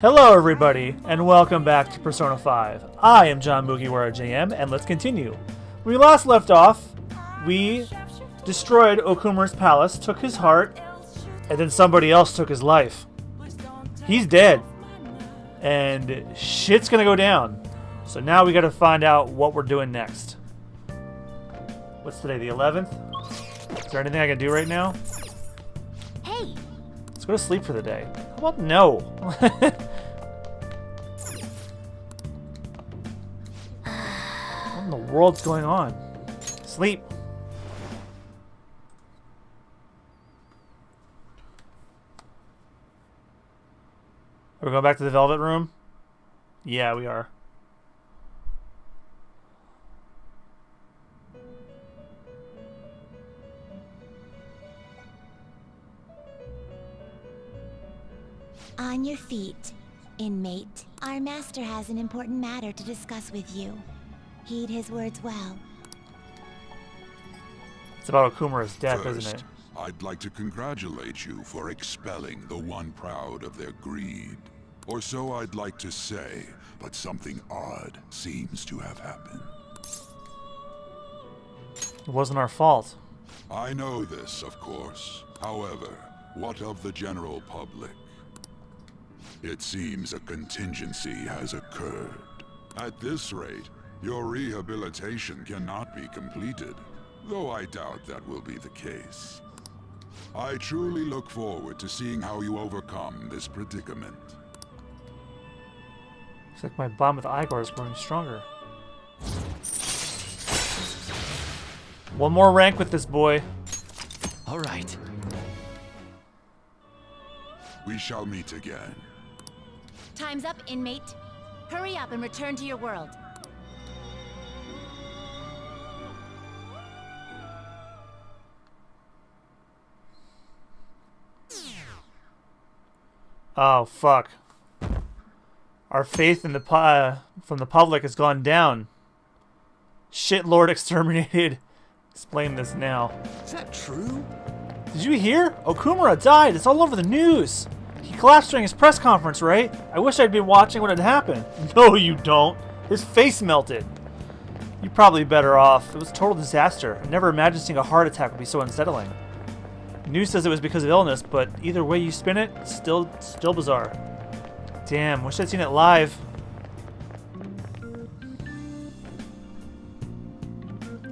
Hello everybody, and welcome back to Persona 5. I am John MugiwaraJM, and let's continue. When we last left off, we destroyed Okumura's palace, took his heart, and then somebody else took his life. He's dead. And shit's gonna go down. So now we gotta find out what we're doing next. What's today, the 11th? Is there anything I can do right now? Hey! Let's go to sleep for the day. How about no? What in the world's going on? Sleep. Are we going back to the Velvet Room? Yeah, we are. On your feet, inmate. Our master has an important matter to discuss with you. Heed his words well. It's about Okumura's death, First, isn't it? I'd like to congratulate you for expelling the one proud of their greed. Or so I'd like to say, but something odd seems to have happened. It wasn't our fault. I know this, of course. However, what of the general public? It seems a contingency has occurred. At this rate, your rehabilitation cannot be completed, though I doubt that will be the case. I truly look forward to seeing how you overcome this predicament. Looks like my bond with Igor is growing stronger. One more rank with this boy. All right. We shall meet again. Time's up, inmate. Hurry up and return to your world. Oh, fuck. Our faith in the from the public has gone down. Shit Lord exterminated. Explain this now. Is that true? Did you hear? Okumura died. It's all over the news. He collapsed during his press conference, right? I wish I'd been watching what had happened. No, you don't. His face melted. You're probably better off. It was a total disaster. I never imagined seeing a heart attack would be so unsettling. News says it was because of illness, but either way you spin it, still bizarre. Damn, wish I'd seen it live.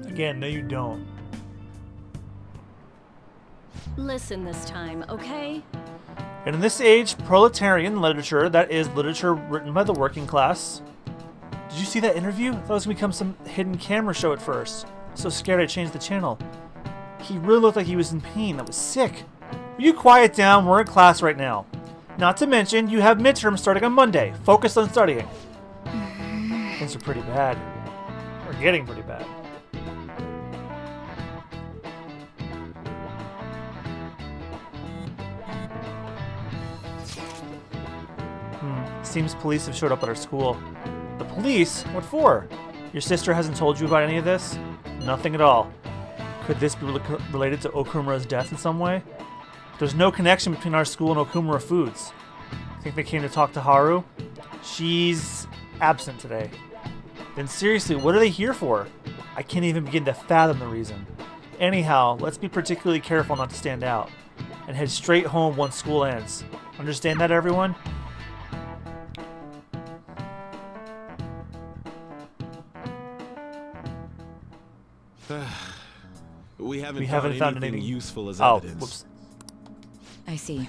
Again, no you don't. Listen this time, okay? And in this age, proletarian literature, that is literature written by the working class. Did you see that interview? I thought it was going to become some hidden camera show at first. So scared I changed the channel. He really looked like he was in pain. That was sick. Will you quiet down? We're in class right now. Not to mention, you have midterms starting on Monday. Focus on studying. Things are pretty bad. Or getting pretty bad. Seems police have showed up at our school. The police? What for? Your sister hasn't told you about any of this? Nothing at all. Could this be related to Okumura's death in some way? There's no connection between our school and Okumura Foods. Think they came to talk to Haru? She's absent today. Then seriously, what are they here for? I can't even begin to fathom the reason. Anyhow, let's be particularly careful not to stand out. And head straight home once school ends. Understand that, everyone? We haven't found anything useful as oh, evidence. Whoops. I see.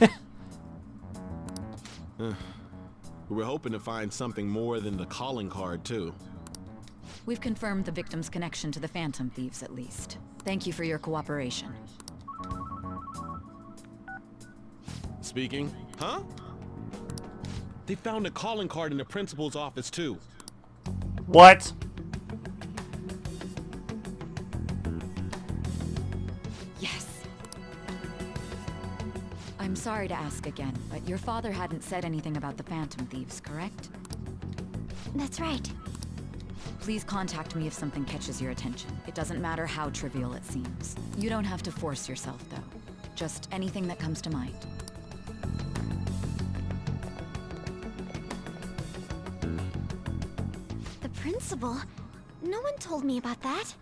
We're hoping to find something more than the calling card, too. We've confirmed the victim's connection to the Phantom Thieves, at least. Thank you for your cooperation. Speaking? Huh? They found a calling card in the principal's office, too. What? Yes. I'm sorry to ask again, but your father hadn't said anything about the Phantom Thieves, correct? That's right. Please contact me if something catches your attention. It doesn't matter how trivial it seems. You don't have to force yourself, though. Just anything that comes to mind. principal? No one told me about that.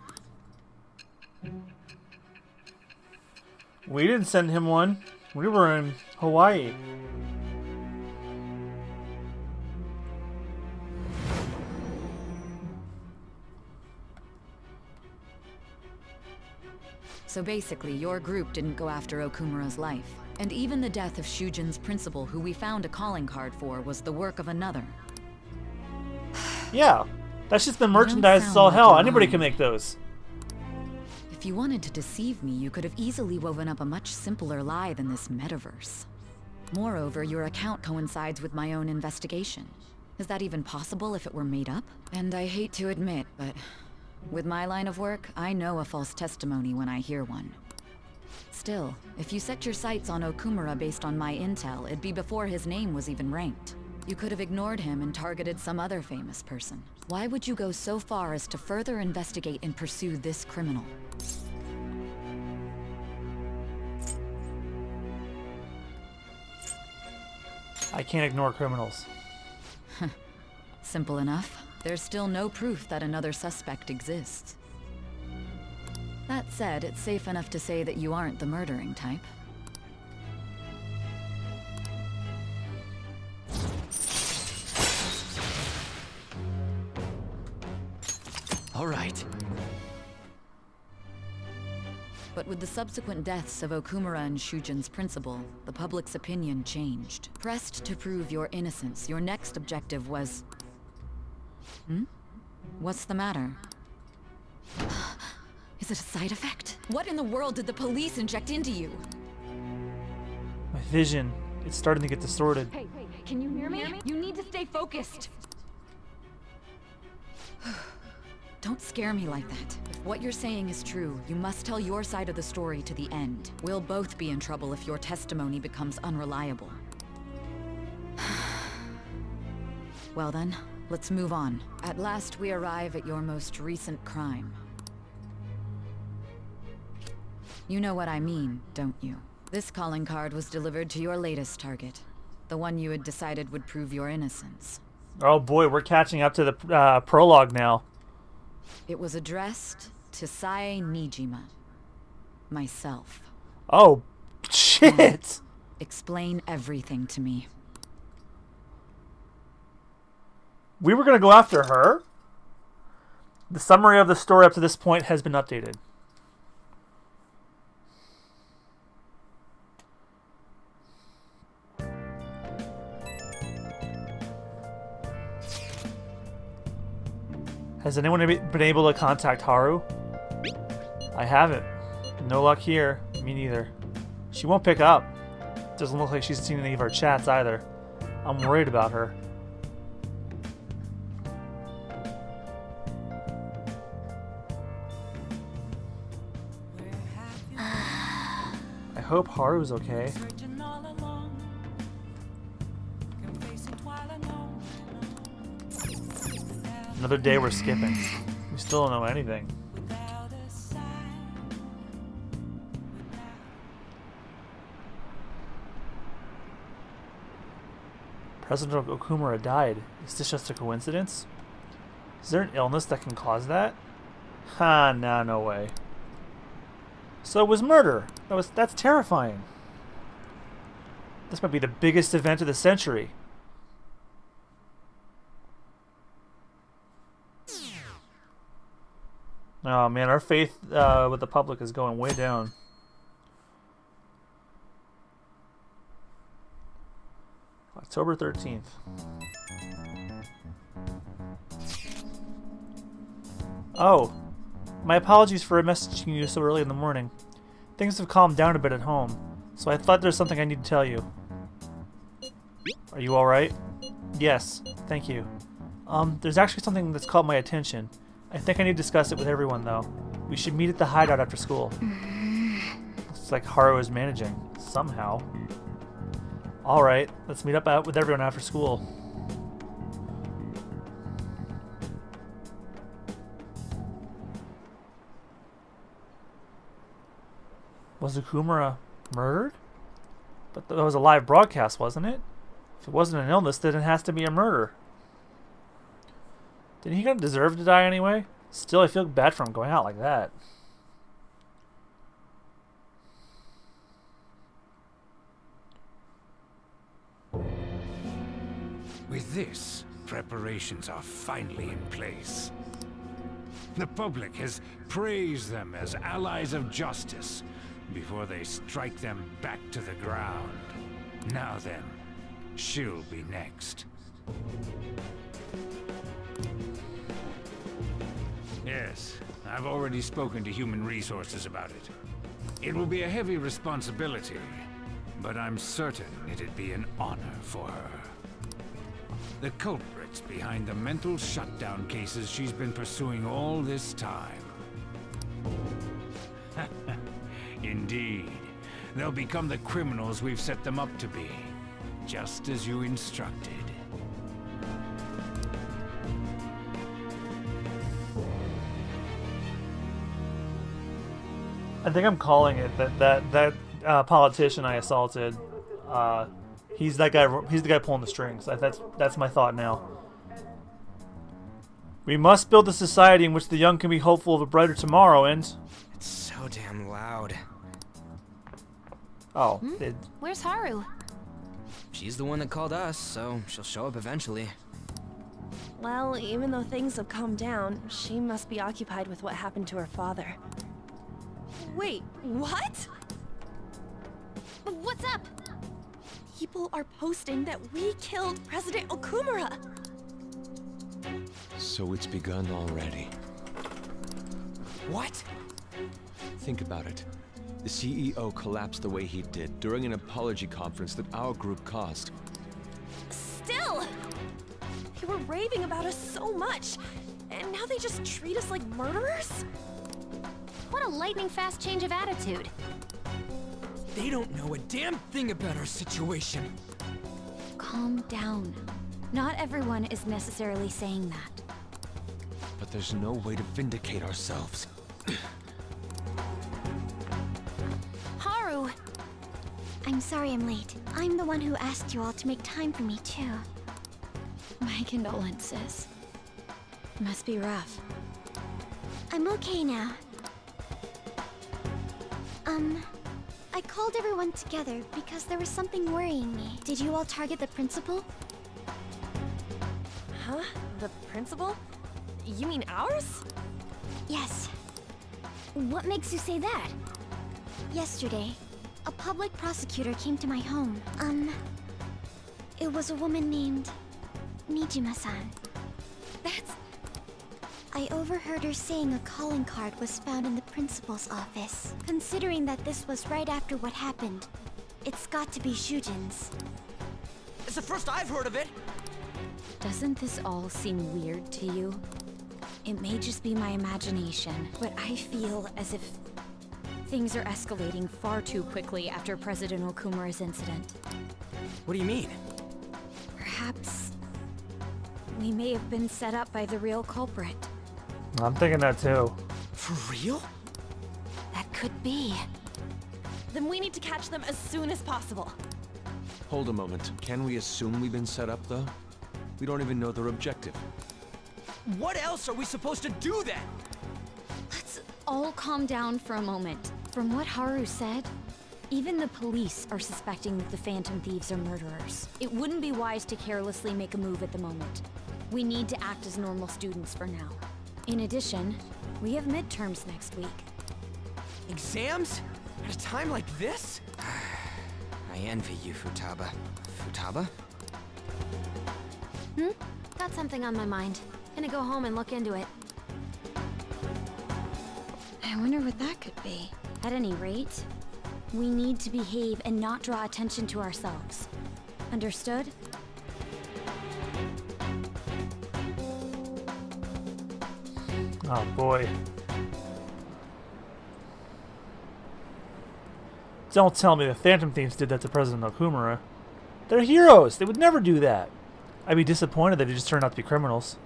We didn't send him one. We were in Hawaii. So basically, your group didn't go after Okumura's life. And even the death of Shujin's principal, who we found a calling card for, was the work of another. Yeah. That's just the don't merchandise sound all like hell. you're Anybody lying. can make those. If you wanted to deceive me, you could have easily woven up a much simpler lie than this metaverse. Moreover, your account coincides with my own investigation. Is that even possible if it were made up? And I hate to admit, but with my line of work, I know a false testimony when I hear one. Still, if you set your sights on Okumura based on my intel, it'd be before his name was even ranked. You could have ignored him and targeted some other famous person. Why would you go so far as to further investigate and pursue this criminal? I can't ignore criminals. Simple enough. There's still no proof that another suspect exists. That said, it's safe enough to say that you aren't the murdering type. All right. But with the subsequent deaths of Okumura and Shujin's principal, the public's opinion changed. Pressed to prove your innocence, your next objective was... What's the matter? Is it a side effect? What in the world did the police inject into you? My vision, it's starting to get distorted. Hey, can you hear me? You need to stay focused. Don't scare me like that. If what you're saying is true, you must tell your side of the story to the end. We'll both be in trouble if your testimony becomes unreliable. Well then, let's move on. At last we arrive at your most recent crime. You know what I mean, don't you? This calling card was delivered to your latest target. The one you had decided would prove your innocence. Oh boy, we're catching up to the prologue now. It was addressed to Sae Nijima. Myself. Oh, shit! Explain everything to me. We were going to go after her? The summary of the story up to this point has been updated. Has anyone been able to contact Haru? I haven't. No luck here. Me neither. She won't pick up. Doesn't look like she's seen any of our chats either. I'm worried about her. I hope Haru's okay. Another day we're skipping. We still don't know anything. President Okumura died. Is this just a coincidence? Is there an illness that can cause that? Ha, nah, no way. So it was murder. That's terrifying. This might be the biggest event of the century. Oh man, our faith with the public is going way down. October 13th. Oh, my apologies for messaging you so early in the morning. Things have calmed down a bit at home, so I thought there's something I need to tell you. Are you alright? Yes, thank you. There's actually something that's caught my attention. I think I need to discuss it with everyone, though. We should meet at the hideout after school. Looks like Haru is managing. Somehow. Alright, let's meet up with everyone after school. Was Okumura murdered? But that was a live broadcast, wasn't it? If it wasn't an illness, then it has to be a murder. Didn't he kind of deserve to die anyway? Still, I feel bad for him going out like that. With this, preparations are finally in place. The public has praised them as allies of justice before they strike them back to the ground. Now then, she'll be next. Yes, I've already spoken to Human Resources about it. It will be a heavy responsibility, but I'm certain it'd be an honor for her. The culprits behind the mental shutdown cases she's been pursuing all this time. Indeed. They'll become the criminals we've set them up to be, just as you instructed. I think I'm calling it that politician I assaulted. He's that guy. He's the guy pulling the strings. That's my thought now. We must build a society in which the young can be hopeful of a brighter tomorrow. And It's so damn loud. oh, Where's Haru? She's the one that called us, so she'll show up eventually. Well, even though things have calmed down, she must be occupied with what happened to her father. Wait, what? What's up? People are posting that we killed President Okumura. So it's begun already. What? Think about it. The CEO collapsed the way he did during an apology conference that our group caused. Still! They were raving about us so much, and now they just treat us like murderers? What a lightning-fast change of attitude. They don't know a damn thing about our situation. Calm down. Not everyone is necessarily saying that. But there's no way to vindicate ourselves. Haru! I'm sorry I'm late. I'm the one who asked you all to make time for me, too. My condolences. Must be rough. I'm okay now. I called everyone together because there was something worrying me. Did you all target the principal? Huh? The principal? You mean ours? Yes. What makes you say that? Yesterday, a public prosecutor came to my home. It was a woman named Mijima-san. That's... I overheard her saying a calling card was found in the principal's office. Considering that this was right after what happened, it's got to be Shujin's. It's the first I've heard of it. Doesn't this all seem weird to you? It may just be my imagination, but I feel as if things are escalating far too quickly after President Okumura's incident. What do you mean? Perhaps we may have been set up by the real culprit. I'm thinking that too. For real? That could be. Then we need to catch them as soon as possible. Hold a moment. Can we assume we've been set up, though? We don't even know their objective. What else are we supposed to do then? Let's all calm down for a moment. From what Haru said, even the police are suspecting that the Phantom Thieves are murderers. It wouldn't be wise to carelessly make a move at the moment. We need to act as normal students for now. In addition, we have midterms next week. Exams? At a time like this? I envy you, Futaba. Futaba? Got something on my mind. Gonna go home and look into it. I wonder what that could be. At any rate, we need to behave and not draw attention to ourselves. Understood? Oh boy. Don't tell me the Phantom Thieves did that to President Okumura. They're heroes! They would never do that. I'd be disappointed if they just turned out to be criminals.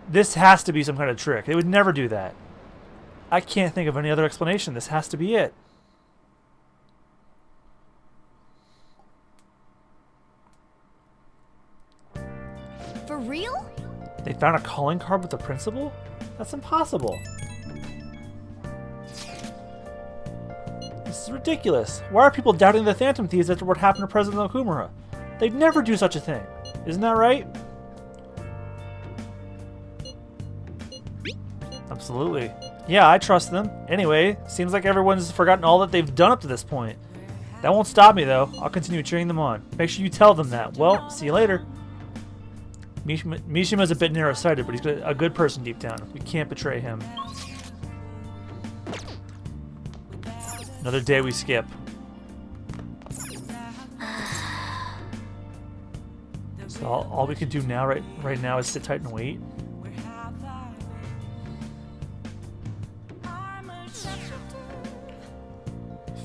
This has to be some kind of trick. They would never do that. I can't think of any other explanation. This has to be it. For real? They found a calling card with the principal? That's impossible. This is ridiculous. Why are people doubting the Phantom Thieves after what happened to President Okumura? They'd never do such a thing. Isn't that right? Absolutely. Yeah, I trust them. Anyway, seems like everyone's forgotten all that they've done up to this point. That won't stop me, though. I'll continue cheering them on. Make sure you tell them that. Well, see you later. Mishima's a bit narrow-sighted, but he's a good person deep down. We can't betray him. Another day we skip. So all we can do now, right now, is sit tight and wait.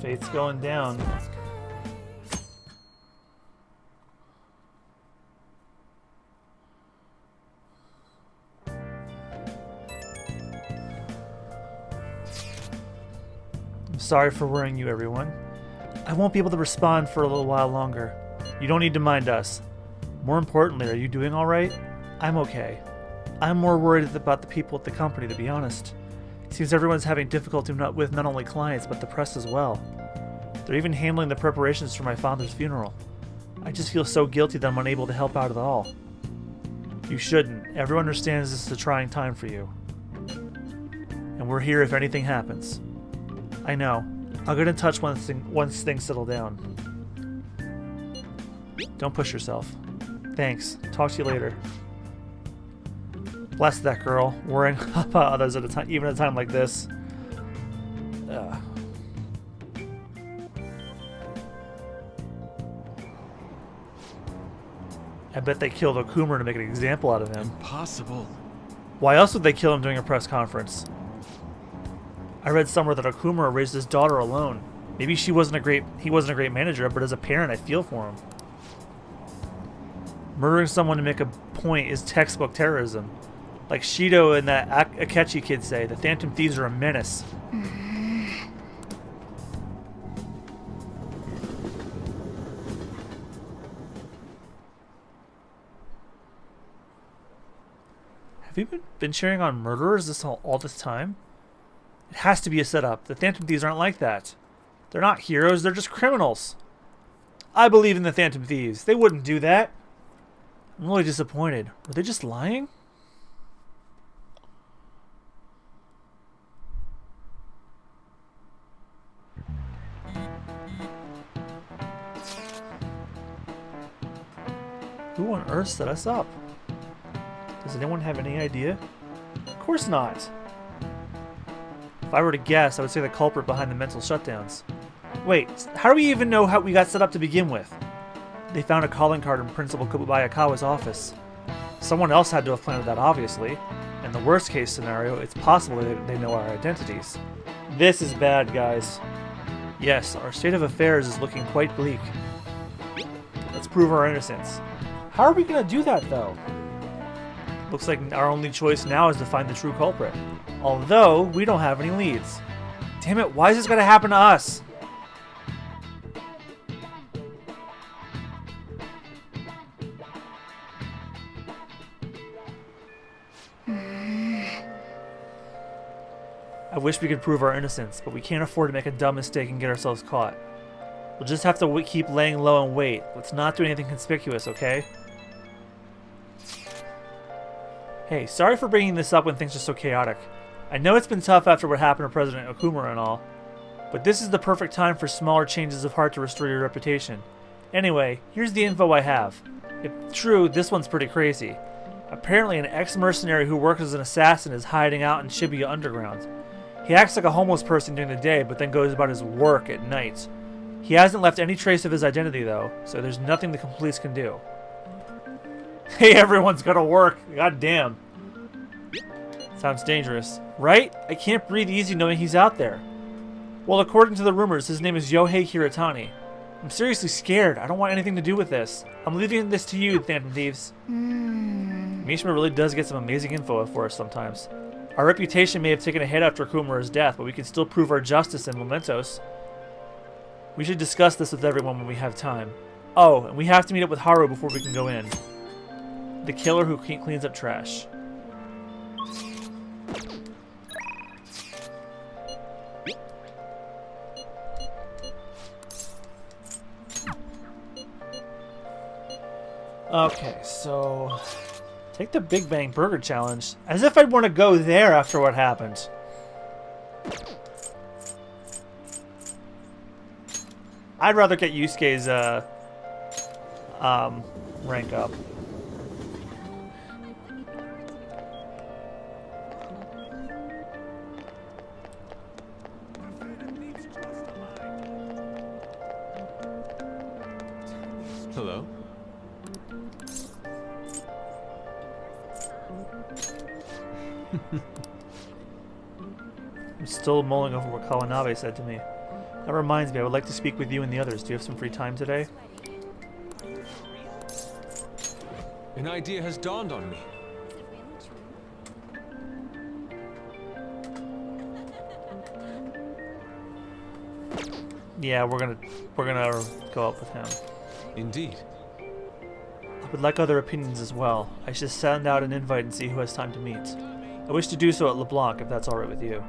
Fate's going down. I'm sorry for worrying you, everyone. I won't be able to respond for a little while longer. You don't need to mind us. More importantly, are you doing all right? I'm okay. I'm more worried about the people at the company, to be honest. It seems everyone's having difficulty with not only clients, but the press as well. They're even handling the preparations for my father's funeral. I just feel so guilty that I'm unable to help out at all. You shouldn't. Everyone understands this is a trying time for you. And we're here if anything happens. I know. I'll get in touch once things settle down. Don't push yourself. Thanks. Talk to you later. Bless that girl, worrying about others at a time, even at a time like this. I bet they killed Okumura to make an example out of him. Impossible. Why else would they kill him during a press conference? I read somewhere that Okumura raised his daughter alone. Maybe he wasn't a great manager, but as a parent, I feel for him. Murdering someone to make a point is textbook terrorism. Like Shido and that Akechi kid say, the Phantom Thieves are a menace. Have you been cheering on murderers all this time? It has to be a setup. The Phantom Thieves aren't like that. They're not heroes, they're just criminals. I believe in the Phantom Thieves. They wouldn't do that. I'm really disappointed. Were they just lying? Who on earth set us up? Does anyone have any idea? Of course not. If I were to guess, I would say the culprit behind the mental shutdowns. Wait, how do we even know how we got set up to begin with? They found a calling card in Principal Kobayakawa's office. Someone else had to have planted that, obviously. In the worst case scenario, it's possible that they know our identities. This is bad, guys. Yes, our state of affairs is looking quite bleak. Let's prove our innocence. How are we gonna do that, though? Looks like our only choice now is to find the true culprit. Although, we don't have any leads. Damn it, why is this gonna happen to us? I wish we could prove our innocence, but we can't afford to make a dumb mistake and get ourselves caught. We'll just have to keep laying low and wait. Let's not do anything conspicuous, okay? Hey, sorry for bringing this up when things are so chaotic. I know it's been tough after what happened to President Okumura and all, but this is the perfect time for smaller changes of heart to restore your reputation. Anyway, here's the info I have. If true, this one's pretty crazy. Apparently an ex-mercenary who works as an assassin is hiding out in Shibuya Underground. He acts like a homeless person during the day, but then goes about his work at night. He hasn't left any trace of his identity, though, so there's nothing the police can do. Hey, everyone's gotta work. God damn. Sounds dangerous. Right? I can't breathe easy knowing he's out there. Well, according to the rumors, his name is Yohei Hiratani. I'm seriously scared. I don't want anything to do with this. I'm leaving this to you, Phantom Thieves. Mishima really does get some amazing info for us sometimes. Our reputation may have taken a hit after Okumura's death, but we can still prove our justice in mementos. We should discuss this with everyone when we have time. Oh, and we have to meet up with Haru before we can go in. The killer who cleans up trash. Okay, so take the Big Bang Burger Challenge. As if I'd want to go there after what happened. I'd rather get Yusuke's rank up. Hello? I'm still mulling over what Kawanabe said to me. That reminds me, I would like to speak with you and the others. Do you have some free time today? An idea has dawned on me. Yeah, we're gonna go up with him. Indeed. I would like other opinions as well. I should send out an invite and see who has time to meet. I wish to do so at LeBlanc, if that's alright with you.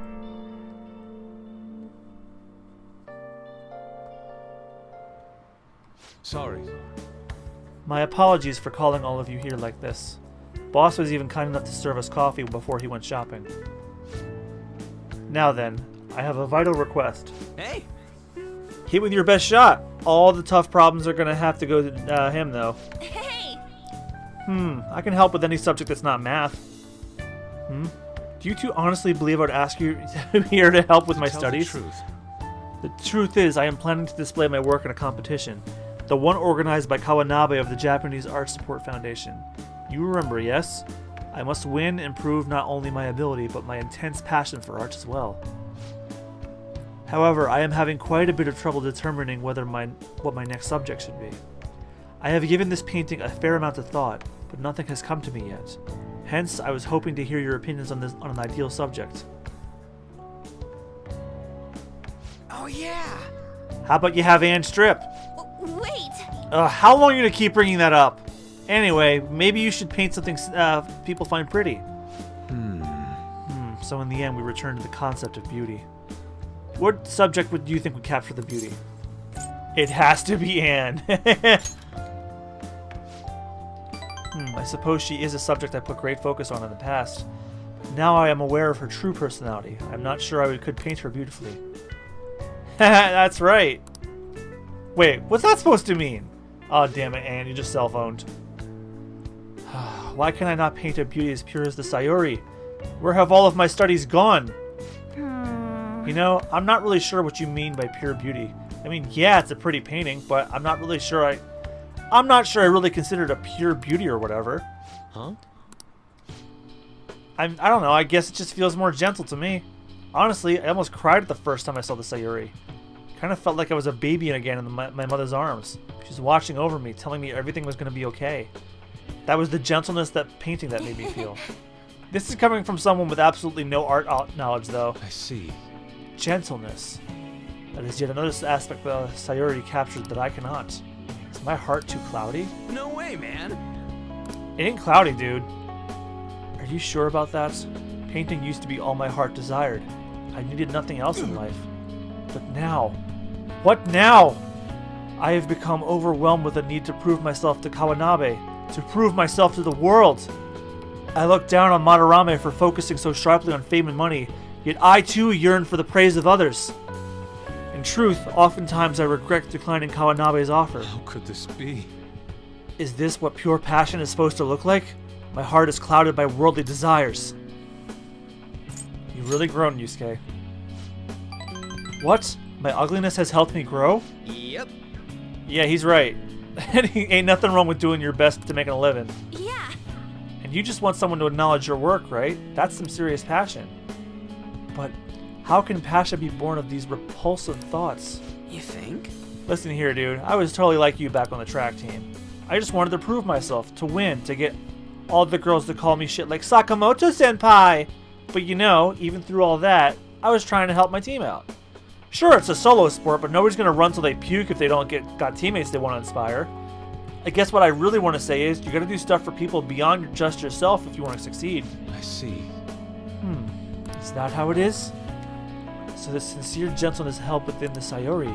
Sorry. My apologies for calling all of you here like this. Boss was even kind enough to serve us coffee before he went shopping. Now then, I have a vital request. Hey! Hit with your best shot. All the tough problems are gonna have to go to him, though. Hey! I can help with any subject that's not math. Do you two honestly believe I'd ask you here to help with my studies? Tell the truth. The truth is, I am planning to display my work in a competition. The one organized by Kawanabe of the Japanese Art Support Foundation. You remember, yes? I must win and prove not only my ability, but my intense passion for art as well. However, I am having quite a bit of trouble determining what my next subject should be. I have given this painting a fair amount of thought, but nothing has come to me yet. Hence, I was hoping to hear your opinions on an ideal subject. Oh yeah! How about you have Anne strip? Wait! How long are you gonna keep bringing that up? Anyway, maybe you should paint something people find pretty. So in the end, we return to the concept of beauty. What subject would you think would capture the beauty? It has to be Anne. I suppose she is a subject I put great focus on in the past. But now I am aware of her true personality. I'm not sure I could paint her beautifully. That's right. Wait, what's that supposed to mean? Oh, damn it, Anne, you just cell-phoned. Why can I not paint a beauty as pure as the Sayuri? Where have all of my studies gone? You know, I'm not really sure what you mean by pure beauty. I mean, yeah, it's a pretty painting, but I'm not really sure I really consider it a pure beauty or whatever. Huh? I don't know, I guess it just feels more gentle to me. Honestly, I almost cried the first time I saw the Sayuri. Kind of felt like I was a baby again in my mother's arms. She was watching over me, telling me everything was going to be okay. That was the gentleness that painting that made me feel. This is coming from someone with absolutely no art knowledge, though. I see. Gentleness. That is yet another aspect that Sayuri captured that I cannot. Is my heart too cloudy? No way, man! It ain't cloudy, dude. Are you sure about that? Painting used to be all my heart desired. I needed nothing else in life. But now... What now? I have become overwhelmed with the need to prove myself to Kawanabe, to prove myself to the world. I look down on Madarame for focusing so sharply on fame and money, yet I too yearn for the praise of others. In truth, oftentimes I regret declining Kawanabe's offer. How could this be? Is this what pure passion is supposed to look like? My heart is clouded by worldly desires. You've really grown, Yusuke. What? My ugliness has helped me grow? Yep. Yeah, he's right. Ain't nothing wrong with doing your best to make a living. Yeah. And you just want someone to acknowledge your work, right? That's some serious passion. But how can passion be born of these repulsive thoughts? You think? Listen here, dude. I was totally like you back on the track team. I just wanted to prove myself, to win, to get all the girls to call me shit like Sakamoto-senpai! But you know, even through all that, I was trying to help my team out. Sure, it's a solo sport, but nobody's gonna run till they puke if they don't got teammates they want to inspire. I guess what I really want to say is you gotta do stuff for people beyond just yourself if you want to succeed. I see. Is that how it is? So the sincere gentleness held within the Sayori,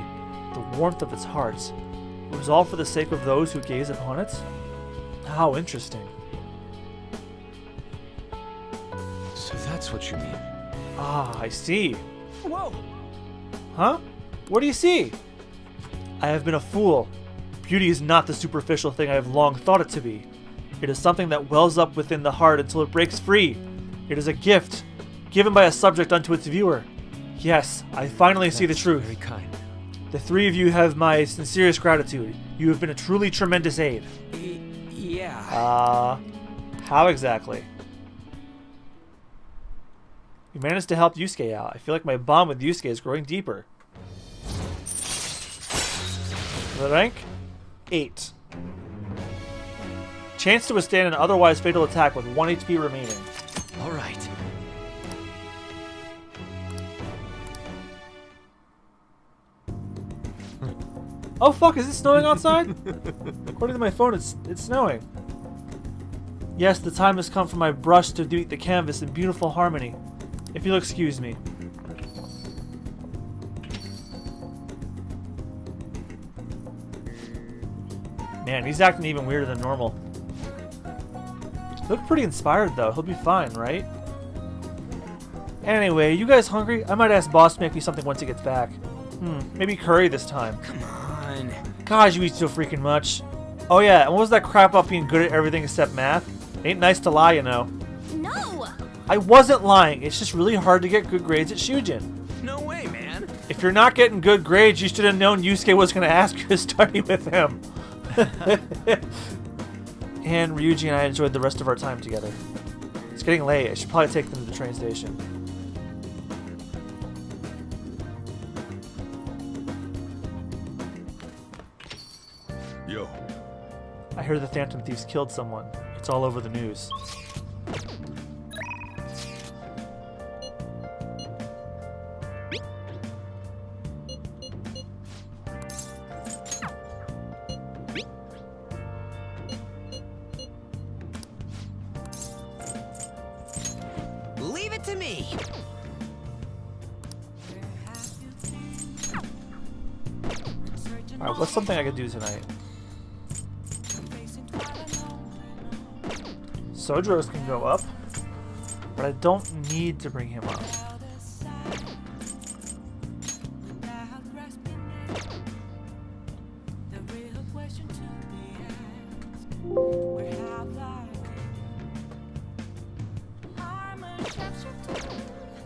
the warmth of its heart, it was all for the sake of those who gaze upon it? How interesting. So that's what you mean. Ah, I see. Whoa! Huh? What do you see? I have been a fool. Beauty is not the superficial thing I have long thought it to be. It is something that wells up within the heart until it breaks free. It is a gift, given by a subject unto its viewer. Yes, I finally see the That's truth. Very kind. The three of you have my sincerest gratitude. You have been a truly tremendous aid. Yeah. How exactly? You managed to help Yusuke out. I feel like my bond with Yusuke is growing deeper. The rank? 8. Chance to withstand an otherwise fatal attack with 1 HP remaining. All right. Oh fuck, is it snowing outside? According to my phone, it's snowing. Yes, the time has come for my brush to beat the canvas in beautiful harmony. If you'll excuse me. Man, he's acting even weirder than normal. Look pretty inspired though. He'll be fine, right? Anyway, you guys hungry? I might ask Boss to make me something once he gets back. Maybe curry this time. Come on. God, you eat so freaking much. Oh yeah, and what was that crap about being good at everything except math? Ain't nice to lie, you know. No! I wasn't lying. It's just really hard to get good grades at Shujin. No way, man. If you're not getting good grades, you should have known Yusuke was going to ask you to study with him. And Ryuji and I enjoyed the rest of our time together. It's getting late. I should probably take them to the train station. Yo, I hear the Phantom Thieves killed someone. It's all over the news. Leave it to me. Alright, what's something I could do tonight? Sojros can go up, but I don't need to bring him up.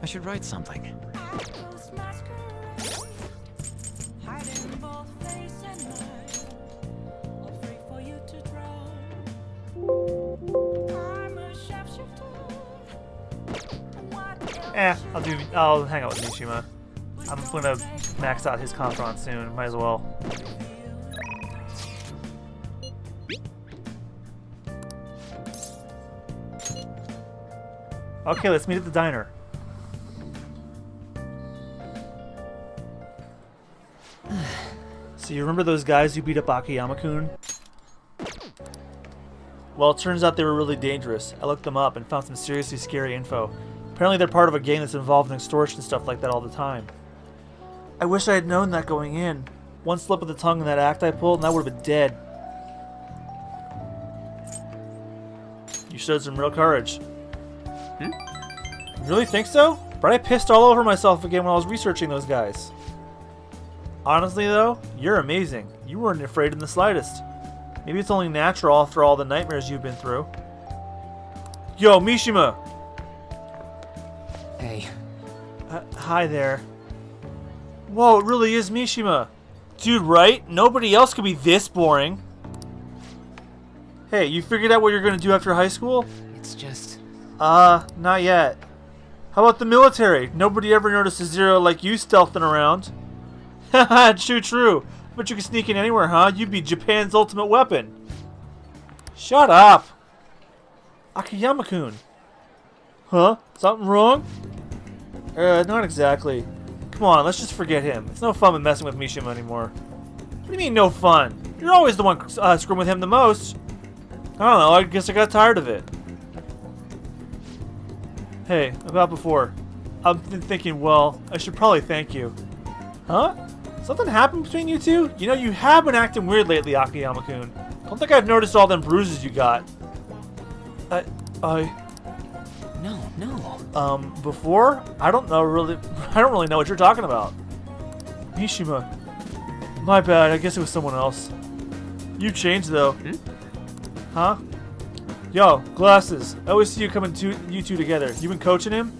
I should write something. I'll hang out with Mishima. I'm gonna max out his confront soon, might as well. Okay, let's meet at the diner. So you remember those guys who beat up Akiyama-kun? Well, it turns out they were really dangerous. I looked them up and found some seriously scary info. Apparently they're part of a gang that's involved in extortion and stuff like that all the time. I wish I had known that going in. One slip of the tongue in that act I pulled and I would have been dead. You showed some real courage. You really think so? But I pissed all over myself again when I was researching those guys. Honestly though, you're amazing. You weren't afraid in the slightest. Maybe it's only natural after all the nightmares you've been through. Yo, Mishima! Hey. Hi there. Whoa, it really is Mishima. Dude, right? Nobody else could be this boring. Hey, you figured out what you're gonna do after high school? It's just... Not yet. How about the military? Nobody ever notices Zero like you stealthing around. Haha, true. But you can sneak in anywhere, huh? You'd be Japan's ultimate weapon. Shut up. Akiyama-kun. Huh? Something wrong? Not exactly. Come on, let's just forget him. It's no fun with messing with Mishima anymore. What do you mean, no fun? You're always the one screwing with him the most. I don't know, I guess I got tired of it. Hey, about before. I've been thinking, well, I should probably thank you. Huh? Something happened between you two? You know, you have been acting weird lately, Akiyama-kun. Don't think I've noticed all them bruises you got. No. Before? I don't really know what you're talking about. Mishima. My bad, I guess it was someone else. You changed, though. Huh? Yo, glasses. I always see you coming you two together. You been coaching him?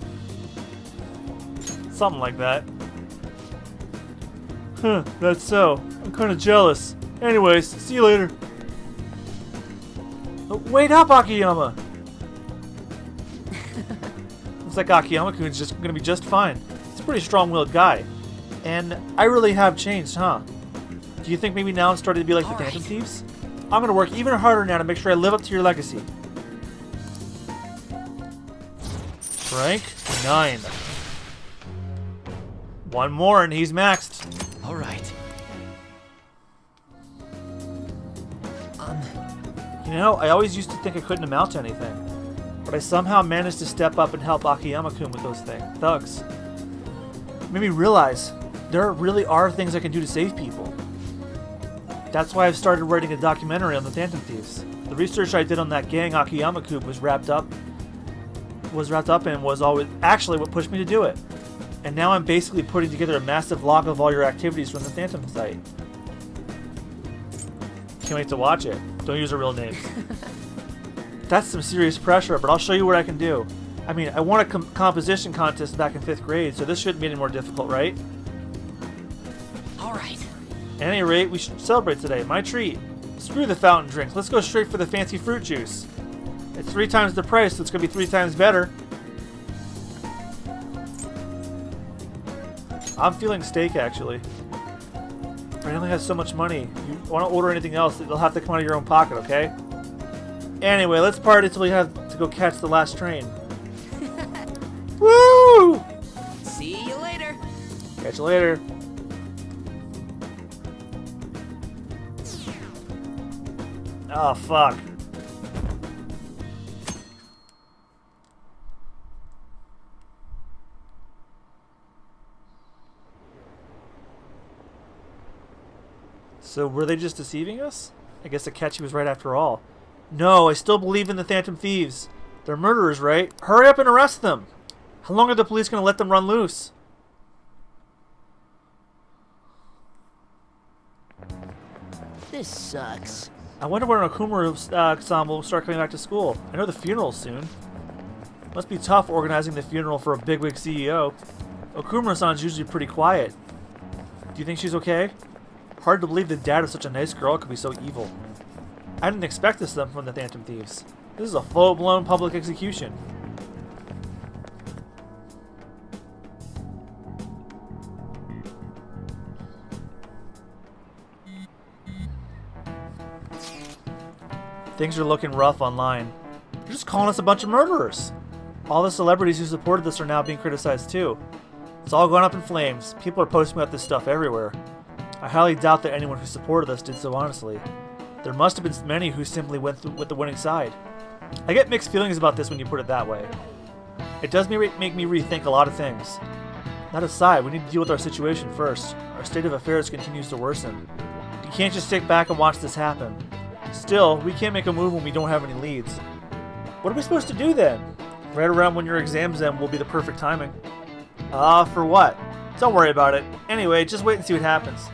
Something like that. Huh, that's so. I'm kinda jealous. Anyways, see you later. Wait up, Akiyama! Looks like Akiyama-kun's just gonna be just fine. He's a pretty strong-willed guy. And I really have changed, huh? Do you think maybe now I'm starting to be like the Phantom Thieves? I'm gonna work even harder now to make sure I live up to your legacy. Rank 9. One more and he's maxed. All right. You know, I always used to think I couldn't amount to anything. But I somehow managed to step up and help Akiyama-kun with those thugs. It made me realize there really are things I can do to save people. That's why I've started writing a documentary on the Phantom Thieves. The research I did on that gang Akiyama-kun was wrapped up in was always actually what pushed me to do it. And now I'm basically putting together a massive log of all your activities from the Phantom site. Can't wait to watch it. Don't use our real names. That's some serious pressure, but I'll show you what I can do. I mean, I won a composition contest back in 5th grade, so this shouldn't be any more difficult, right? All right. At any rate, we should celebrate today. My treat. Screw the fountain drinks. Let's go straight for the fancy fruit juice. It's 3 times the price, so it's going to be 3 times better. I'm feeling steak, actually. I only have so much money. You want to order anything else, it'll have to come out of your own pocket, okay? Anyway, let's party until we have to go catch the last train. Woo! See you later. Catch you later. Oh, fuck. So were they just deceiving us? I guess Akechi was right after all. No, I still believe in the Phantom Thieves. They're murderers, right? Hurry up and arrest them! How long are the police going to let them run loose? This sucks. I wonder when Okumura-san will start coming back to school. I know the funeral's soon. Must be tough organizing the funeral for a bigwig CEO. Okumura-san's usually pretty quiet. Do you think she's okay? Hard to believe the dad of such a nice girl could be so evil. I didn't expect this from the Phantom Thieves. This is a full-blown public execution. Things are looking rough online. They're just calling us a bunch of murderers. All the celebrities who supported this are now being criticized too. It's all gone up in flames. People are posting about this stuff everywhere. I highly doubt that anyone who supported us did so honestly. There must have been many who simply went with the winning side. I get mixed feelings about this when you put it that way. It does make me rethink a lot of things. That aside, we need to deal with our situation first. Our state of affairs continues to worsen. You can't just sit back and watch this happen. Still, we can't make a move when we don't have any leads. What are we supposed to do then? Right around when your exams end will be the perfect timing. For what? Don't worry about it. Anyway, just wait and see what happens.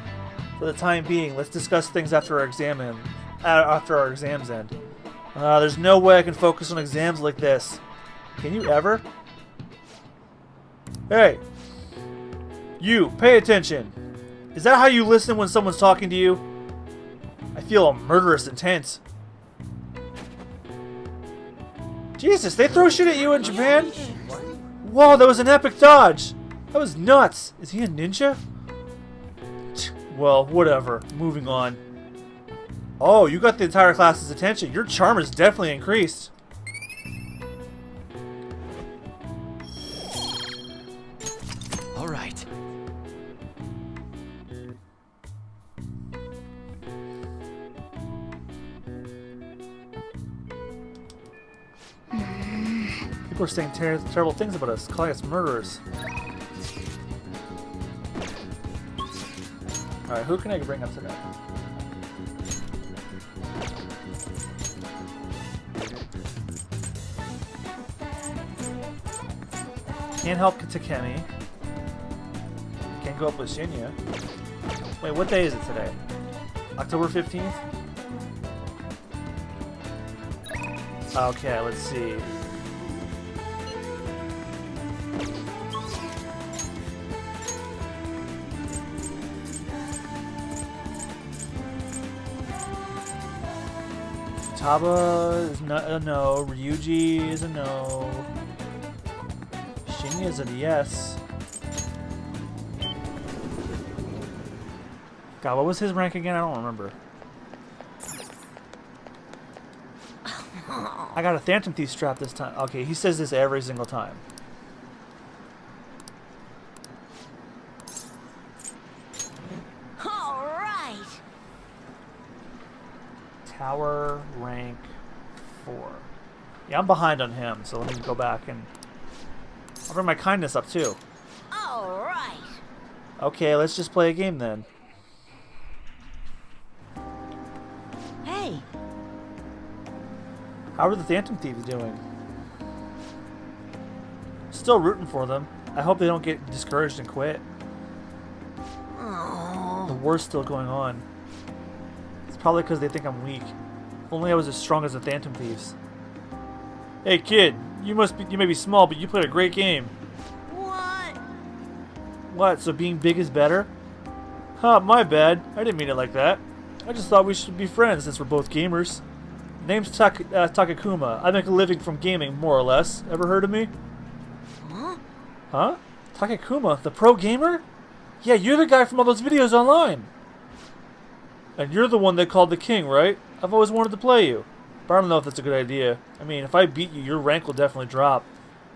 For the time being, let's discuss things after our exams end. There's no way I can focus on exams like this. Can you ever? Hey! You, pay attention! Is that how you listen when someone's talking to you? I feel a murderous intent. Jesus, they throw shit at you in Japan? Whoa, that was an epic dodge! That was nuts! Is he a ninja? Well, whatever. Moving on. Oh, you got the entire class's attention. Your charm is definitely increased. All right. People are saying terrible things about us, calling us murderers. Alright, who can I bring up today? Can't help Takemi. Can't go up with Shinya. Wait, what day is it today? October 15th? Okay, let's see. Taba is a no. Ryuji is a no. Shinya is a yes. God, what was his rank again? I don't remember. I got a Phantom Thief strap this time. Okay, he says this every single time. All right. Tower rank 4. Yeah, I'm behind on him, so let me go back and I'll bring my kindness up too. All right. Okay, let's just play a game then. Hey. How are the Phantom Thieves doing? Still rooting for them. I hope they don't get discouraged and quit. Oh. The war's still going on. It's probably because they think I'm weak. If only I was as strong as the Phantom Thieves. Hey kid, you may be small, but you played a great game. What? What, so being big is better? Huh, my bad. I didn't mean it like that. I just thought we should be friends since we're both gamers. Name's Takakuma. I make a living from gaming, more or less. Ever heard of me? Huh? Huh? Takakuma, the pro gamer? Yeah, you're the guy from all those videos online. And you're the one they called the king, right? I've always wanted to play you. But I don't know if that's a good idea. I mean, if I beat you, your rank will definitely drop.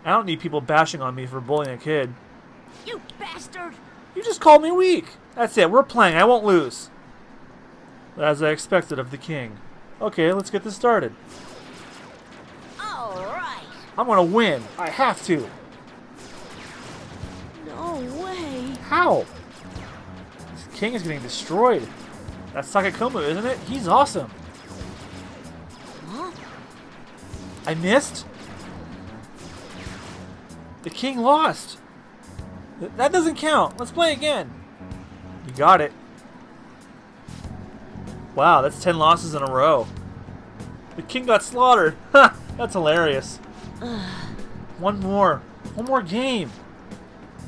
I don't need people bashing on me for bullying a kid. You bastard! You just called me weak. That's it, we're playing, I won't lose. As I expected of the king. Okay, let's get this started. All right. I'm gonna win. I have to. No way. How? This king is getting destroyed. That's Takakuma, isn't it? He's awesome. Huh? I missed? The king lost. That doesn't count. Let's play again. You got it. Wow, that's 10 losses in a row. The king got slaughtered. Ha! That's hilarious. One more game.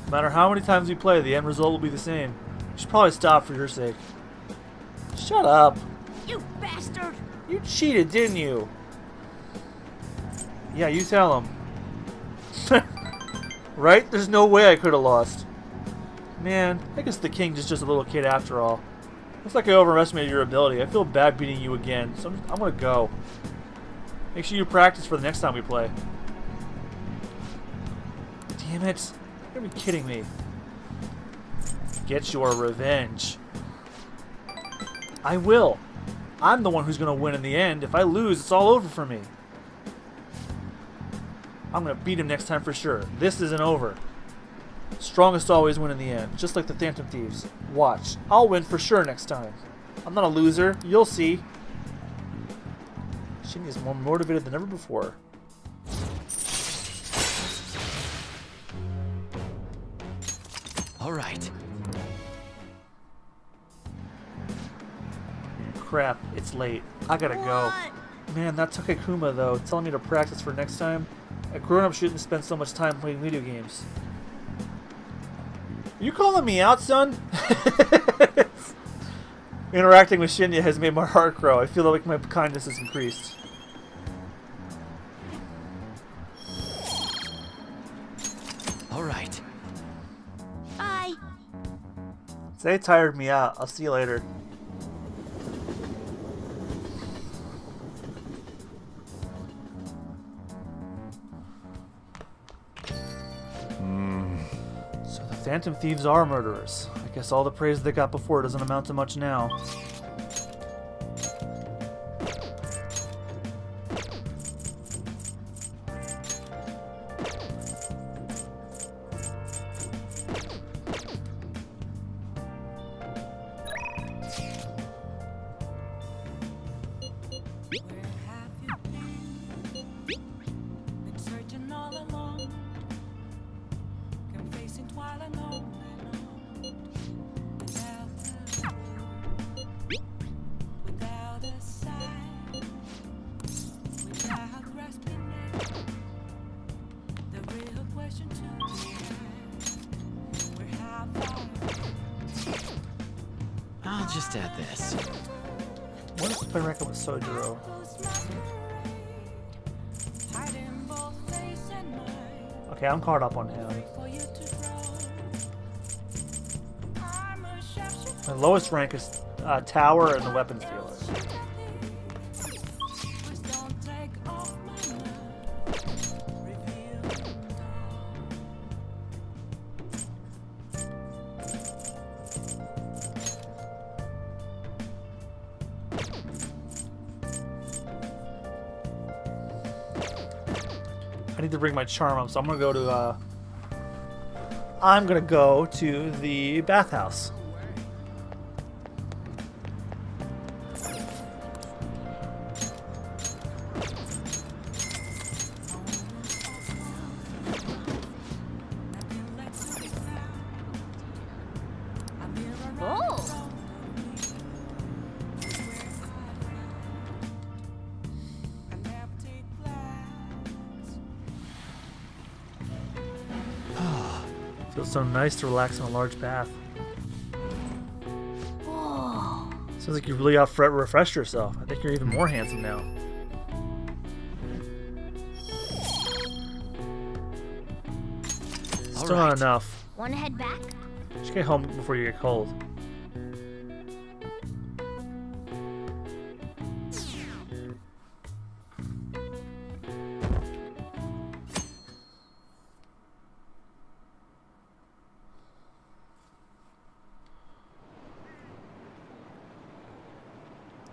No matter how many times we play, the end result will be the same. You should probably stop for your sake. Shut up. You bastard! You cheated, didn't you? Yeah, you tell him. Right? There's no way I could have lost. Man, I guess the king is just a little kid after all. Looks like I overestimated your ability. I feel bad beating you again, so I'm gonna go. Make sure you practice for the next time we play. Damn it. You're gonna be kidding me. Get your revenge. I will. I'm the one who's gonna win in the end. If I lose, it's all over for me. I'm gonna beat him next time for sure. This isn't over. Strongest always win in the end, just like the Phantom Thieves. Watch. I'll win for sure next time. I'm not a loser. You'll see. Shinny is more motivated than ever before. All right. Crap, it's late. I gotta go. Man, that Takakuma though, telling me to practice for next time. A grown-up shouldn't spend so much time playing video games. Are you calling me out, son? Interacting with Shinya has made my heart grow. I feel like my kindness has increased. All right. Bye. They tired me out. I'll see you later. So the Phantom Thieves are murderers. I guess all the praise they got before doesn't amount to much now. just add this. What is play record with Sojiro? Okay, I'm caught up on him. My lowest rank is Tower and the Weapons Dealer. I need to bring my charm up, so I'm gonna go to the bathhouse. Oh! Feels so nice to relax in a large bath. Whoa. Sounds like you really refreshed yourself. I think you're even more handsome now. Still not enough. Wanna head back? Just get home before you get cold.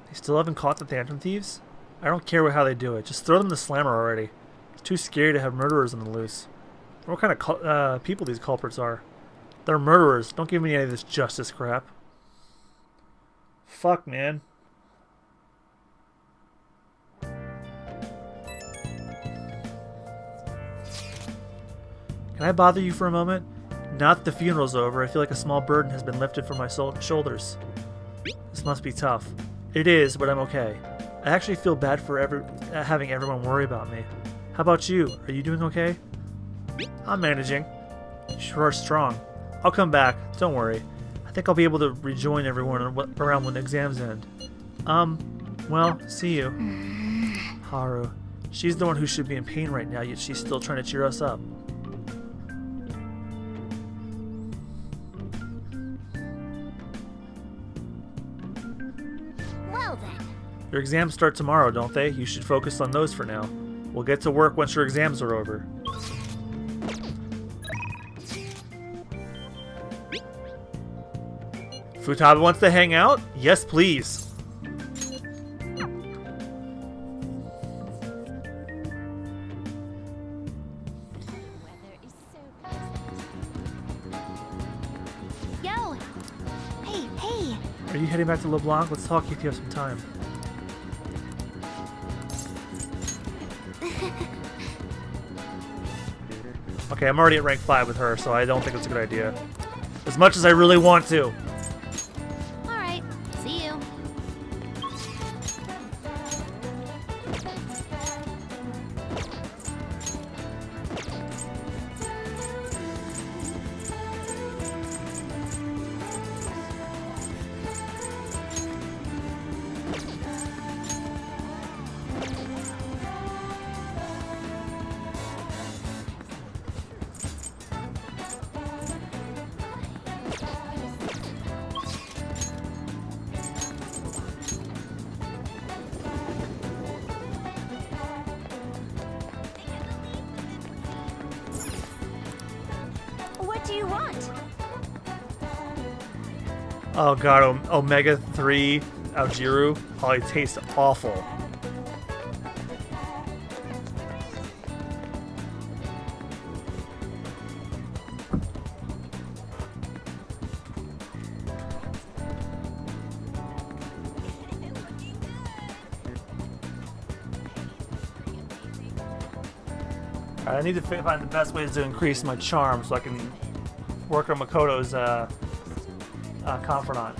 They still haven't caught the Phantom Thieves? I don't care how they do it. Just throw them in the slammer already. It's too scary to have murderers on the loose. What kind of people these culprits are. They're murderers. Don't give me any of this justice crap. Fuck, man. Can I bother you for a moment? Now that the funeral's over, I feel like a small burden has been lifted from my shoulders. This must be tough. It is, but I'm okay. I actually feel bad for having everyone worry about me. How about you? Are you doing okay? I'm managing. You sure are strong. I'll come back. Don't worry. I think I'll be able to rejoin everyone around when the exams end. Well, see you. Haru. She's the one who should be in pain right now, yet she's still trying to cheer us up. Well then. Your exams start tomorrow, don't they? You should focus on those for now. We'll get to work once your exams are over. Futaba wants to hang out? Yes, please. Yo! Hey! Are you heading back to LeBlanc? Let's talk if you have some time. Okay, I'm already at rank 5 with her, so I don't think it's a good idea. As much as I really want to. Alright, see you. What do you want? Oh god, Omega 3 Algiru. Oh, it tastes awful. I need to find the best ways to increase my charm so I can work on Makoto's confidant.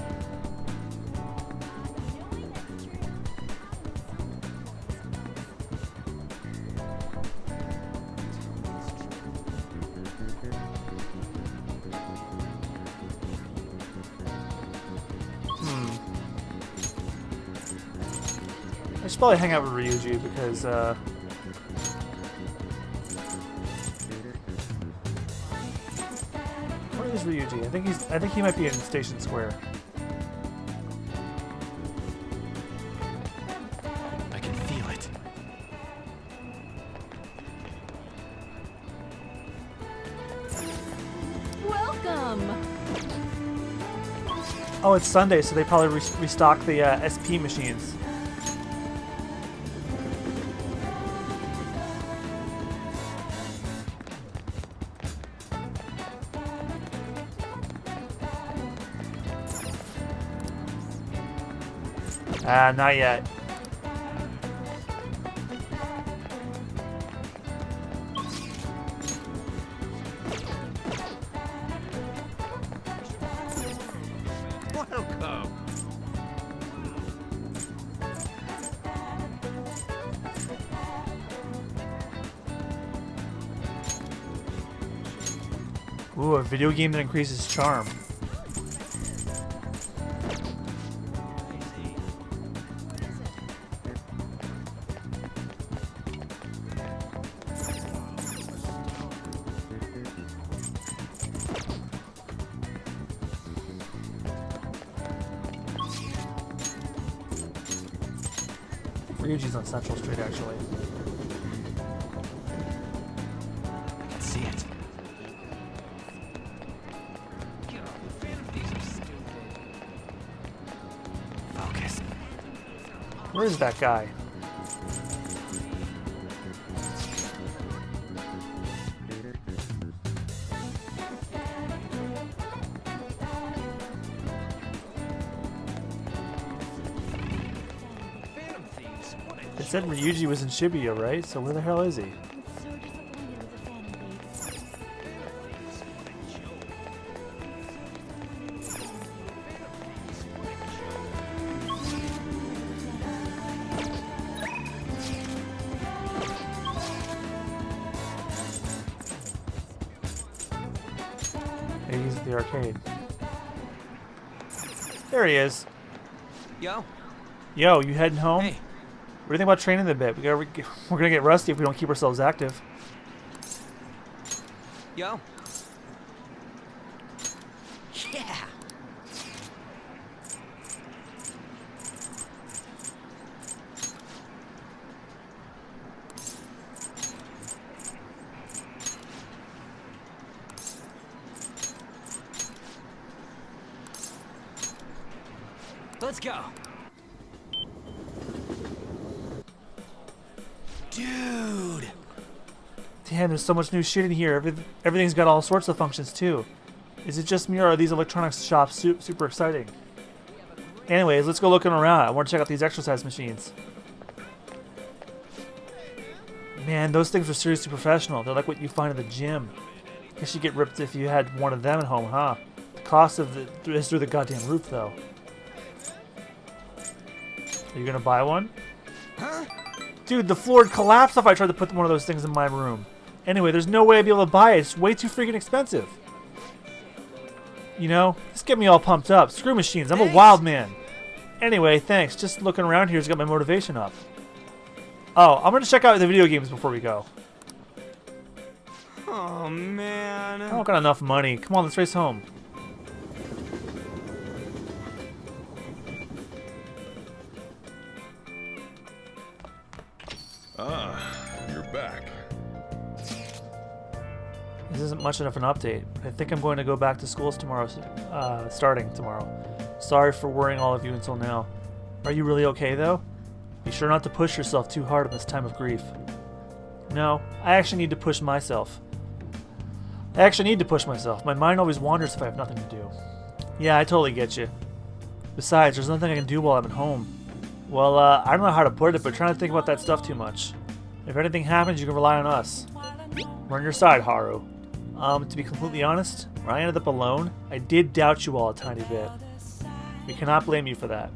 should probably hang out with Ryuji because, where is Ryuji? I think he might be in Station Square. I can feel it. Welcome! Oh, it's Sunday, so they probably restock the SP machines. Not yet. Welcome. Ooh, a video game that increases charm. Ryuji's on Central Street, actually. I can see it. Focus. Where is that guy? It said Ryuji was in Shibuya, right? So where the hell is he? I'm so disappointed with the fan invades. Maybe he's at the arcade. There he is. Yo. Yo, you heading home? Hey. What do you think about training a bit? We're gonna get rusty if we don't keep ourselves active. Yo. Yeah. Let's go. Dude. Damn, there's so much new shit in here. Everything's got all sorts of functions too. Is it just me or are these electronics shops super exciting? Anyways, let's go looking around. I want to check out these exercise machines. Man, those things are seriously professional. They're like what you find at the gym. Guess you'd get ripped if you had one of them at home, huh? The cost of is through the goddamn roof, though. Are you gonna buy one? Huh? Dude, the floor would collapse if I tried to put one of those things in my room. Anyway, there's no way I'd be able to buy it. It's way too freaking expensive. You know, just get me all pumped up. Screw machines. I'm a wild man. Anyway, thanks. Just looking around here has got my motivation up. Oh, I'm gonna check out the video games before we go. Oh, man. I don't got enough money. Come on, let's race home. You're back. This isn't much enough an update. I think I'm going to go back to school tomorrow, starting tomorrow. Sorry for worrying all of you until now. Are you really okay, though? Be sure not to push yourself too hard in this time of grief. No, I actually need to push myself. My mind always wanders if I have nothing to do. Yeah, I totally get you. Besides, there's nothing I can do while I'm at home. Well, I don't know how to put it, but try not to think about that stuff too much. If anything happens, you can rely on us. We're on your side, Haru. To be completely honest, when I ended up alone, I did doubt you all a tiny bit. We cannot blame you for that.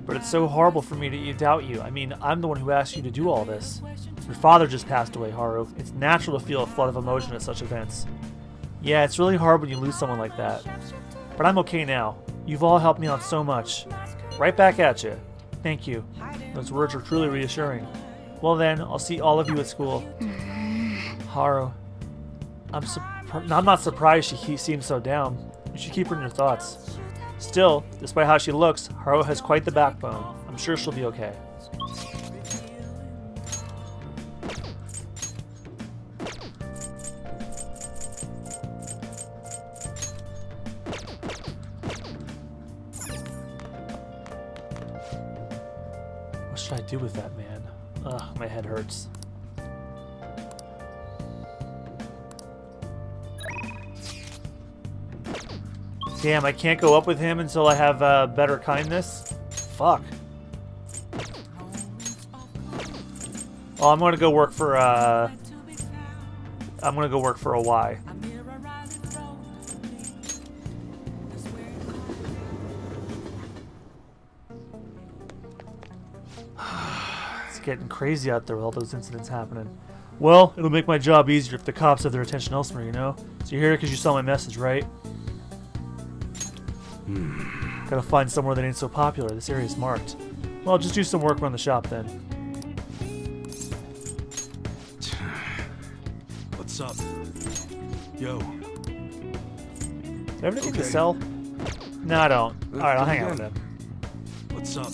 But it's so horrible for me to doubt you. I mean, I'm the one who asked you to do all this. Your father just passed away, Haru. It's natural to feel a flood of emotion at such events. Yeah, it's really hard when you lose someone like that. But I'm okay now. You've all helped me out so much. Right back at you. Thank you. Those words are truly reassuring. Well then, I'll see all of you at school. Haru. I'm not surprised she seems so down. You should keep her in your thoughts. Still, despite how she looks, Haru has quite the backbone. I'm sure she'll be okay. What should I do with that, man? Ugh, my head hurts. Damn, I can't go up with him until I have better kindness? Fuck. Well, I'm gonna go work for a Y. It's getting crazy out there with all those incidents happening. Well, it'll make my job easier if the cops have their attention elsewhere, you know? So you're here because you saw my message, right? Gotta find somewhere that ain't so popular. This area's marked. Well, just do some work around the shop then. What's up? Yo. Do I have anything to sell? No, I don't. Alright, I'll hang out with him. What's up?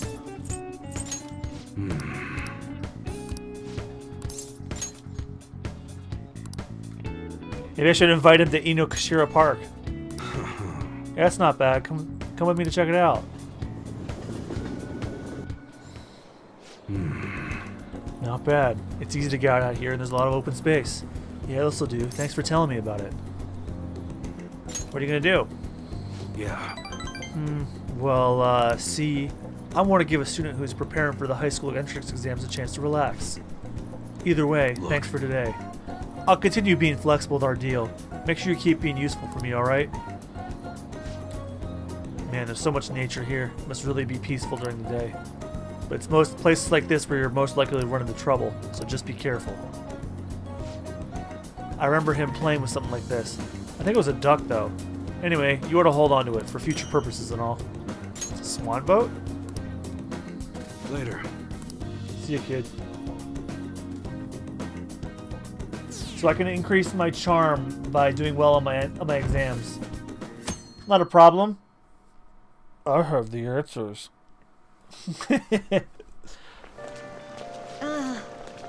Maybe I should invite him to Inokashira Park. Yeah, that's not bad. Come with me to check it out. Not bad. It's easy to get out here, and there's a lot of open space. Yeah, this'll do. Thanks for telling me about it. What are you gonna do? Yeah. Well, see, I want to give a student who's preparing for the high school entrance exams a chance to relax. Either way, thanks for today. I'll continue being flexible with our deal. Make sure you keep being useful for me, alright? Man, there's so much nature here. It must really be peaceful during the day. But it's most places like this where you're most likely to run into trouble, so just be careful. I remember him playing with something like this. I think it was a duck, though. Anyway, you ought to hold on to it for future purposes and all. It's a swan boat? Later. See ya, kid. So I can increase my charm by doing well on my exams. Not a problem. I have the answers.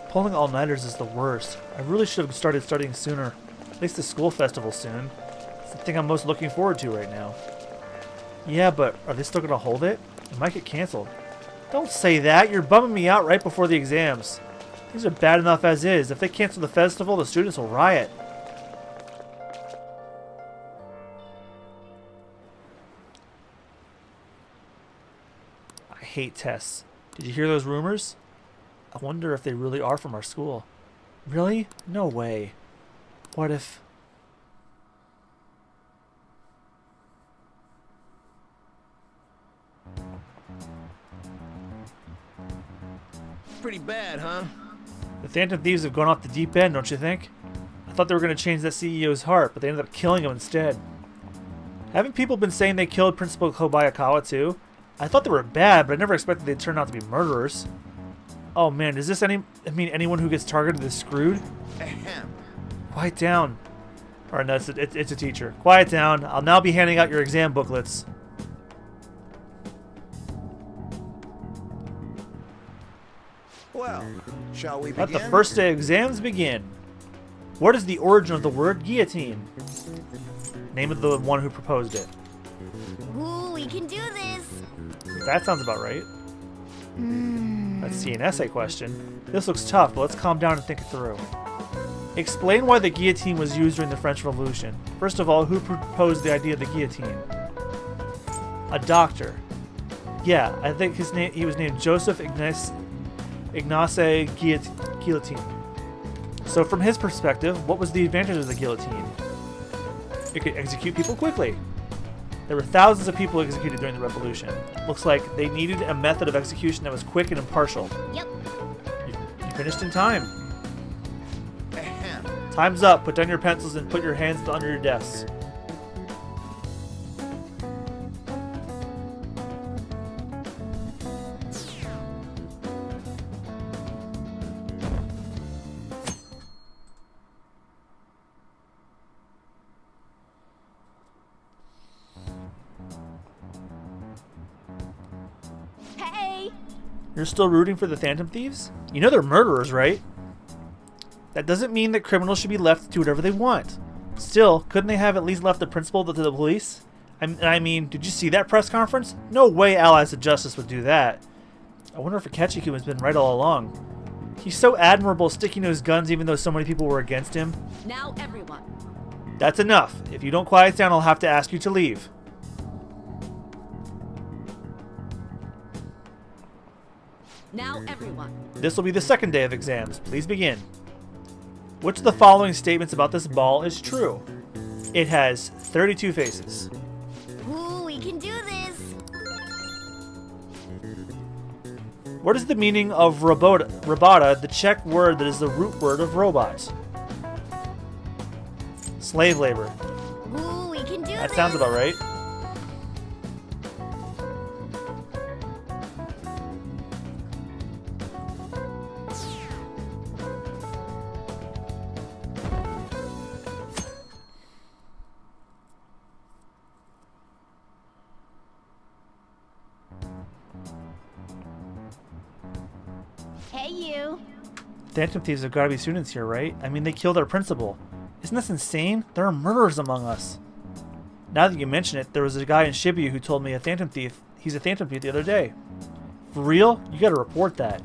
Pulling all-nighters is the worst. I really should have started studying sooner. At least the school festival soon. It's the thing I'm most looking forward to right now. Yeah, but are they still going to hold it? It might get canceled. Don't say that. You're bumming me out right before the exams. These are bad enough as is. If they cancel the festival, the students will riot. I hate tests. Did you hear those rumors? I wonder if they really are from our school. Really? No way. What if... Pretty bad, huh? The Phantom Thieves have gone off the deep end, don't you think? I thought they were going to change that CEO's heart, but they ended up killing him instead. Haven't people been saying they killed Principal Kobayakawa too? I thought they were bad, but I never expected they'd turn out to be murderers. Oh man, does this mean anyone who gets targeted is screwed? Ahem. Quiet down. Alright, no, it's a teacher. Quiet down. I'll now be handing out your exam booklets. Well, shall we Let begin? the first day exams begin. What is the origin of the word guillotine? Name of the one who proposed it. Ooh, we can do this. That sounds about right. Let's see, an essay question. This looks tough, but let's calm down and think it through. Explain why the guillotine was used during the French Revolution. First of all, who proposed the idea of the guillotine? A doctor. Yeah, I think he was named Joseph Ignace Guillotine. So from his perspective, what was the advantage of the guillotine? It could execute people quickly. There were thousands of people executed during the revolution. Looks like they needed a method of execution that was quick and impartial. Yep. You finished in time. Time's up. Put down your pencils and put your hands under your desks. You're still rooting for the Phantom Thieves? You know they're murderers, right? That doesn't mean that criminals should be left to do whatever they want. Still, couldn't they have at least left the principal to the police? I mean, did you see that press conference? No way Allies of Justice would do that. I wonder if Akechikun has been right all along. He's so admirable sticking to his guns even though so many people were against him. Now everyone. That's enough. If you don't quiet down, I'll have to ask you to leave. Now everyone. This will be the second day of exams. Please begin. Which of the following statements about this ball is true? It has 32 faces. Ooh, we can do this! What is the meaning of robota, the Czech word that is the root word of robot? Slave labor. Ooh, we can do this! That sounds about right. Hey, you! Phantom Thieves have got to be students here, right? I mean, they killed our principal. Isn't this insane? There are murderers among us. Now that you mention it, there was a guy in Shibuya who told me he's a Phantom Thief the other day. For real? You gotta report that.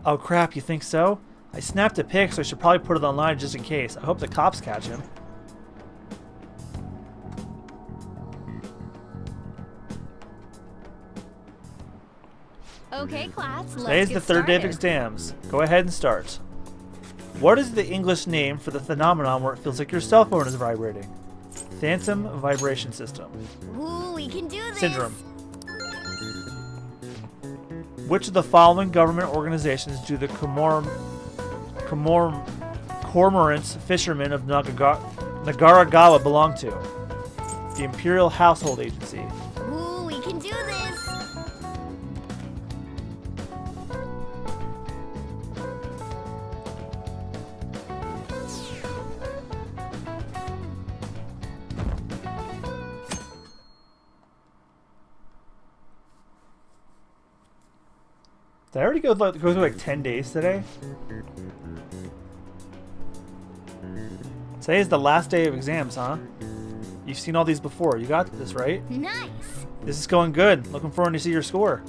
Oh crap, you think so? I snapped a pic, so I should probably put it online just in case. I hope the cops catch him. Okay, class, let's Today is get the third day of started. exams. Go ahead and start. What is the English name for the phenomenon where it feels like your cell phone is vibrating? Phantom vibration system. Ooh, we can do this! Syndrome. Which of the following government organizations do the cormorant fishermen of Nagaragawa belong to? The Imperial Household Agency. Ooh, we can do this! Did I already go through like 10 days today? Today is the last day of exams, huh? You've seen all these before. You got this, right? Nice! This is going good. Looking forward to see your score.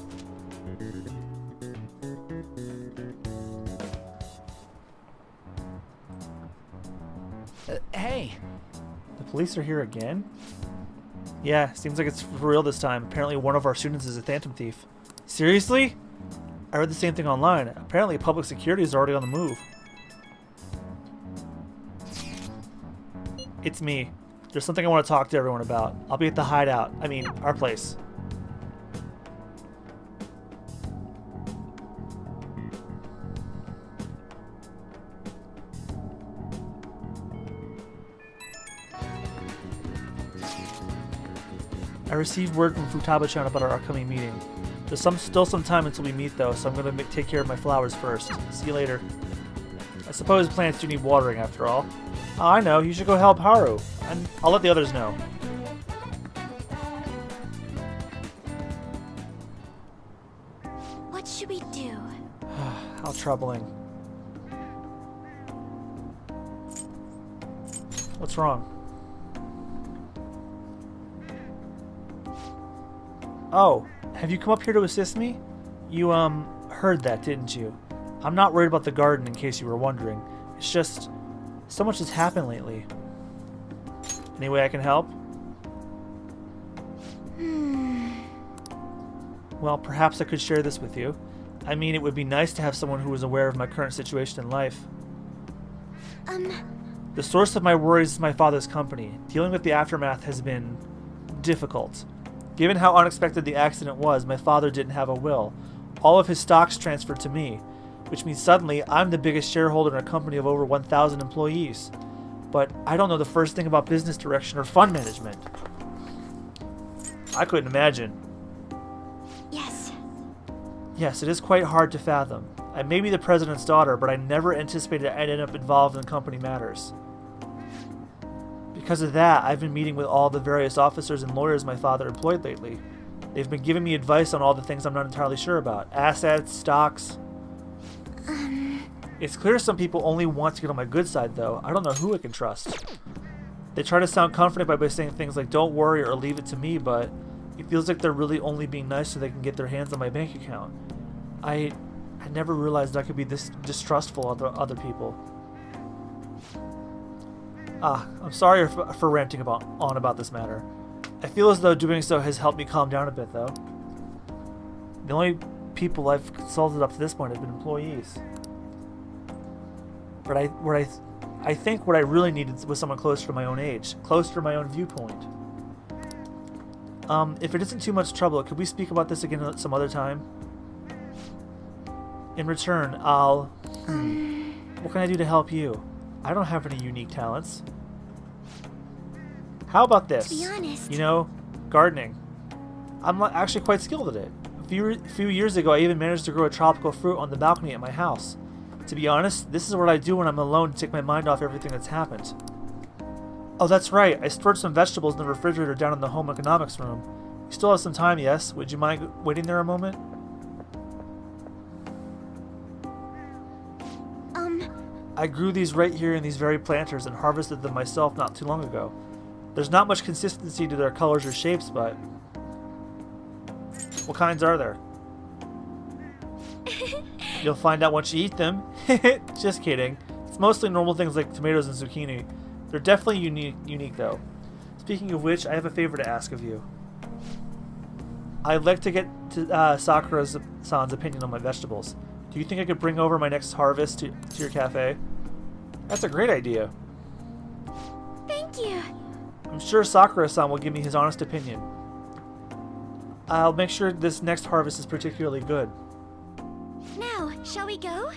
Hey. The police are here again? Yeah, seems like it's for real this time. Apparently one of our students is a Phantom Thief. Seriously? I read the same thing online. Apparently public security is already on the move. It's me. There's something I want to talk to everyone about. I'll be at the hideout. I mean, our place. I received word from Futaba-chan about our upcoming meeting. There's still some time until we meet though, so I'm going to take care of my flowers first. See you later. I suppose plants do need watering after all. Oh, I know, you should go help Haru. And I'll let the others know. What should we do? How troubling. What's wrong? Oh, have you come up here to assist me? You, heard that, didn't you? I'm not worried about the garden in case you were wondering. It's just, so much has happened lately. Any way I can help? Well, perhaps I could share this with you. I mean, it would be nice to have someone who was aware of my current situation in life. The source of my worries is my father's company. Dealing with the aftermath has been difficult. Given how unexpected the accident was, my father didn't have a will. All of his stocks transferred to me, which means suddenly I'm the biggest shareholder in a company of over 1,000 employees. But I don't know the first thing about business direction or fund management. I couldn't imagine. Yes, it is quite hard to fathom. I may be the president's daughter, but I never anticipated I'd end up involved in company matters. Because of that, I've been meeting with all the various officers and lawyers my father employed lately. They've been giving me advice on all the things I'm not entirely sure about. Assets, stocks. It's clear some people only want to get on my good side, though. I don't know who I can trust. They try to sound confident by saying things like, don't worry or leave it to me, but it feels like they're really only being nice so they can get their hands on my bank account. I never realized I could be this distrustful of other people. I'm sorry for ranting on about this matter. I feel as though doing so has helped me calm down a bit, though. The only people I've consulted up to this point have been employees. But I think what I really needed was someone closer to my own age, closer to my own viewpoint. If it isn't too much trouble, could we speak about this again some other time? In return, I'll... What can I do to help you? I don't have any unique talents. How about this? To be honest... You know, gardening. I'm actually quite skilled at it. A few years ago, I even managed to grow a tropical fruit on the balcony at my house. To be honest, this is what I do when I'm alone to take my mind off everything that's happened. Oh, that's right. I stored some vegetables in the refrigerator down in the home economics room. You still have some time, yes? Would you mind waiting there a moment? I grew these right here in these very planters and harvested them myself not too long ago. There's not much consistency to their colors or shapes, but... What kinds are there? You'll find out once you eat them. Just kidding. It's mostly normal things like tomatoes and zucchini. They're definitely unique though. Speaking of which, I have a favor to ask of you. I'd like to get to Sakura-san's opinion on my vegetables. Do you think I could bring over my next harvest to your cafe? That's a great idea. Thank you. I'm sure Sakura-san will give me his honest opinion. I'll make sure this next harvest is particularly good. Now, shall we go?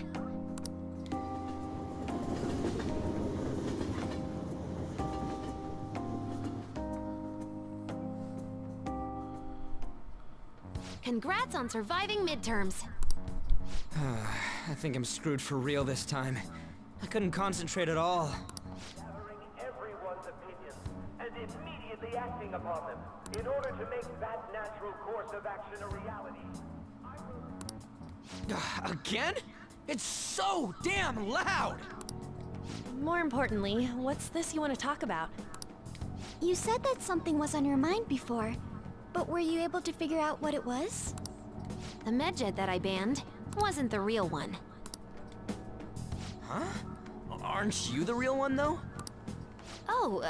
Congrats on surviving midterms. I think I'm screwed for real this time. I couldn't concentrate at all. Gathering everyone's opinions and immediately acting upon them in order to make that natural course of action a reality. Again? It's so damn loud! More importantly, what's this you want to talk about? You said that something was on your mind before, but were you able to figure out what it was? The medjed that I banned wasn't the real one. Huh? Aren't you the real one, though? Oh,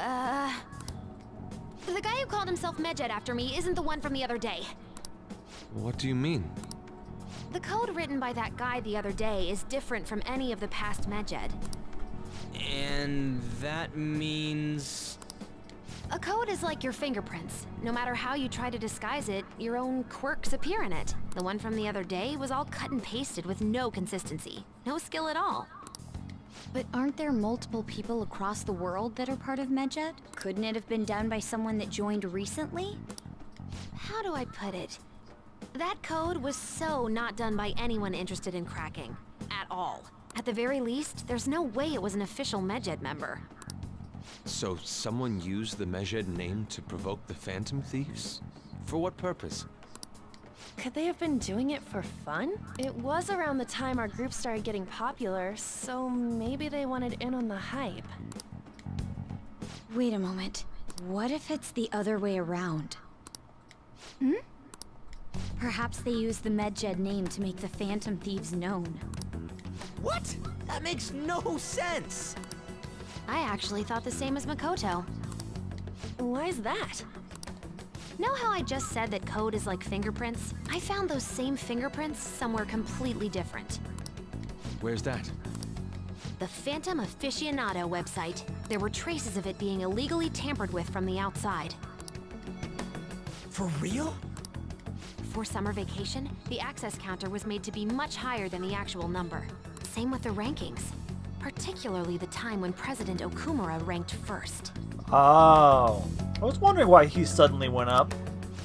the guy who called himself Medjed after me isn't the one from the other day. What do you mean? The code written by that guy the other day is different from any of the past Medjed. And that means... A code is like your fingerprints. No matter how you try to disguise it, your own quirks appear in it. The one from the other day was all cut and pasted with no consistency. No skill at all. But aren't there multiple people across the world that are part of Medjed? Couldn't it have been done by someone that joined recently? How do I put it? That code was so not done by anyone interested in cracking. At all. At the very least, there's no way it was an official Medjed member. So someone used the Medjed name to provoke the Phantom Thieves? For what purpose? Could they have been doing it for fun? It was around the time our group started getting popular, so maybe they wanted in on the hype. Wait a moment. What if it's the other way around? Perhaps they used the Medjed name to make the Phantom Thieves known. What? That makes no sense! I actually thought the same as Makoto. Why is that? Know how I just said that code is like fingerprints? I found those same fingerprints somewhere completely different. Where's that? The Phantom Aficionado website. There were traces of it being illegally tampered with from the outside. For real? For summer vacation, the access counter was made to be much higher than the actual number. Same with the rankings. Particularly the time when President Okumura ranked first. Oh. I was wondering why he suddenly went up.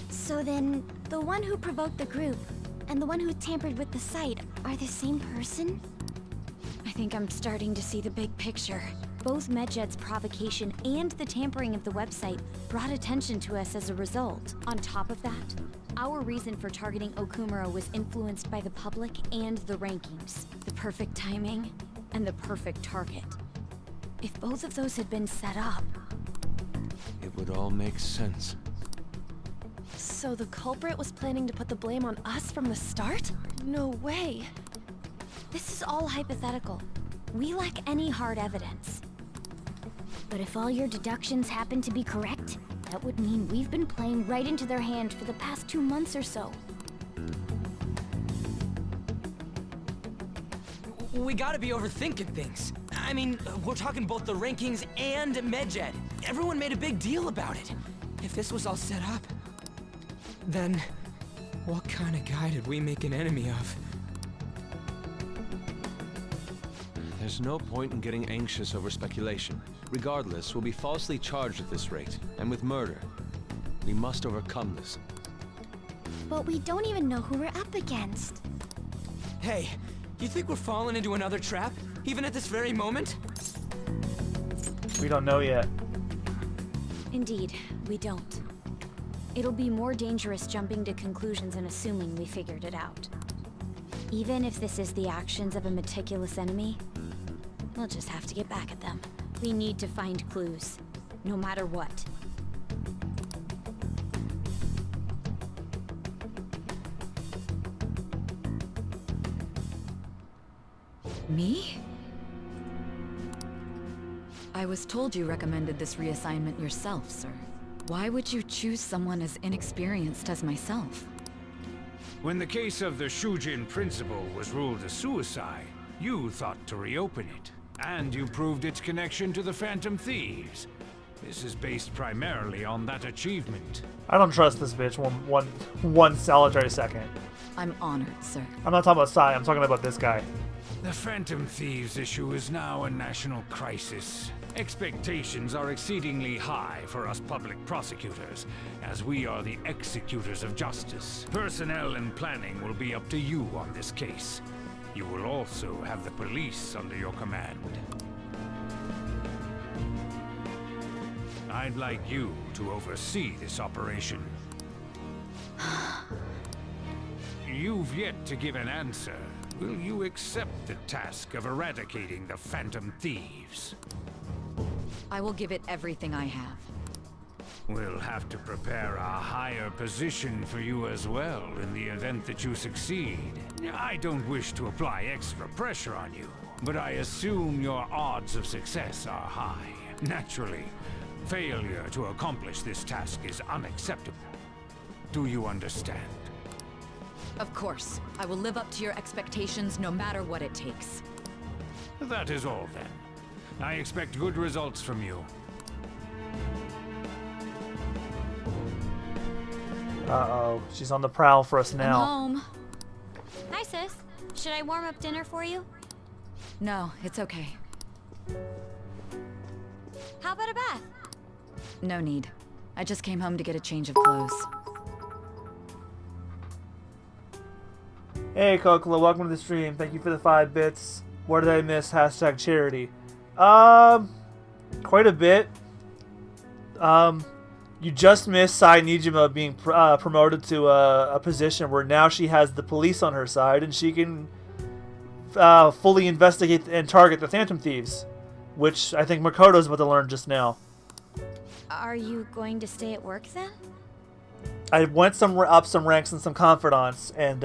So then, the one who provoked the group and the one who tampered with the site are the same person? I think I'm starting to see the big picture. Both Medjed's provocation and the tampering of the website brought attention to us as a result. On top of that, our reason for targeting Okumura was influenced by the public and the rankings. The perfect timing and the perfect target. If both of those had been set up... It would all make sense. So the culprit was planning to put the blame on us from the start? No way. This is all hypothetical. We lack any hard evidence. But if all your deductions happen to be correct, that would mean we've been playing right into their hand for the past 2 months or so. We gotta be overthinking things. I mean, we're talking both the rankings and Medjed. Everyone made a big deal about it. If this was all set up, then what kind of guy did we make an enemy of? There's no point in getting anxious over speculation. Regardless, we'll be falsely charged at this rate, and with murder. We must overcome this. But we don't even know who we're up against. Hey, you think we're falling into another trap? Even at this very moment? We don't know yet. Indeed, we don't. It'll be more dangerous jumping to conclusions and assuming we figured it out. Even if this is the actions of a meticulous enemy, we'll just have to get back at them. We need to find clues, no matter what. Me? I was told you recommended this reassignment yourself, sir. Why would you choose someone as inexperienced as myself? When the case of the Shujin principal was ruled a suicide, you thought to reopen it. And you proved its connection to the Phantom Thieves. This is based primarily on that achievement. I don't trust this bitch one solitary second. I'm honored, sir. I'm not talking about Sai, I'm talking about this guy. The Phantom Thieves issue is now a national crisis. Expectations are exceedingly high for us public prosecutors, as we are the executors of justice. Personnel and planning will be up to you on this case. You will also have the police under your command. I'd like you to oversee this operation. You've yet to give an answer. Will you accept the task of eradicating the Phantom Thieves? I will give it everything I have. We'll have to prepare a higher position for you as well in the event that you succeed. I don't wish to apply extra pressure on you, but I assume your odds of success are high. Naturally, failure to accomplish this task is unacceptable. Do you understand? Of course. I will live up to your expectations no matter what it takes. That is all then. I expect good results from you. Uh-oh, she's on the prowl for us now. I'm home. Hi, sis. Should I warm up dinner for you? No, it's okay. How about a bath? No need. I just came home to get a change of clothes. Hey Kokla, welcome to the stream. Thank you for the 5 bits. What did I miss? Hashtag charity. Quite a bit. You just missed Sai Nijima being promoted to a position where now she has the police on her side and she can fully investigate and target the Phantom Thieves, which I think Makoto's about to learn just now. Are you going to stay at work then? I went up some ranks in some confidants, and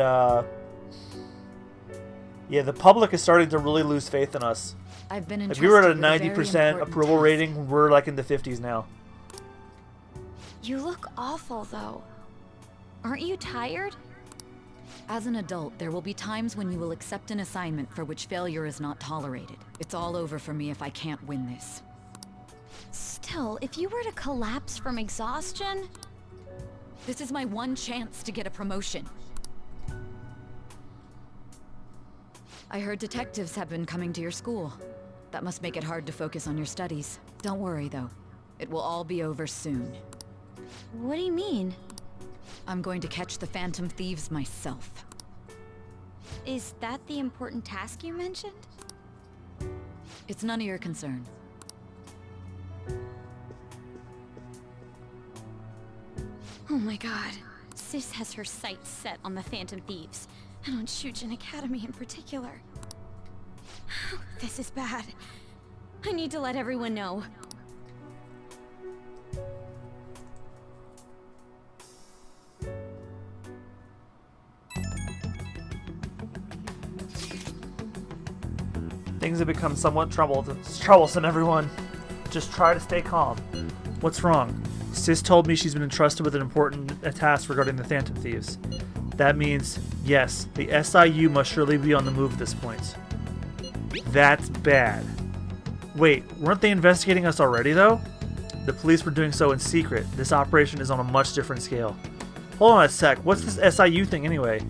yeah, the public is starting to really lose faith in us. I've been if we were at a entrusted with a very 90% approval task. rating, we're like in the 50s now. You look awful, though. Aren't you tired? As an adult, there will be times when you will accept an assignment for which failure is not tolerated. It's all over for me if I can't win this. Still, if you were to collapse from exhaustion... This is my one chance to get a promotion. I heard detectives have been coming to your school. That must make it hard to focus on your studies. Don't worry, though. It will all be over soon. What do you mean? I'm going to catch the Phantom Thieves myself. Is that the important task you mentioned? It's none of your concern. Oh my god. Sis has her sights set on the Phantom Thieves, and on Shujin Academy in particular. This is bad. I need to let everyone know. Things have become somewhat troublesome, everyone. Just try to stay calm. What's wrong? Sis told me she's been entrusted with an important task regarding the Phantom Thieves. That means, yes, the SIU must surely be on the move at this point. That's bad. Wait, weren't they investigating us already, though? The police were doing so in secret. This operation is on a much different scale. Hold on a sec, what's this SIU thing anyway?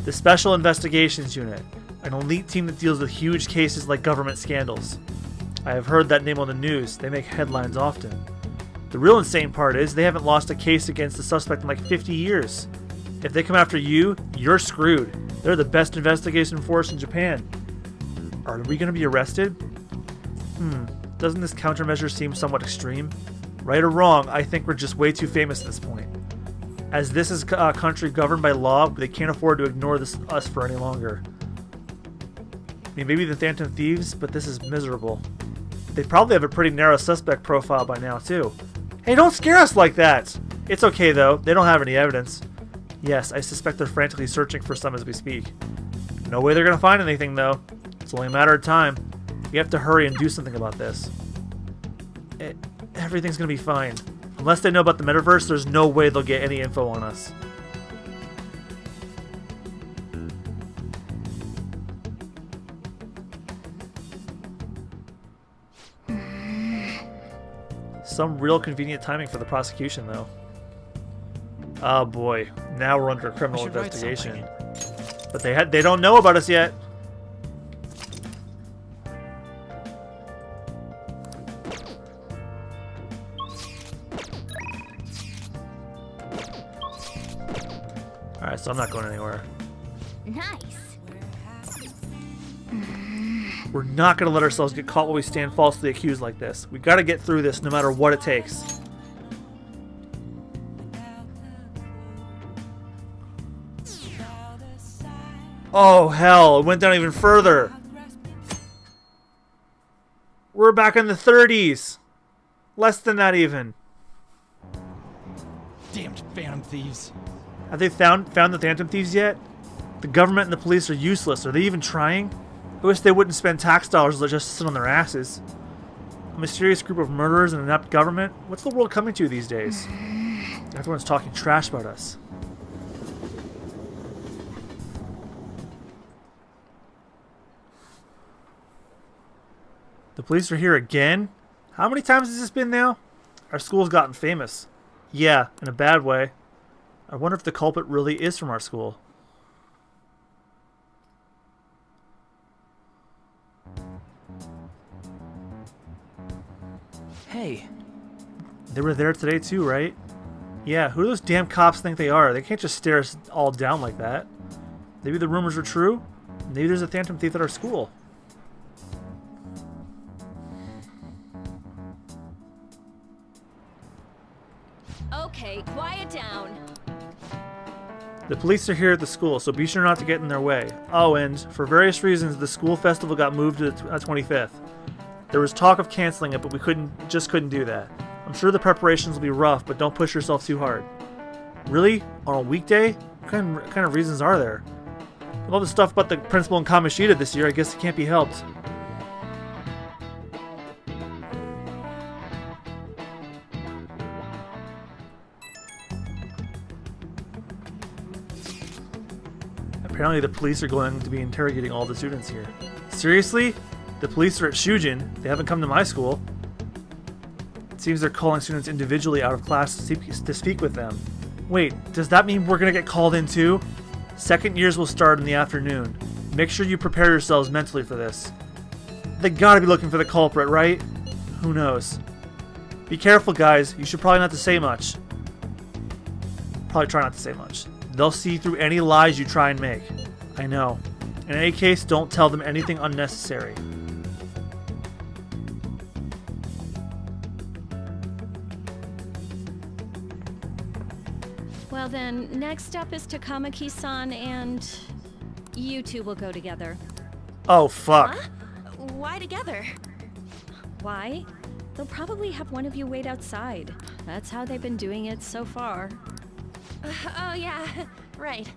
The Special Investigations Unit. An elite team that deals with huge cases like government scandals. I have heard that name on the news. They make headlines often. The real insane part is they haven't lost a case against the suspect in like 50 years. If they come after you, you're screwed. They're the best investigation force in Japan. Are we going to be arrested? Doesn't this countermeasure seem somewhat extreme? Right or wrong, I think we're just way too famous at this point. As this is a country governed by law, they can't afford to ignore us for any longer. I mean, maybe the Phantom Thieves, but this is miserable. They probably have a pretty narrow suspect profile by now, too. Hey, don't scare us like that! It's okay, though. They don't have any evidence. Yes, I suspect they're frantically searching for some as we speak. No way they're gonna find anything, though. It's only a matter of time. We have to hurry and do something about this. Everything's gonna be fine. Unless they know about the metaverse, there's no way they'll get any info on us. Some real convenient timing for the prosecution, though. Oh boy, now we're under a criminal investigation. But they don't know about us yet. Alright, so I'm not going anywhere. Nice. We're not going to let ourselves get caught while we stand falsely accused like this. We got to get through this no matter what it takes. Oh hell, it went down even further. We're back in the 30s. Less than that even. Damned Phantom Thieves. Have they found the Phantom Thieves yet? The government and the police are useless. Are they even trying? I wish they wouldn't spend tax dollars just to sit on their asses. A mysterious group of murderers and an inept government? What's the world coming to these days? Everyone's talking trash about us. The police are here again? How many times has this been now? Our school's gotten famous. Yeah, in a bad way. I wonder if the culprit really is from our school. Hey. They were there today too, right? Yeah, who do those damn cops think they are? They can't just stare us all down like that. Maybe the rumors were true? Maybe there's a Phantom Thief at our school. Okay, quiet down. The police are here at the school, so be sure not to get in their way. Oh, and for various reasons, the school festival got moved to the 25th. There was talk of canceling it, but we just couldn't do that. I'm sure the preparations will be rough, but don't push yourself too hard. Really? On a weekday? What kind of reasons are there? With all the stuff about the principal and Kamoshida this year, I guess it can't be helped. Apparently the police are going to be interrogating all the students here. Seriously? The police are at Shujin. They haven't come to my school. It seems they're calling students individually out of class to speak with them. Wait, does that mean we're going to get called in too? Second years will start in the afternoon. Make sure you prepare yourselves mentally for this. They gotta be looking for the culprit, right? Who knows? Be careful, guys. You should probably not to say much. Probably try not to say much. They'll see through any lies you try and make. I know. In any case, don't tell them anything unnecessary. Well then, next up is Takamaki-san and... you two will go together. Oh, fuck. Huh? Why together? Why? They'll probably have one of you wait outside. That's how they've been doing it so far. Oh yeah, right.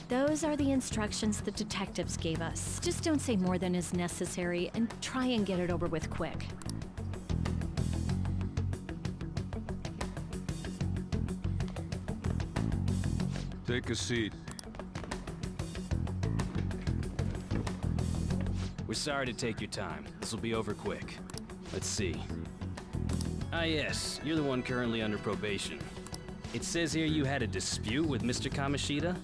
Those are the instructions the detectives gave us. Just don't say more than is necessary and try and get it over with quick. Take a seat. We're sorry to take your time. This will be over quick. Let's see. Ah yes, you're the one currently under probation. It says here you had a dispute with Mr. Kamoshida?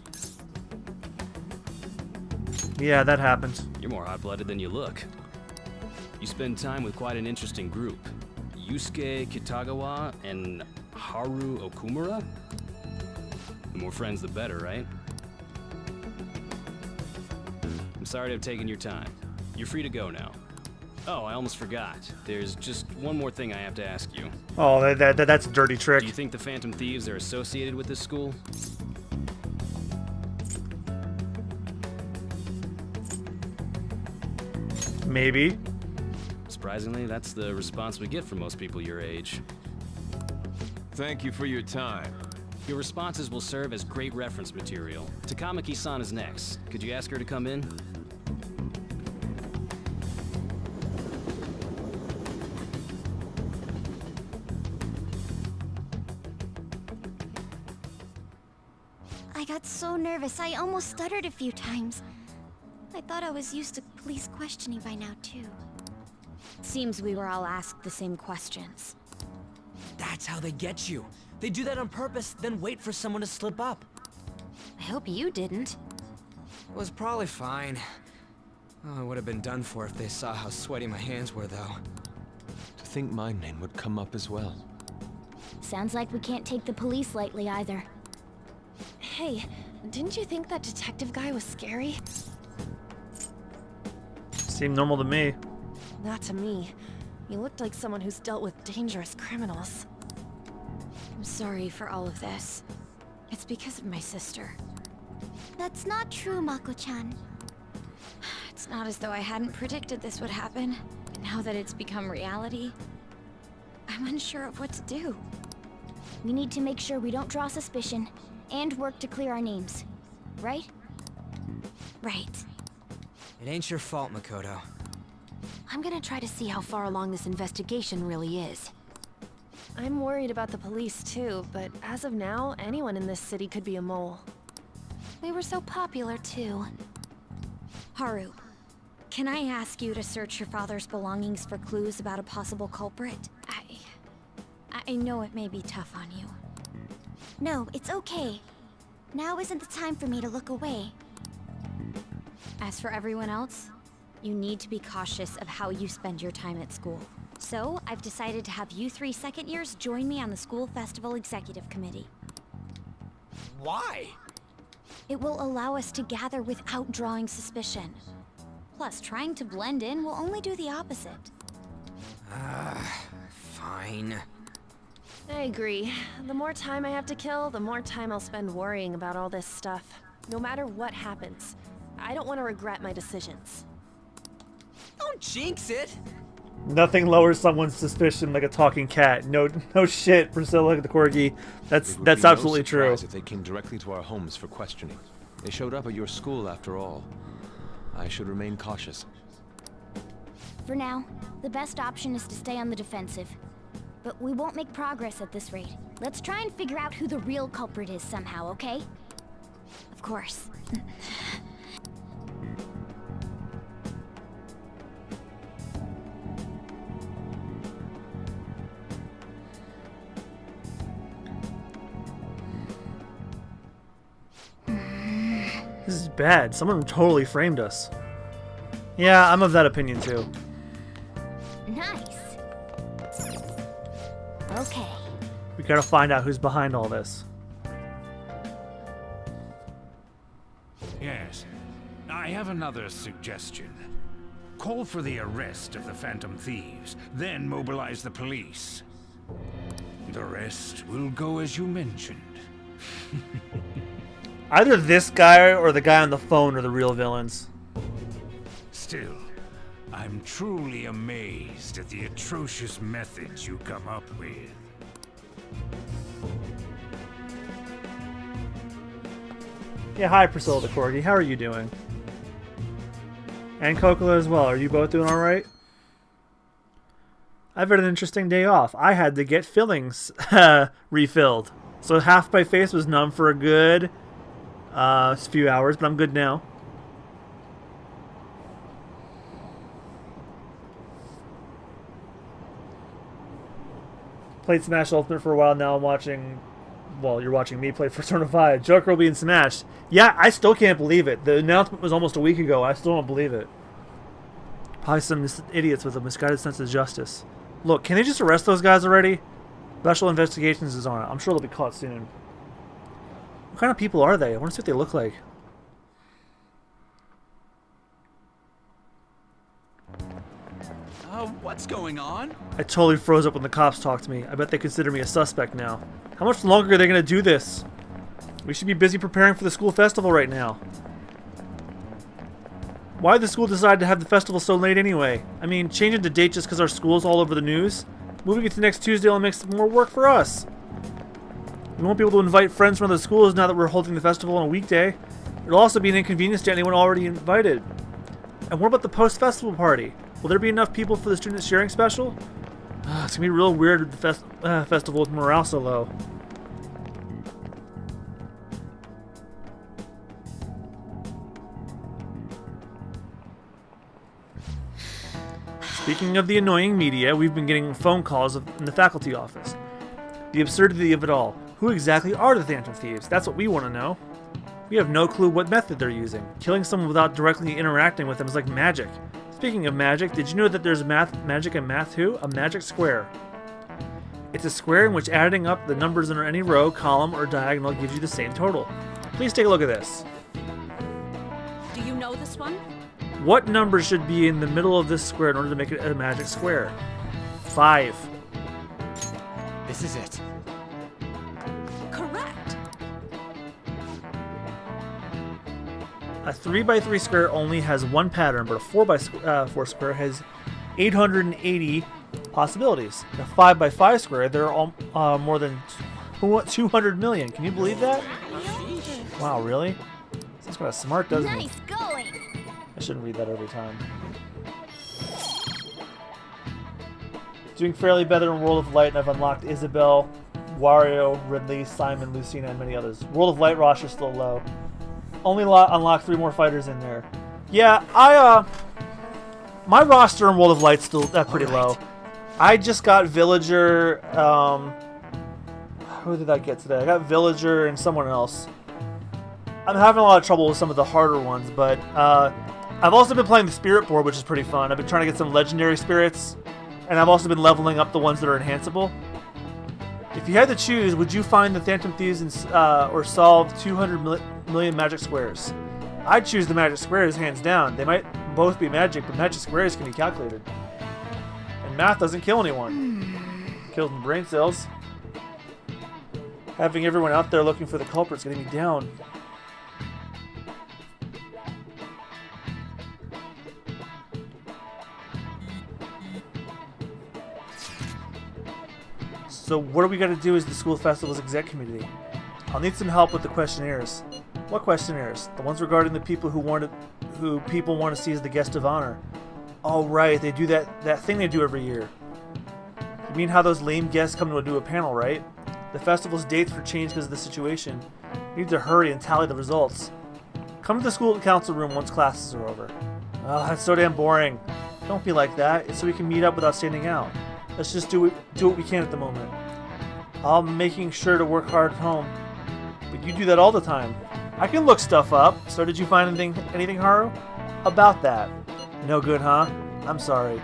Yeah, that happened. You're more hot-blooded than you look. You spend time with quite an interesting group. Yusuke Kitagawa and Haru Okumura? The more friends, the better, right? I'm sorry to have taken your time. You're free to go now. Oh, I almost forgot. There's just one more thing I have to ask you. Oh, that's a dirty trick. Do you think the Phantom Thieves are associated with this school? Maybe. Surprisingly, that's the response we get from most people your age. Thank you for your time. Your responses will serve as great reference material. Takamaki-san is next. Could you ask her to come in? I got so nervous, I almost stuttered a few times. I thought I was used to police questioning by now, too. Seems we were all asked the same questions. That's how they get you. They do that on purpose, then wait for someone to slip up. I hope you didn't. It was probably fine. Oh, I would have been done for if they saw how sweaty my hands were, though. To think my name would come up as well. Sounds like we can't take the police lightly either. Hey, didn't you think that detective guy was scary? Seemed normal to me. Not to me. He looked like someone who's dealt with dangerous criminals. I'm sorry for all of this. It's because of my sister. That's not true, Mako-chan. It's not as though I hadn't predicted this would happen, but now that it's become reality, I'm unsure of what to do. We need to make sure we don't draw suspicion, and work to clear our names. Right? Right. It ain't your fault, Makoto. I'm gonna try to see how far along this investigation really is. I'm worried about the police too, but as of now, anyone in this city could be a mole. We were so popular too. Haru, can I ask you to search your father's belongings for clues about a possible culprit? I know it may be tough on you. No, it's okay. Now isn't the time for me to look away. As for everyone else, you need to be cautious of how you spend your time at school. So, I've decided to have you 3 second years join me on the school festival executive committee. Why? It will allow us to gather without drawing suspicion. Plus, trying to blend in will only do the opposite. Fine. I agree. The more time I have to kill, the more time I'll spend worrying about all this stuff. No matter what happens. I don't want to regret my decisions. Don't jinx it! Nothing lowers someone's suspicion like a talking cat. No shit, Priscilla the Corgi. That's absolutely true. If they came directly to our homes for questioning. They showed up at your school after all. I should remain cautious. For now, the best option is to stay on the defensive. But we won't make progress at this rate. Let's try and figure out who the real culprit is somehow, okay? Of course. This is bad. Someone totally framed us. Yeah, I'm of that opinion too. Nice. Okay. We gotta find out who's behind all this. Yes. I have another suggestion. Call for the arrest of the Phantom Thieves, then mobilize the police. The rest will go as you mentioned. Either this guy or the guy on the phone are the real villains. Still, I'm truly amazed at the atrocious methods you come up with. Yeah, hi Priscilla the Corgi. How are you doing? And Cocola as well. Are you both doing alright? I've had an interesting day off. I had to get fillings refilled. So half my face was numb for a good few hours, but I'm good now. Played Smash Ultimate for a while now. I'm watching... Well, you're watching me play Persona 5. Joker will be in Smash. Yeah, I still can't believe it. The announcement was almost a week ago. I still don't believe it. Probably some idiots with a misguided sense of justice. Look, can they just arrest those guys already? Special Investigations is on it. I'm sure they'll be caught soon. What kind of people are they? I want to see what they look like. What's going on? I totally froze up when the cops talked to me. I bet they consider me a suspect now. How much longer are they going to do this? We should be busy preparing for the school festival right now. Why did the school decide to have the festival so late anyway? I mean, changing the date just because our school's all over the news? Moving it to next Tuesday will make some more work for us. We won't be able to invite friends from other schools now that we're holding the festival on a weekday. It'll also be an inconvenience to anyone already invited. And what about the post-festival party? Will there be enough people for the student sharing special? It's gonna be real weird with the festival with morale so low. Speaking of the annoying media, we've been getting phone calls in the faculty office. The absurdity of it all. Who exactly are the Phantom Thieves? That's what we want to know. We have no clue what method they're using. Killing someone without directly interacting with them is like magic. Speaking of magic, did you know that there's magic in math too? A magic square. It's a square in which adding up the numbers in any row, column, or diagonal gives you the same total. Please take a look at this. Do you know this one? What number should be in the middle of this square in order to make it a magic square? 5. This is it. Correct. A 3x3 square only has one pattern, but a 4x4 square has 880 possibilities. A 5x5 square, there are more than 200 million. Can you believe that? Wow, really? Sounds kind of smart, doesn't it? Nice going. I shouldn't read that every time. Doing fairly better in World of Light, and I've unlocked Isabelle, Wario, Ridley, Simon, Lucina, and many others. World of Light roster still low. Only unlocked 3 more fighters in there. Yeah, my roster in World of Light's still pretty low. I just got Villager. Who did I get today? I got Villager and someone else. I'm having a lot of trouble with some of the harder ones, but I've also been playing the Spirit board, which is pretty fun. I've been trying to get some legendary spirits, and I've also been leveling up the ones that are enhanceable. If you had to choose, would you find the Phantom Thieves or solve 200 million magic squares? I'd choose the magic squares, hands down. They might both be magic, but magic squares can be calculated. And math doesn't kill anyone. Kills brain cells. Having everyone out there looking for the culprit's getting me down. So what are we going to do as the school festival's exec committee? I'll need some help with the questionnaires. What questionnaires? The ones regarding the people who people want to see as the guest of honor. Oh right, they do that thing they do every year. You mean how those lame guests come to do a panel, right? The festival's dates were changed because of the situation. We need to hurry and tally the results. Come to the school council room once classes are over. Oh, that's so damn boring. Don't be like that. It's so we can meet up without standing out. Let's just do what we can at the moment. I'm making sure to work hard at home. But you do that all the time. I can look stuff up. So did you find anything, Haru? About that. No good, huh? I'm sorry.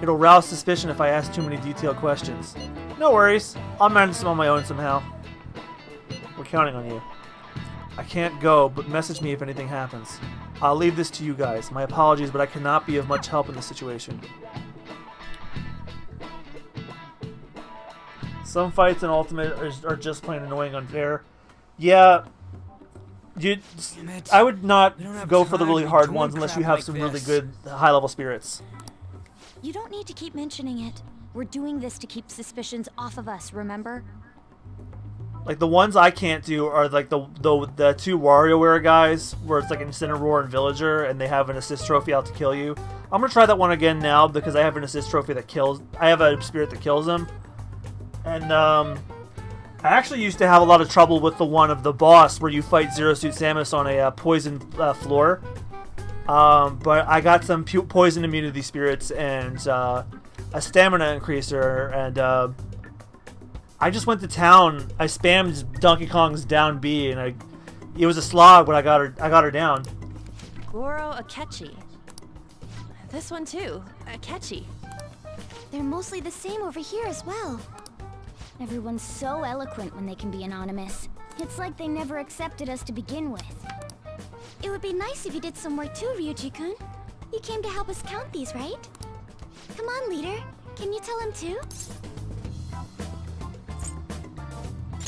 It'll rouse suspicion if I ask too many detailed questions. No worries. I'll manage them on my own somehow. We're counting on you. I can't go, but message me if anything happens. I'll leave this to you guys. My apologies, but I cannot be of much help in this situation. Some fights in Ultimate are just plain annoying unfair. Yeah. Damn it. I would not We don't have go for the time really to be hard doing ones unless you crap have like some really this. good high-level spirits. You don't need to keep mentioning it. We're doing this to keep suspicions off of us, remember? Like the ones I can't do are like the 2 WarioWare guys, where it's like Incineroar and Villager, and they have an assist trophy out to kill you. I'm gonna try that one again now because I have an assist trophy that kills. I have a spirit that kills them, and I actually used to have a lot of trouble with the one of the boss where you fight Zero Suit Samus on a poison floor. But I got some poison immunity spirits and a stamina increaser, and I just went to town. I spammed Donkey Kong's down B, and it was a slog, but I got her down. Goro Akechi. This one too, Akechi. They're mostly the same over here as well. Everyone's so eloquent when they can be anonymous. It's like they never accepted us to begin with. It would be nice if you did some work too, Ryuji-kun. You came to help us count these, right? Come on, leader. Can you tell him too?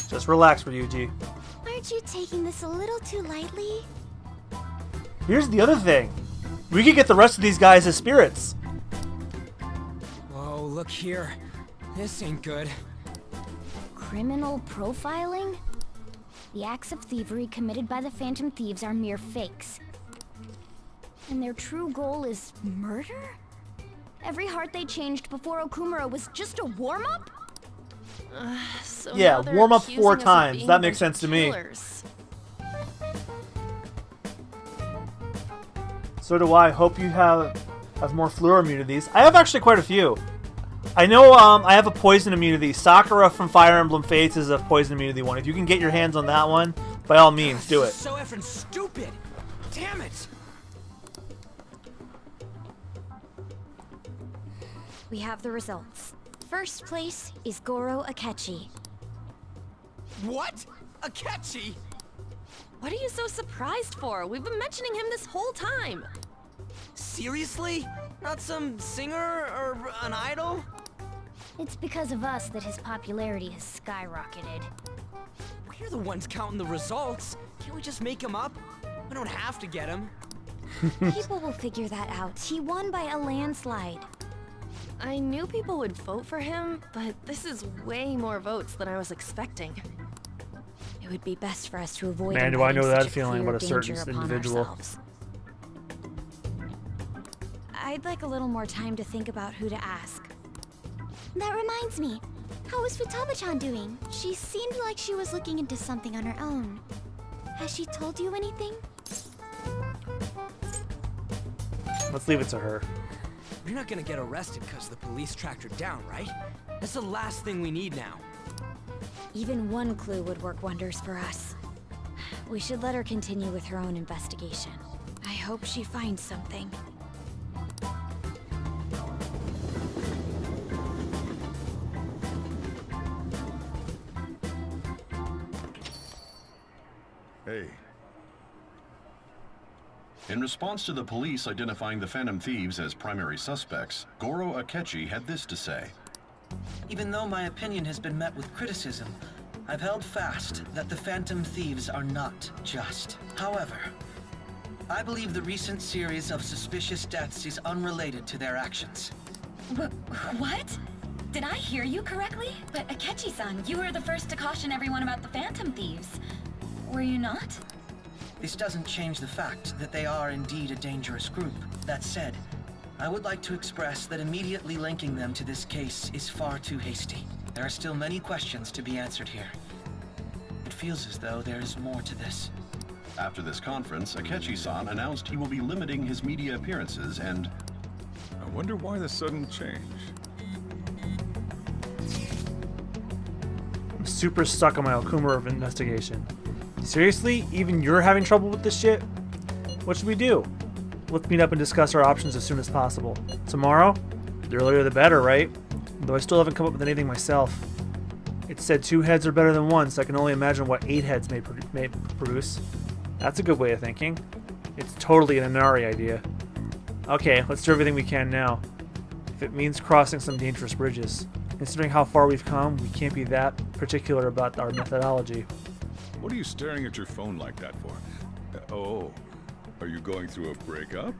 Just relax, Ryuji. Aren't you taking this a little too lightly? Here's the other thing. We could get the rest of these guys as spirits. Whoa, look here. This ain't good. Criminal profiling? The acts of thievery committed by the Phantom Thieves are mere fakes. And their true goal is murder? Every heart they changed before Okumura was just a warm-up? So Yeah, now they're warm up accusing 4 us of times. being That a makes bunch sense of to me. killers. So do I. Hope you have more fluor immunities. I have actually quite a few. I know I have a poison immunity. Sakura from Fire Emblem Fates is a poison immunity one. If you can get your hands on that one, by all means, do This it. is so effing stupid. Damn it. We have the results. First place is Goro Akechi. What? Akechi? What are you so surprised for? We've been mentioning him this whole time. Seriously? Not some singer or an idol? It's because of us that his popularity has skyrocketed. We're the ones counting the results. Can't we just make him up? We don't have to get him. People will figure that out. He won by a landslide. I knew people would vote for him, but this is way more votes than I was expecting. It would be best for us to avoid Man, do I know inviting that such feeling clear about a certain danger upon individual. ourselves. I'd like a little more time to think about who to ask. That reminds me. How is Futaba-chan doing? She seemed like she was looking into something on her own. Has she told you anything? Let's leave it to her. You're not gonna get arrested because the police tracked her down, right? That's the last thing we need now. Even one clue would work wonders for us. We should let her continue with her own investigation. I hope she finds something. Hey. In response to the police identifying the Phantom Thieves as primary suspects, Goro Akechi had this to say. Even though my opinion has been met with criticism, I've held fast that the Phantom Thieves are not just. However, I believe the recent series of suspicious deaths is unrelated to their actions. What? Did I hear you correctly? But Akechi-san, you were the first to caution everyone about the Phantom Thieves. Were you not? This doesn't change the fact that they are indeed a dangerous group. That said, I would like to express that immediately linking them to this case is far too hasty. There are still many questions to be answered here. It feels as though there is more to this. After this conference, Akechi-san announced he will be limiting his media appearances and... I wonder why the sudden change. I'm super stuck on my Okumura investigation. Seriously? Even you're having trouble with this shit? What should we do? Let's meet up and discuss our options as soon as possible. Tomorrow? The earlier the better, right? Though I still haven't come up with anything myself. It said 2 heads are better than 1, so I can only imagine what 8 heads may produce. That's a good way of thinking. It's totally an Inari idea. Okay, let's do everything we can now. If it means crossing some dangerous bridges. Considering how far we've come, we can't be that particular about our methodology. What are you staring at your phone like that for? Oh, are you going through a breakup?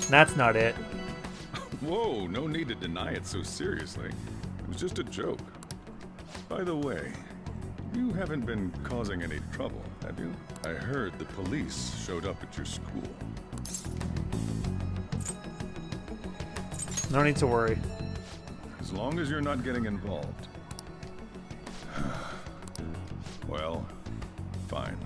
That's not it. Whoa, no need to deny it so seriously. It was just a joke. By the way, you haven't been causing any trouble, have you? I heard the police showed up at your school. No need to worry. As long as you're not getting involved. Well, fine.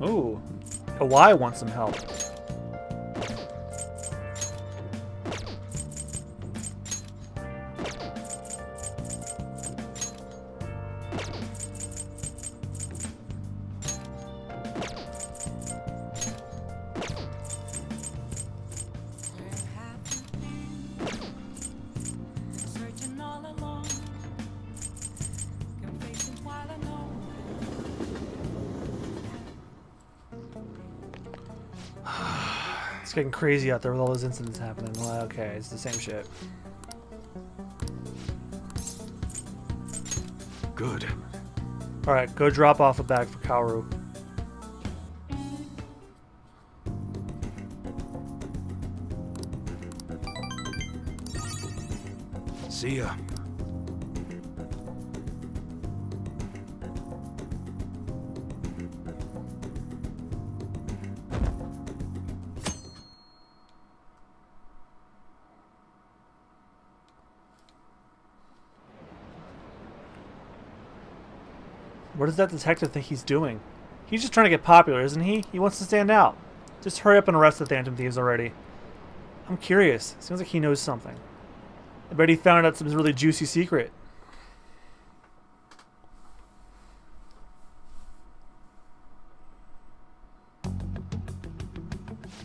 Ooh, Hawaii wants some help. It's getting crazy out there with all those incidents happening. Well, okay, it's the same shit. Good. Alright, go drop off a bag for Kaoru. See ya. What does that detective think he's doing? He's just trying to get popular, isn't he? He wants to stand out. Just hurry up and arrest the Phantom Thieves already. I'm curious. Seems like he knows something. I bet he found out some really juicy secret.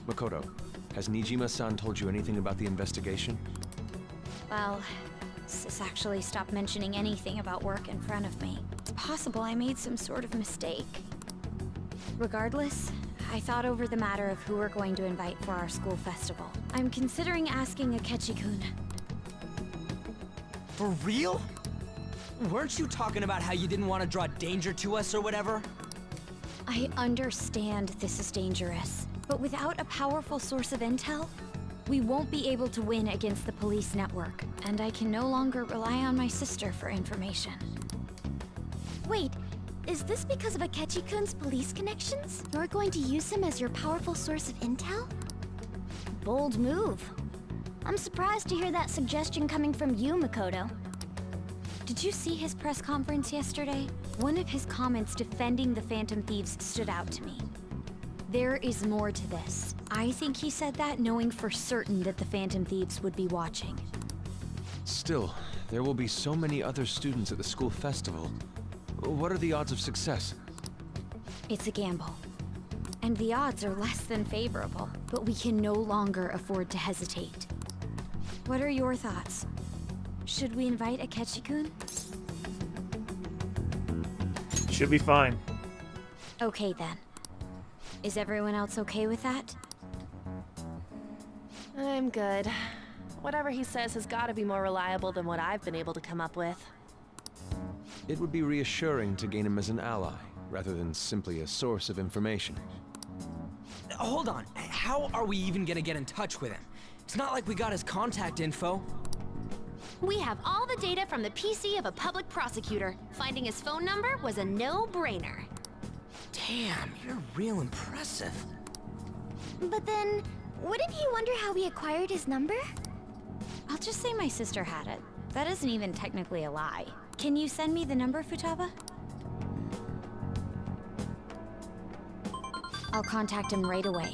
Makoto, has Nijima-san told you anything about the investigation? Well, Sis actually stopped mentioning anything about work in front of me. It's possible I made some sort of mistake. Regardless, I thought over the matter of who we're going to invite for our school festival. I'm considering asking Akechi-kun. For real? Weren't you talking about how you didn't want to draw danger to us or whatever? I understand this is dangerous, but without a powerful source of intel, we won't be able to win against the police network, and I can no longer rely on my sister for information. Wait, is this because of Akechi-kun's police connections? You're going to use him as your powerful source of intel? Bold move. I'm surprised to hear that suggestion coming from you, Makoto. Did you see his press conference yesterday? One of his comments defending the Phantom Thieves stood out to me. There is more to this. I think he said that knowing for certain that the Phantom Thieves would be watching. Still, there will be so many other students at the school festival. What are the odds of success? It's a gamble. And the odds are less than favorable, but we can no longer afford to hesitate. What are your thoughts? Should we invite Akechi-kun? Should be fine. Okay then. Is everyone else okay with that? I'm good. Whatever he says has got to be more reliable than what I've been able to come up with. It would be reassuring to gain him as an ally, rather than simply a source of information. Hold on. How are we even gonna get in touch with him? It's not like we got his contact info. We have all the data from the PC of a public prosecutor. Finding his phone number was a no-brainer. Damn, you're real impressive. But then, wouldn't he wonder how we acquired his number? I'll just say my sister had it. That isn't even technically a lie. Can you send me the number, Futaba? I'll contact him right away.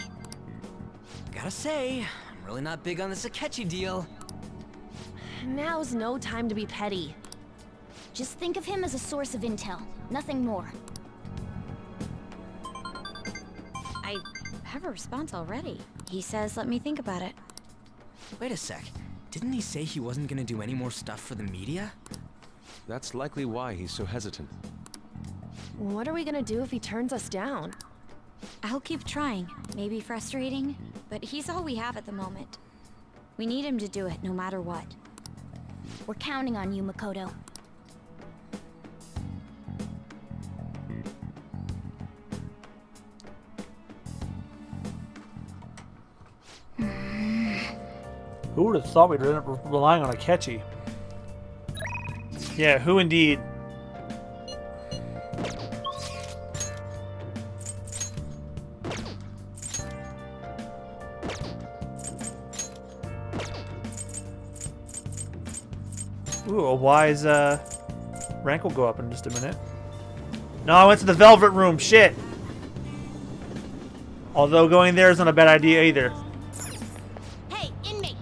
Gotta say, I'm really not big on this Akechi deal. Now's no time to be petty. Just think of him as a source of intel, nothing more. I have a response already. He says let me think about it. Wait a sec. Didn't he say he wasn't gonna do any more stuff for the media? That's likely why he's so hesitant. What are we gonna do if he turns us down? I'll keep trying. Maybe frustrating, but he's all we have at the moment. We need him to do it no matter what. We're counting on you, Makoto. Who would have thought we'd end up relying on Akechi? Yeah, who indeed? Ooh, a wise rank will go up in just a minute. No, I went to the Velvet Room. Shit. Although going there isn't a bad idea either. Hey, inmate!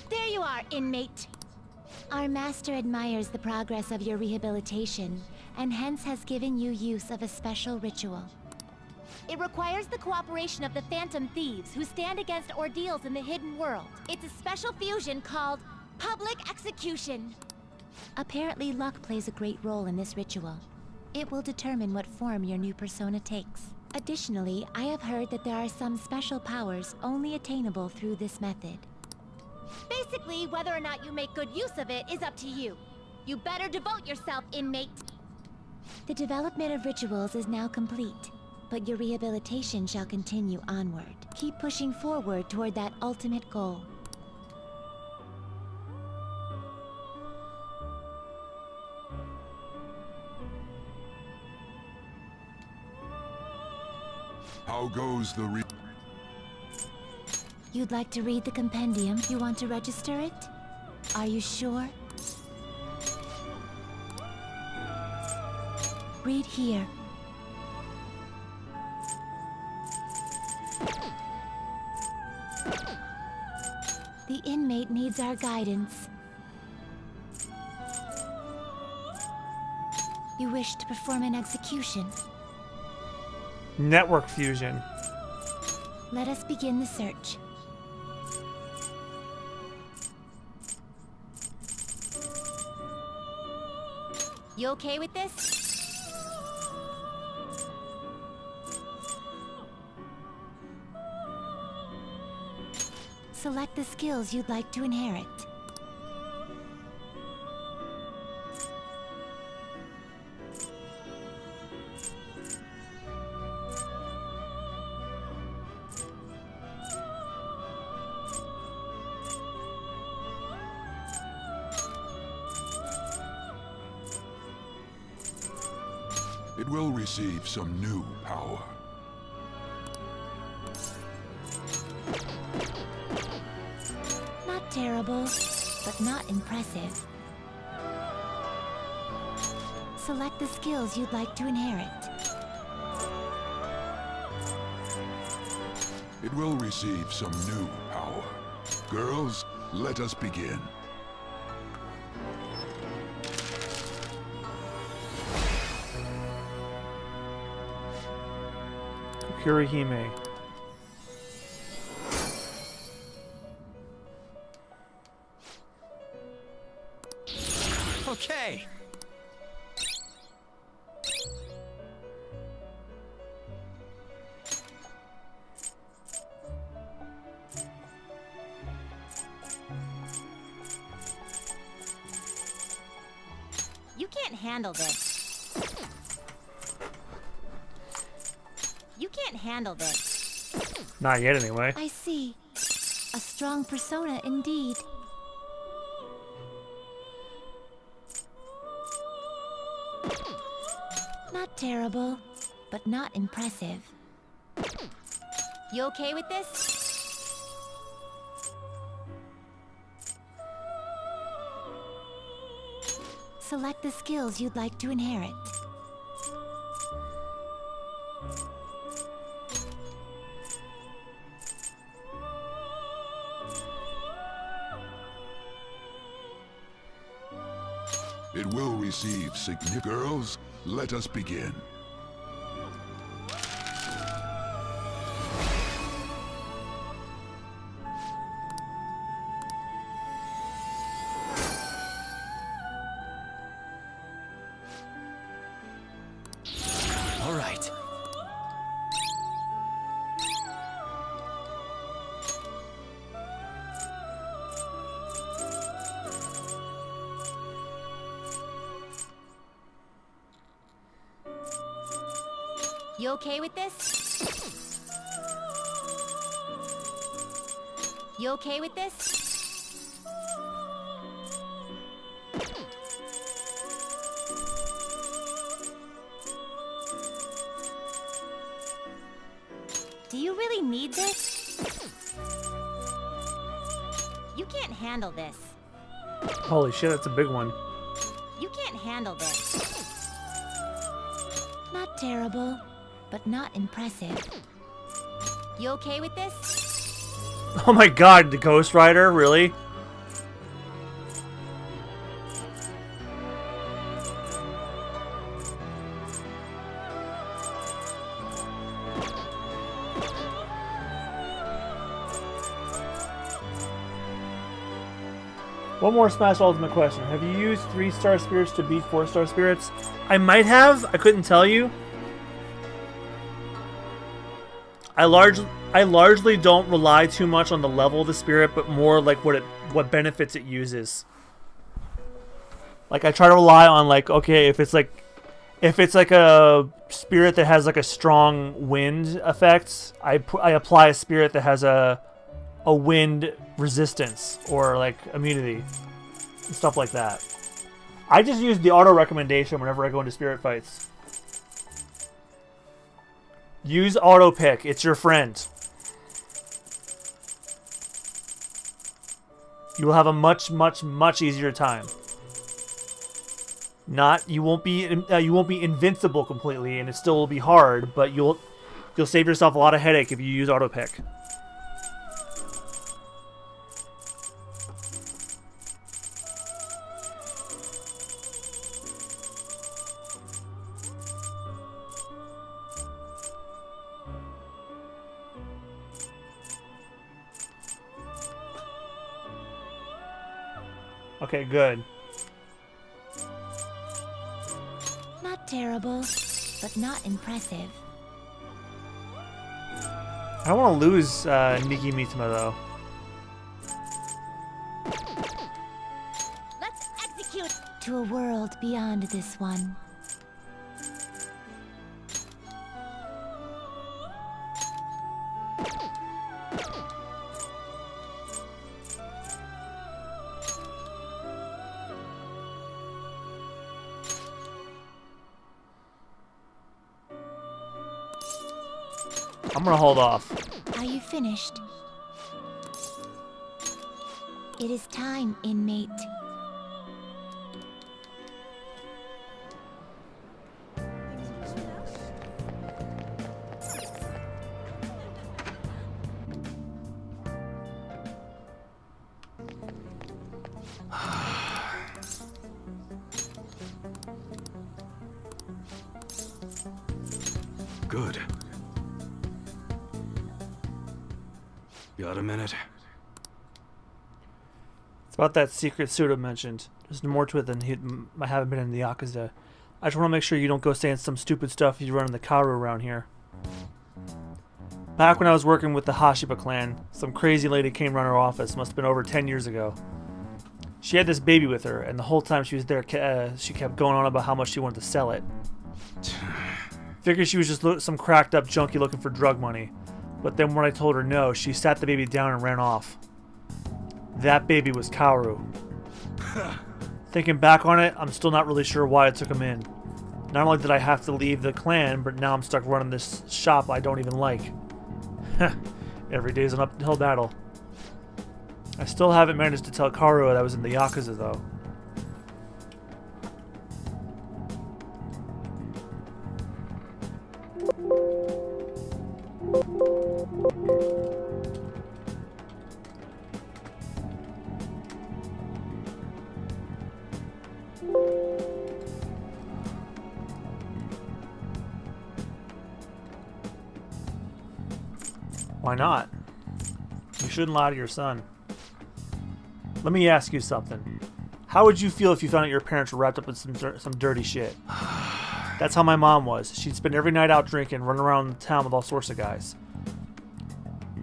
There you are, inmate. Our master admires the progress of your rehabilitation, and hence has given you use of a special ritual. It requires the cooperation of the Phantom Thieves, who stand against ordeals in the hidden world. It's a special fusion called Public Execution. Apparently, luck plays a great role in this ritual. It will determine what form your new persona takes. Additionally, I have heard that there are some special powers only attainable through this method. Basically, whether or not you make good use of it is up to you. You better devote yourself, inmate. The development of rituals is now complete, but your rehabilitation shall continue onward. Keep pushing forward toward that ultimate goal. How goes the You'd like to read the compendium? You want to register it? Are you sure? Read here. The inmate needs our guidance. You wish to perform an execution. Network fusion. Let us begin the search. You okay with this? Select the skills you'd like to inherit. It will receive some new power. Not terrible, but not impressive. Select the skills you'd like to inherit. It will receive some new power. Girls, let us begin. Kurihime. Okay. You can't handle this. You can't handle this. Not yet, anyway. I see. A strong persona indeed. Not terrible, but not impressive. You okay with this? Select the skills you'd like to inherit. It will receive significant. Girls, let us begin. You okay with this? You okay with this? Do you really need this? You can't handle this. Holy shit, that's a big one. You can't handle this. Not terrible, but not impressive. You okay with this? Oh my god, the Ghost Rider, really? One more Smash Ultimate question. Have you used 3-star spirits to beat 4-star spirits? I might have. I couldn't tell you. I largely don't rely too much on the level of the spirit, but more like what benefits it uses. Like I try to rely on like, okay, if it's like a spirit that has like a strong wind effect, I apply a spirit that has a wind resistance or like immunity and stuff like that. I just use the auto recommendation whenever I go into spirit fights. Use auto pick. It's your friend. You will have a much easier time. You won't be invincible completely, and it still will be hard, but you'll save yourself a lot of headache if you use auto pick. Okay, good. Not terrible, but not impressive. I don't want to lose Nikki Mitsume though. Let's execute to a world beyond this one. I'm gonna hold off. Are you finished? It is time, inmate. Good. Got a minute? It's about that secret suit I mentioned. There's more to it than I haven't been in the Yakuza. I just want to make sure you don't go saying some stupid stuff you run in the Karu around here. Back when I was working with the Hashiba clan, some crazy lady came around our office. Must have been over 10 years ago. She had this baby with her, and the whole time she was there, she kept going on about how much she wanted to sell it. Figured she was just some cracked up junkie looking for drug money. But then when I told her no, she sat the baby down and ran off. That baby was Kaoru. Thinking back on it, I'm still not really sure why I took him in. Not only did I have to leave the clan, but now I'm stuck running this shop I don't even like. Every day's an uphill battle. I still haven't managed to tell Kaoru that I was in the Yakuza though. Why not? You shouldn't lie to your son. Let me ask you something. How would you feel if you found out your parents were wrapped up in some dirty shit? That's how my mom was. She'd spend every night out drinking, running around town with all sorts of guys.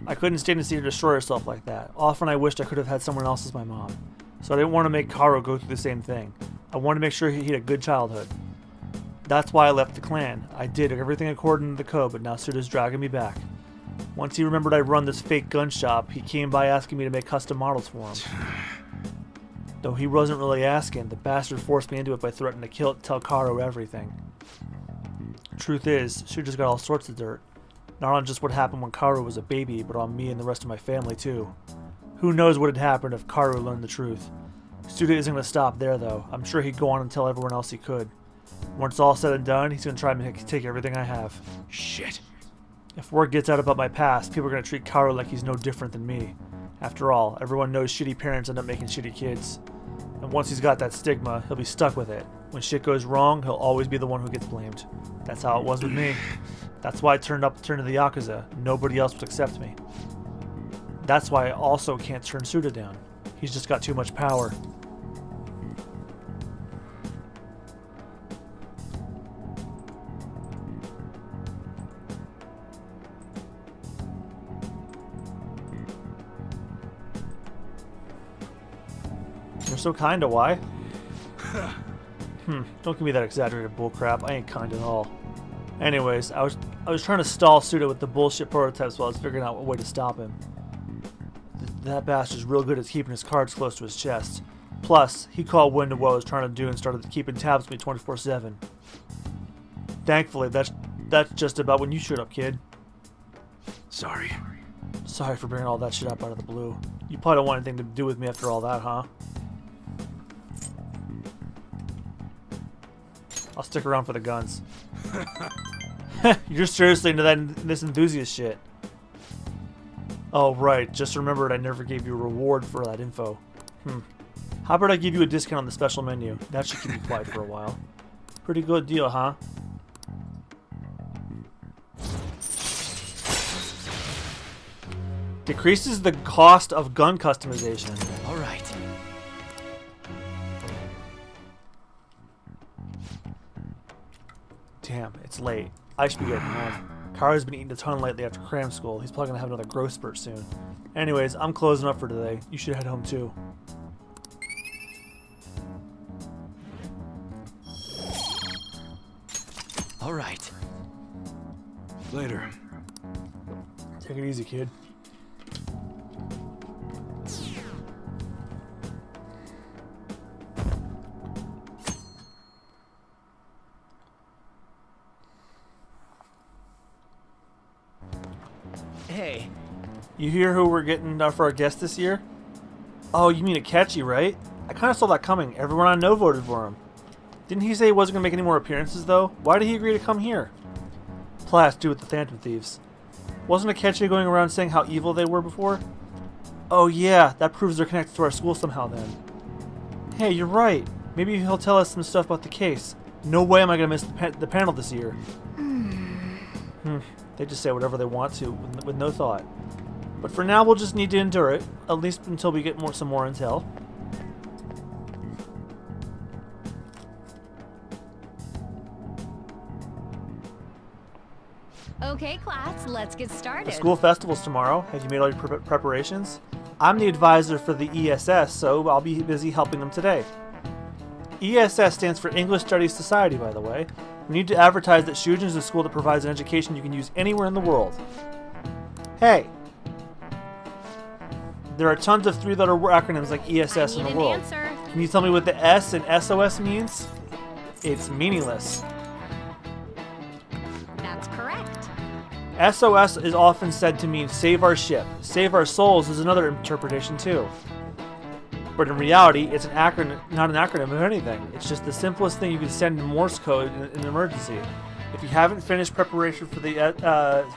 I couldn't stand to see her destroy herself like that. Often I wished I could have had someone else as my mom. So I didn't want to make Kaoru go through the same thing. I wanted to make sure he had a good childhood. That's why I left the clan. I did everything according to the code, but now Suda's dragging me back. Once he remembered I run this fake gun shop, he came by asking me to make custom models for him. Though he wasn't really asking, the bastard forced me into it by threatening to tell Karo everything. Truth is, Suda's got all sorts of dirt. Not on just what happened when Karo was a baby, but on me and the rest of my family too. Who knows what had happened if Karo learned the truth. Suda isn't going to stop there though. I'm sure he'd go on and tell everyone else he could. Once all said and done, he's going to try and take everything I have. Shit. If word gets out about my past, people are going to treat Karo like he's no different than me. After all, everyone knows shitty parents end up making shitty kids. And once he's got that stigma, he'll be stuck with it. When shit goes wrong, he'll always be the one who gets blamed. That's how it was with me. That's why I turned to the Yakuza. Nobody else would accept me. That's why I also can't turn Suda down. He's just got too much power. You're so kinda, why? Don't give me that exaggerated bullcrap. I ain't kind at all. Anyways, I was trying to stall Suda with the bullshit prototypes while I was figuring out what way to stop him. That bastard's real good at keeping his cards close to his chest. Plus, he caught wind of what I was trying to do and started keeping tabs with me 24/7. Thankfully, that's just about when you showed up, kid. Sorry. Sorry for bringing all that shit up out of the blue. You probably don't want anything to do with me after all that, huh? I'll stick around for the guns. You're seriously into this enthusiast shit. Oh, right. Just remembered I never gave you a reward for that info. How about I give you a discount on the special menu? That should keep you quiet for a while. Pretty good deal, huh? Decreases the cost of gun customization. All right. Damn, it's late. I should be getting home. Karo's been eating a ton lately after cram school. He's probably gonna have another growth spurt soon. Anyways, I'm closing up for today. You should head home too. All right. Later. Take it easy, kid. Hey. You hear who we're getting for our guest this year? Oh, you mean Akechi, right? I kind of saw that coming. Everyone I know voted for him. Didn't he say he wasn't going to make any more appearances, though? Why did he agree to come here? Plus, do with the Phantom Thieves. Wasn't Akechi going around saying how evil they were before? Oh yeah, that proves they're connected to our school somehow then. Hey, you're right. Maybe he'll tell us some stuff about the case. No way am I going to miss the panel this year. They just say whatever they want to, with no thought. But for now, we'll just need to endure it, at least until we get some more intel. Okay, class, let's get started. The school festival's tomorrow. Have you made all your preparations? I'm the advisor for the ESS, so I'll be busy helping them today. ESS stands for English Studies Society, by the way. We need to advertise that Shujin is a school that provides an education you can use anywhere in the world. Hey! There are tons of three-letter acronyms like ESS in the world. Can you tell me what the S in SOS means? It's meaningless. That's correct. SOS is often said to mean save our ship. Save our souls is another interpretation too. But in reality, it's an acronym, not an acronym of anything. It's just the simplest thing you can send in Morse code in an emergency. If you haven't finished preparation for the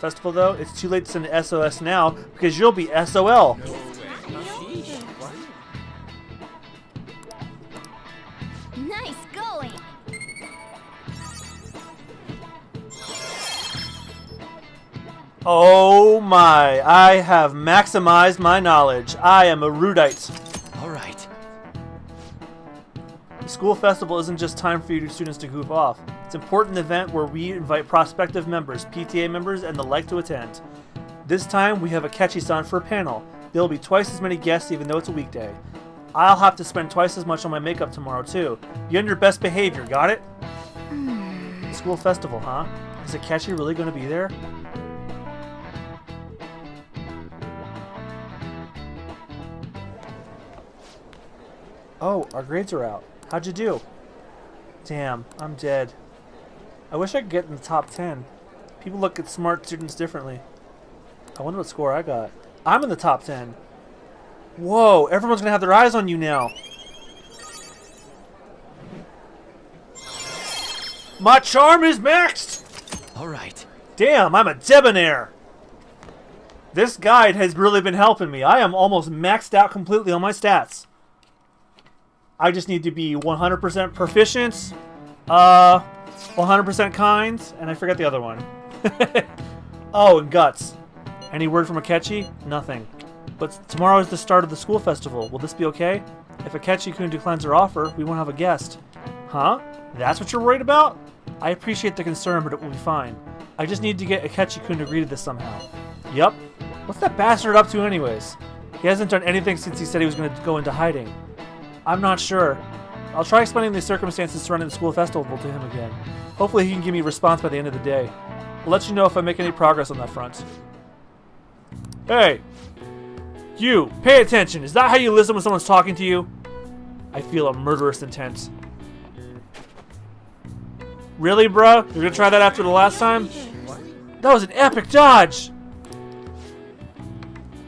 festival, though, it's too late to send an SOS now because you'll be SOL. Nice going. Oh my, I have maximized my knowledge. I am a Rudite. All right. The school festival isn't just time for you students to goof off. It's an important event where we invite prospective members, PTA members, and the like to attend. This time, we have Akechi-san for a panel. There will be twice as many guests even though it's a weekday. I'll have to spend twice as much on my makeup tomorrow too. Be on your best behavior, got it? school festival, huh? Is Akechi really going to be there? Oh, our grades are out. How'd you do? Damn, I'm dead. I wish I could get in the top 10. People look at smart students differently. I wonder what score I got. I'm in the top 10. Whoa, everyone's gonna have their eyes on you now. My charm is maxed! Alright. Damn, I'm a debonair! This guide has really been helping me. I am almost maxed out completely on my stats. I just need to be 100% proficient, 100% kind, and I forget the other one. Oh, and guts. Any word from Akechi? Nothing. But tomorrow is the start of the school festival. Will this be okay? If Akechi-kun declines our offer, we won't have a guest. Huh? That's what you're worried about? I appreciate the concern, but it will be fine. I just need to get Akechi-kun to agree to this somehow. Yup. What's that bastard up to anyways? He hasn't done anything since he said he was going to go into hiding. I'm not sure. I'll try explaining the circumstances surrounding the school festival to him again. Hopefully he can give me a response by the end of the day. I'll let you know if I make any progress on that front. Hey! You! Pay attention! Is that how you listen when someone's talking to you? I feel a murderous intent. Really, bruh? You're gonna try that after the last time? That was an epic dodge!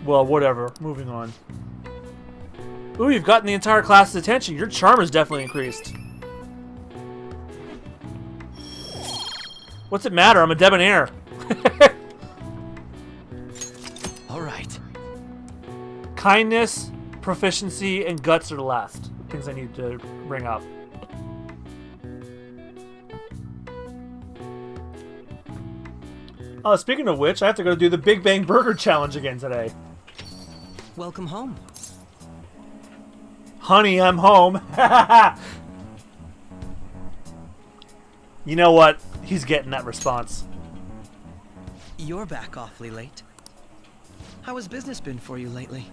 Well, whatever. Moving on. Ooh, you've gotten the entire class's attention. Your charm has definitely increased. What's it matter? I'm a debonair. Alright. Kindness, proficiency, and guts are the last things I need to bring up. Oh, speaking of which, I have to go do the Big Bang Burger Challenge again today. Welcome home. Honey, I'm home. You know what? He's getting that response. You're back awfully late. How has business been for you lately?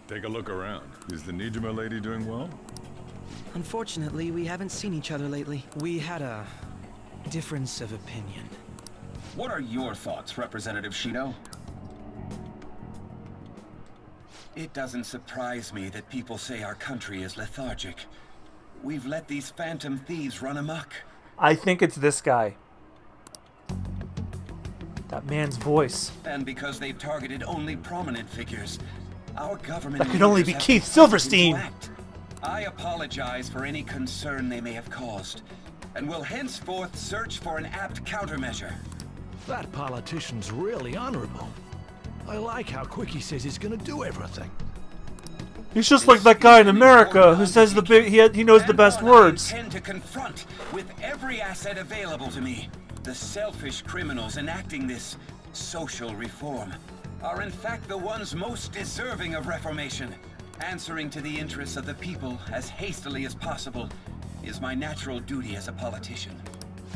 Take a look around. Is the Nijima lady doing well? Unfortunately, we haven't seen each other lately. We had a difference of opinion. What are your thoughts, Representative Shido? It doesn't surprise me that people say our country is lethargic. We've let these phantom thieves run amok. I think it's this guy. That man's voice. And because they've targeted only prominent figures, our government... That could only be Keith Silverstein! I apologize for any concern they may have caused, and will henceforth search for an apt countermeasure. That politician's really honorable. I like how quick he says he's gonna do everything. He's just like that guy in America who says he knows the best words. I intend to confront with every asset available to me. The selfish criminals enacting this social reform are in fact the ones most deserving of reformation. Answering to the interests of the people as hastily as possible is my natural duty as a politician.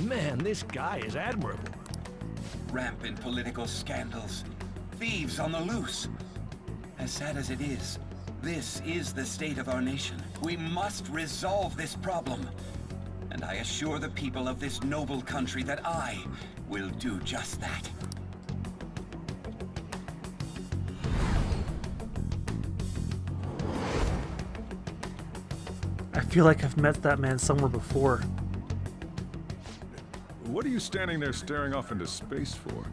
Man, this guy is admirable. Rampant political scandals, thieves on the loose. As sad as it is, this is the state of our nation. We must resolve this problem. And I assure the people of this noble country that I will do just that. I feel like I've met that man somewhere before. What are you standing there staring off into space for?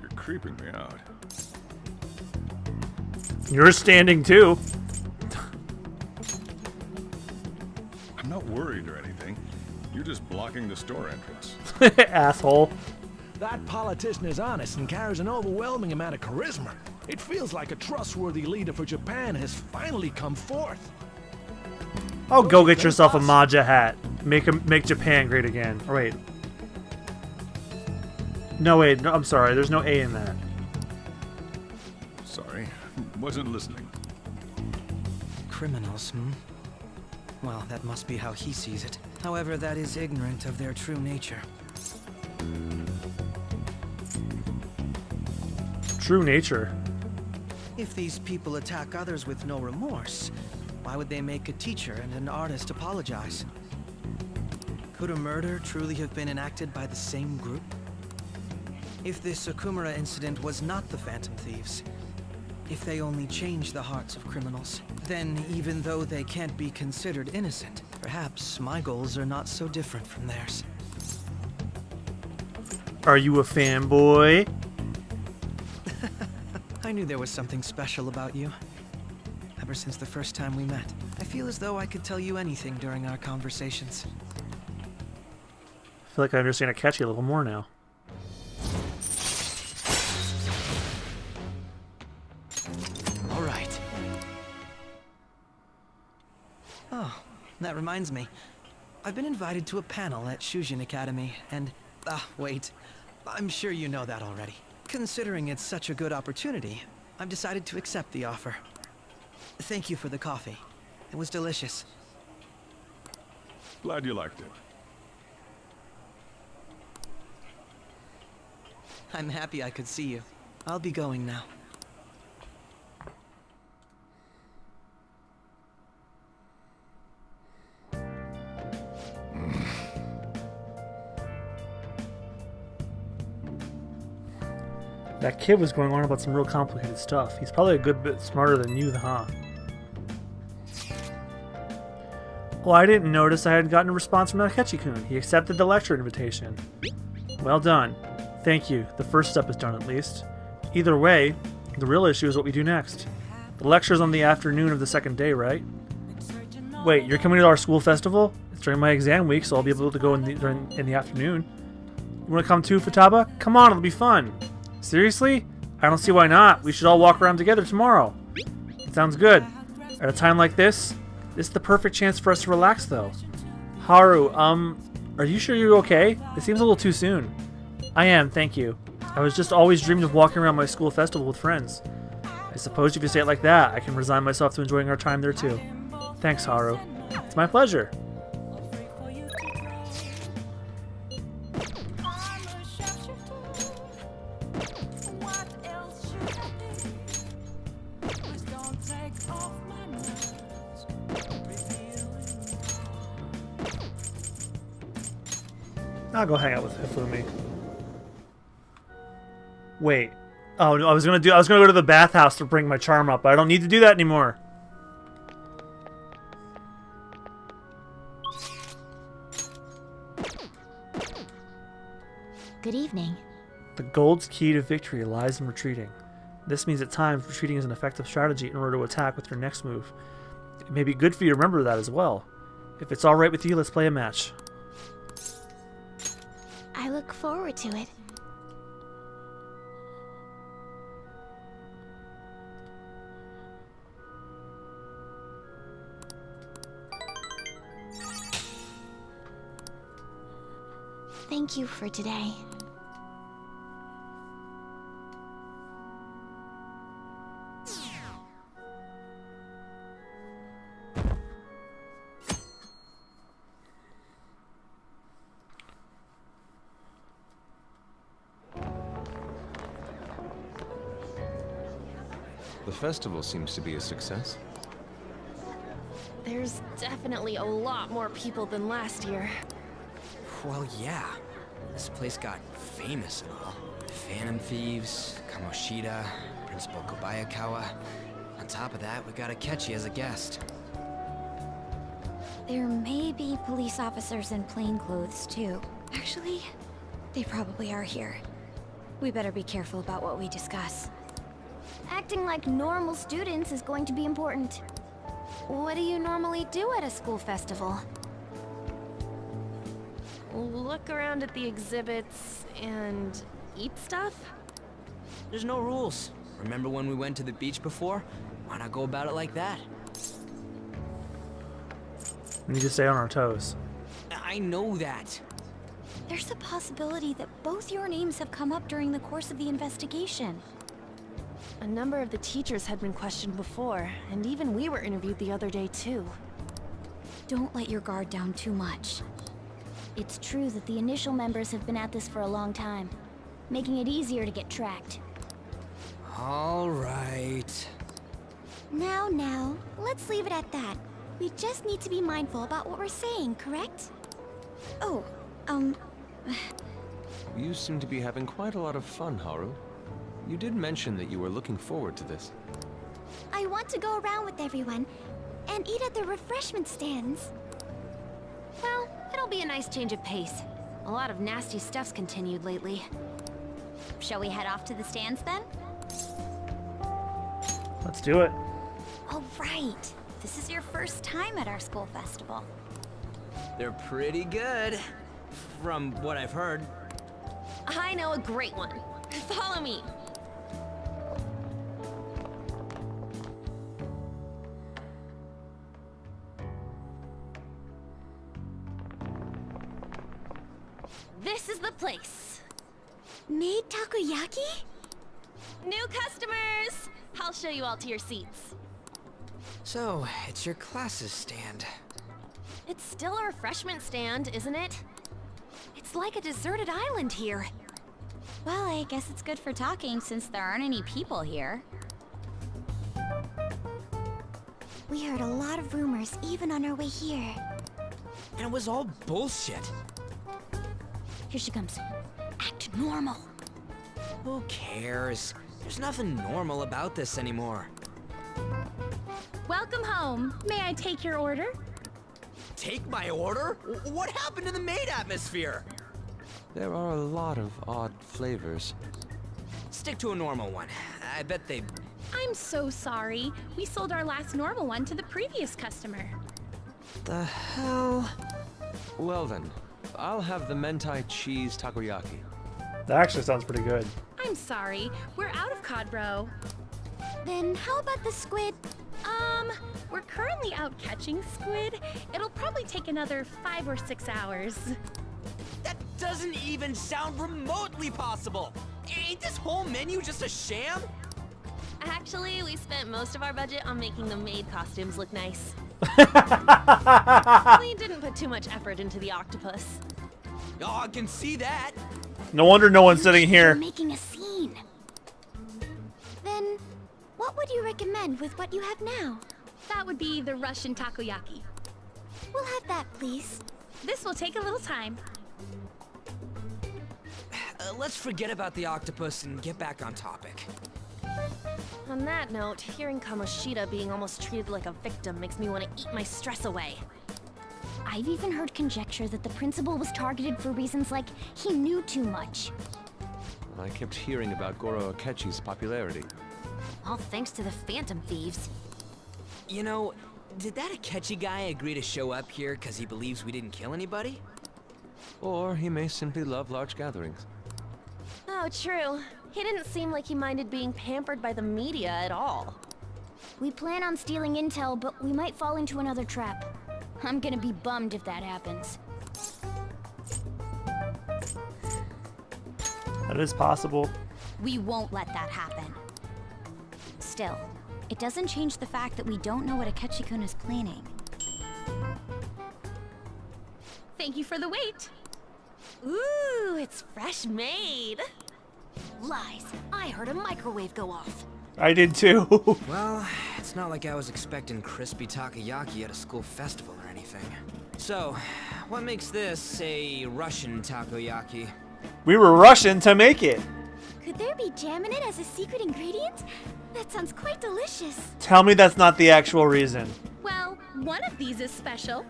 You're creeping me out. You're standing too. I'm not worried or anything. You're just blocking the store entrance. Asshole. That politician is honest and carries an overwhelming amount of charisma. It feels like a trustworthy leader for Japan has finally come forth. Oh, go get yourself a Maja hat. Make Japan great again. Or wait. No, wait. No, I'm sorry. There's no A in that. Sorry. Wasn't listening. Criminals, hmm? Well, that must be how he sees it. However, that is ignorant of their true nature. True nature. If these people attack others with no remorse, why would they make a teacher and an artist apologize? Could a murder truly have been enacted by the same group? If this Okumura incident was not the Phantom Thieves, if they only changed the hearts of criminals, then even though they can't be considered innocent, perhaps my goals are not so different from theirs. Are you a fanboy? I knew there was something special about you. Ever since the first time we met, I feel as though I could tell you anything during our conversations. I feel like I understand Akechi a little more now. All right. Oh, that reminds me. I've been invited to a panel at Shujin Academy, and... wait. I'm sure you know that already. Considering it's such a good opportunity, I've decided to accept the offer. Thank you for the coffee. It was delicious. Glad you liked it. I'm happy I could see you. I'll be going now. That kid was going on about some real complicated stuff. He's probably a good bit smarter than you, huh? Well, I didn't notice I hadn't gotten a response from Akechi-kun. He accepted the lecture invitation. Well done. Thank you. The first step is done, at least. Either way, the real issue is what we do next. The lecture's on the afternoon of the second day, right? Wait, you're coming to our school festival? It's during my exam week, so I'll be able to go in the afternoon. You want to come too, Futaba? Come on, it'll be fun. Seriously? I don't see why not. We should all walk around together tomorrow. Sounds good. At a time like this is the perfect chance for us to relax, though. Haru, are you sure you're okay? It seems a little too soon. I am, thank you. I was just always dreaming of walking around my school festival with friends. I suppose if you say it like that, I can resign myself to enjoying our time there too. Thanks, Haru. It's my pleasure. I'll go hang out with Hifumi. Wait. Oh no, I was gonna go to the bathhouse to bring my charm up, but I don't need to do that anymore. Good evening. The gold's key to victory lies in retreating. This means at times retreating is an effective strategy in order to attack with your next move. It may be good for you to remember that as well. If it's alright with you, let's play a match. I look forward to it. Thank you for today. The festival seems to be a success. There's definitely a lot more people than last year. Well, yeah. This place got famous and all. Phantom Thieves, Kamoshida, Principal Kobayakawa. On top of that, we got Akechi as a guest. There may be police officers in plainclothes, too. Actually, they probably are here. We better be careful about what we discuss. Acting like normal students is going to be important. What do you normally do at a school festival? Look around at the exhibits and eat stuff? There's no rules. Remember when we went to the beach before? Why not go about it like that? We need to stay on our toes. I know that. There's a possibility that both your names have come up during the course of the investigation. A number of the teachers had been questioned before, and even we were interviewed the other day too. Don't let your guard down too much. It's true that the initial members have been at this for a long time, making it easier to get tracked. All right. Now, let's leave it at that. We just need to be mindful about what we're saying, correct? Oh, You seem to be having quite a lot of fun, Haru. You did mention that you were looking forward to this. I want to go around with everyone and eat at the refreshment stands. well, it'll be a nice change of pace. A lot of nasty stuff's continued lately. Shall we head off to the stands then? Let's do it. Oh, right. This is your first time at our school festival. They're pretty good, from what I've heard. I know a great one. Follow me. This is the place. Made takoyaki? New customers! I'll show you all to your seats. So, it's your class's stand. It's still a refreshment stand, isn't it? It's like a deserted island here. Well, I guess it's good for talking since there aren't any people here. We heard a lot of rumors even on our way here. And it was all bullshit. Here she comes. Act normal. Who cares? There's nothing normal about this anymore. Welcome home. May I take your order? Take my order? What happened to the maid atmosphere? There are a lot of odd flavors. Stick to a normal one. I bet they... I'm so sorry. We sold our last normal one to the previous customer. The hell? Well then, I'll have the mentai cheese takoyaki. That actually sounds pretty good. I'm sorry. We're out of cod roe. Then how about the squid? We're currently out catching squid. It'll probably take another 5 or 6 hours. That doesn't even sound remotely possible. Ain't this whole menu just a sham? Actually, we spent most of our budget on making the maid costumes look nice. We didn't put too much effort into the octopus. Oh, I can see that. No wonder no one's sitting You're here. making a scene. Then, what would you recommend with what you have now? That would be the Russian takoyaki. We'll have that, please. This will take a little time. Let's forget about the octopus and get back on topic. On that note, hearing Kamoshida being almost treated like a victim makes me want to eat my stress away. I've even heard conjecture that the principal was targeted for reasons like he knew too much. I kept hearing about Goro Akechi's popularity. All thanks to the Phantom Thieves. You know, did that Akechi guy agree to show up here because he believes we didn't kill anybody? Or he may simply love large gatherings. Oh, true. He didn't seem like he minded being pampered by the media at all. We plan on stealing intel, but we might fall into another trap. I'm gonna be bummed if that happens. That is possible. We won't let that happen. Still, it doesn't change the fact that we don't know what Akechi-kun is planning. Thank you for the wait. Ooh, it's fresh made. Lies. I heard a microwave go off. I did too. Well, it's not like I was expecting crispy takoyaki at a school festival or anything. So, what makes this a Russian takoyaki? We were Russian to make it. Could there be jam in it as a secret ingredient? That sounds quite delicious. Tell me that's not the actual reason. Well, one of these is special.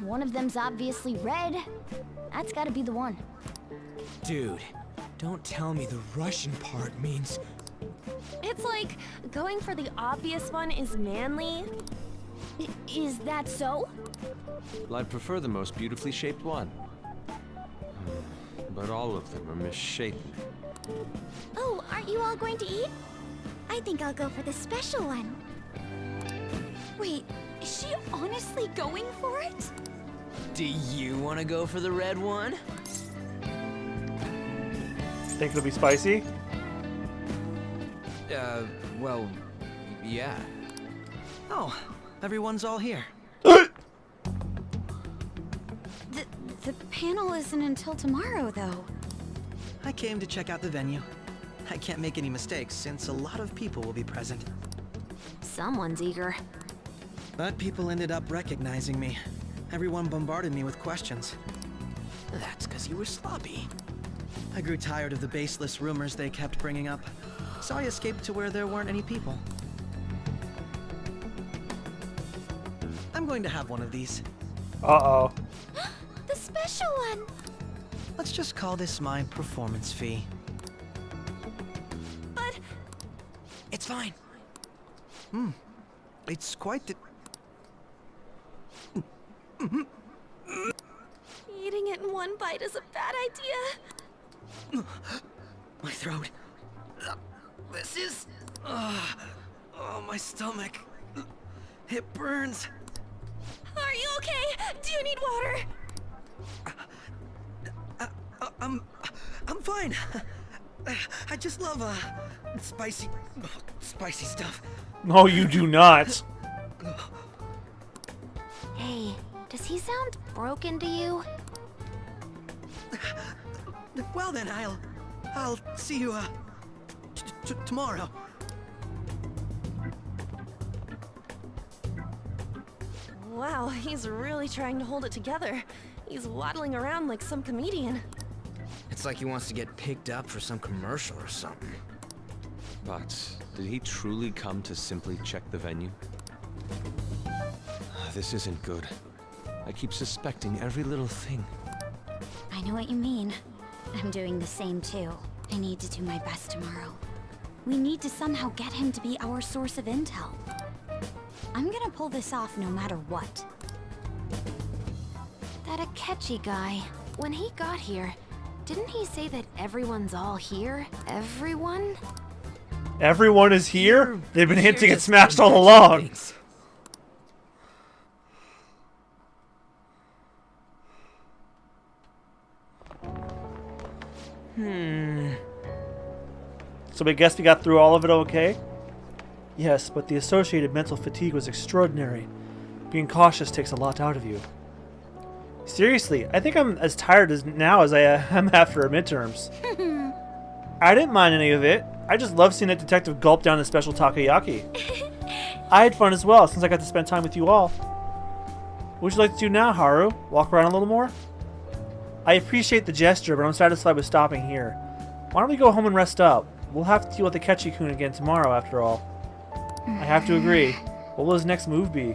One of them's obviously red. That's gotta be the one. Dude, don't tell me the Russian part means... It's like going for the obvious one is manly. Is that so? Well, I'd prefer the most beautifully shaped one. But all of them are misshapen. Oh, aren't you all going to eat? I think I'll go for the special one. Wait, is she honestly going for it? Do you want to go for the red one? Think it'll be spicy? Well, yeah. Oh, everyone's all here. The panel isn't until tomorrow, though. I came to check out the venue. I can't make any mistakes since a lot of people will be present. Someone's eager. But people ended up recognizing me. Everyone bombarded me with questions. That's because you were sloppy. I grew tired of the baseless rumors they kept bringing up, so I escaped to where there weren't any people. I'm going to have one of these. Uh-oh. The special one! Let's just call this my performance fee. But... It's fine. It's quite the... Eating it in one bite is a bad idea. My throat. This is... oh, my stomach. It burns. Are you okay? Do you need water? I'm fine. I just love, spicy stuff. No, you do not. Hey, does he sound broken to you? Well then, I'll see you, tomorrow. Wow, he's really trying to hold it together. He's waddling around like some comedian. It's like he wants to get picked up for some commercial or something. But did he truly come to simply check the venue? This isn't good. I keep suspecting every little thing. I know what you mean. I'm doing the same too. I need to do my best tomorrow. We need to somehow get him to be our source of intel. I'm gonna pull this off no matter what. That Akechi guy, when he got here, didn't he say that everyone's all here? Everyone? Everyone is here? They've been hinting at Smashed all along. So I guess we got through all of it okay? Yes, but the associated mental fatigue was extraordinary. Being cautious takes a lot out of you. Seriously, I think I'm as tired now as I am after our midterms. I didn't mind any of it. I just love seeing that detective gulp down the special takoyaki. I had fun as well, since I got to spend time with you all. What would you like to do now, Haru? Walk around a little more? I appreciate the gesture, but I'm satisfied with stopping here. Why don't we go home and rest up? We'll have to deal with the Akechi-kun again tomorrow, after all. I have to agree. What will his next move be?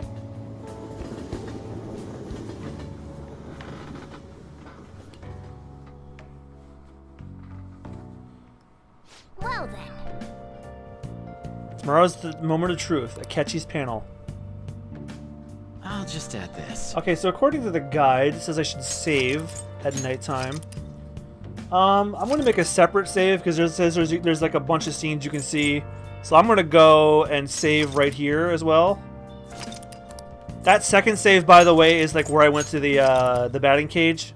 Well then. Tomorrow's the moment of truth, Akechi's panel. I'll just add this. Okay, so according to the guide, it says I should save at nighttime. I'm going to make a separate save because it says there's like a bunch of scenes you can see. So I'm going to go and save right here as well. That second save, by the way, is like where I went to the batting cage.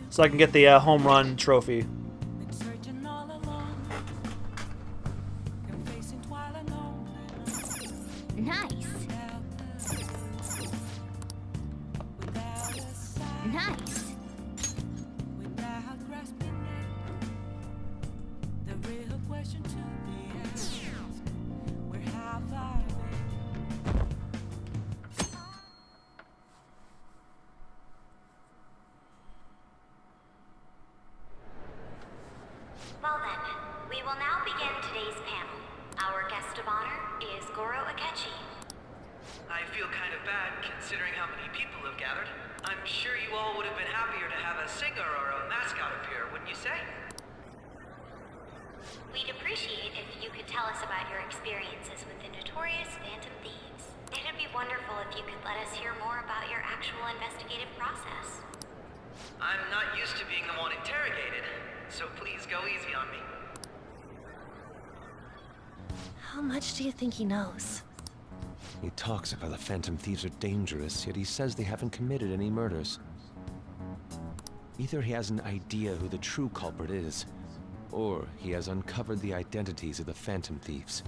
So I can get the home run trophy. Nice. Nice. Well then, we will now begin today's panel. Our guest of honor is Goro Akechi. I feel kind of bad considering how many people have gathered. I'm sure you all would have been happier to have a singer or a mascot appear, wouldn't you say? We'd appreciate if you could tell us about your experiences with the notorious Phantom Thieves. It'd be wonderful if you could let us hear more about your actual investigative process. I'm not used to being the one interrogated, so please go easy on me. How much do you think he knows? He talks about the Phantom Thieves are dangerous, yet he says they haven't committed any murders. Either he has an idea who the true culprit is, or he has uncovered the identities of the Phantom Thieves.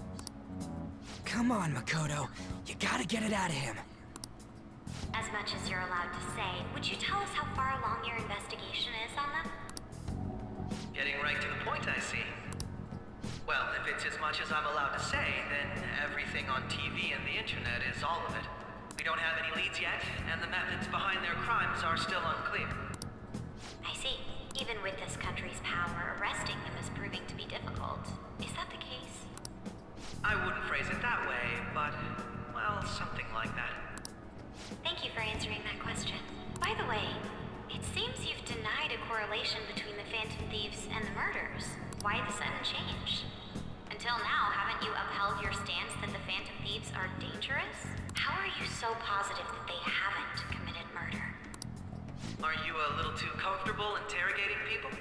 Come on, Makoto. You gotta get it out of him. As much as you're allowed to say, would you tell us how far along your investigation is on them? Getting right to the point, I see. Well, if it's as much as I'm allowed to say, then everything on TV and the internet is all of it. don't have any leads yet, and the methods behind their crimes are still unclear. I see. Even with this country's power, arresting them is proving to be difficult. Is that the case? I wouldn't phrase it that way, but, well, something like that. Thank you for answering that question. By the way, it seems you've denied a correlation between the Phantom Thieves and the murders. Why the sudden change? Until now, haven't you upheld your stance that the Phantom Thieves are dangerous? How are you so positive that they haven't committed murder? Are you a little too comfortable interrogating people?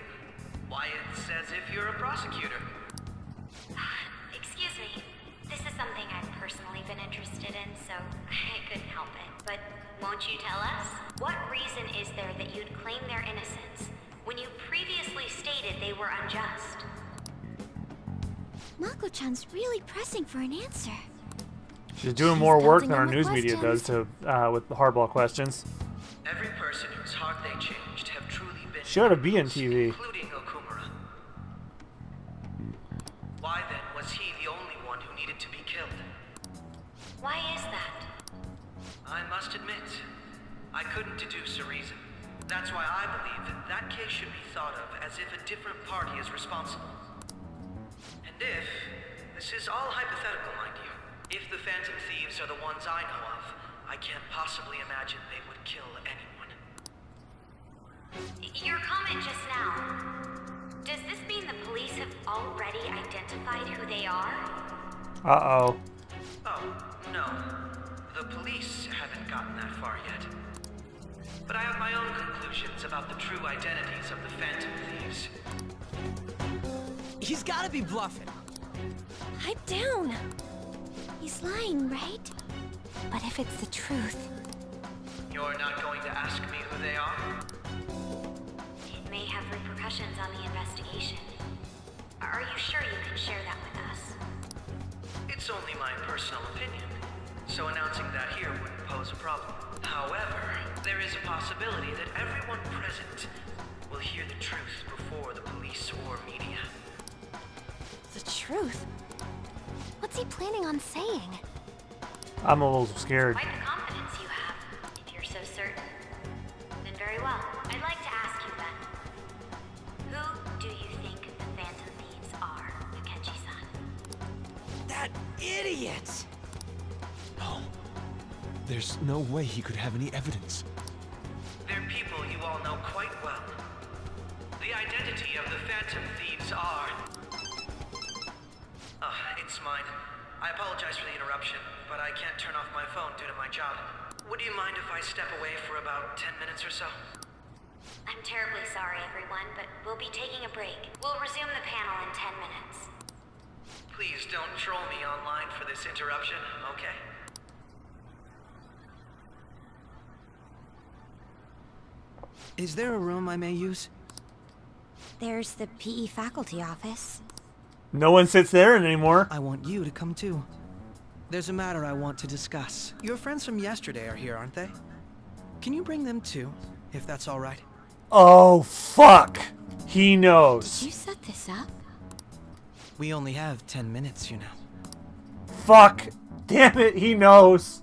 Why, it's as if you're a prosecutor. Excuse me. This is something I've personally been interested in, so I couldn't help it. But won't you tell us? What reason is there that you'd claim their innocence when you previously stated they were unjust? Mako-chan's really pressing for an answer. She's doing more work than our news media does to with the hardball questions. Every person whose heart they changed have truly been... She ought to be in TV. Including Okumura. Why then was he the only one who needed to be killed? Why is that? I must admit, I couldn't deduce a reason. That's why I believe that that case should be thought of as if a different party is responsible. And if, this is all hypothetical, mind you, if the Phantom Thieves are the ones I know of, I can't possibly imagine they would kill anyone. Your comment just now, does this mean the police have already identified who they are? Uh-oh. Oh, no. The police haven't gotten that far yet. But I have my own conclusions about the true identities of the Phantom Thieves. He's gotta be bluffing. Pipe down. He's lying, right? But if it's the truth... You're not going to ask me who they are? It may have repercussions on the investigation. Are you sure you can share that with us? It's only my personal opinion, so announcing that here wouldn't pose a problem. However, there is a possibility that everyone present will hear the truth before the police or media. The truth? What's he planning on saying? I'm a little scared. Quite the confidence you have, if you're so certain. Then very well. I'd like to ask you then. Who do you think the Phantom Thieves are, Akechi-san? That idiot! No. There's no way he could have any evidence. They're people you all know quite well. The identity of the Phantom Thieves are... it's mine. I apologize for the interruption, but I can't turn off my phone due to my job. Would you mind if I step away for about 10 minutes or so? I'm terribly sorry, everyone, but we'll be taking a break. We'll resume the panel in 10 minutes. Please don't troll me online for this interruption, okay? Is there a room I may use? There's the PE faculty office. No one sits there anymore. I want you to come too. There's a matter I want to discuss. Your friends from yesterday are here, aren't they? Can you bring them too, if that's all right? Oh, fuck. He knows. Did you set this up? We only have 10 minutes, you know. Fuck. Damn it, he knows.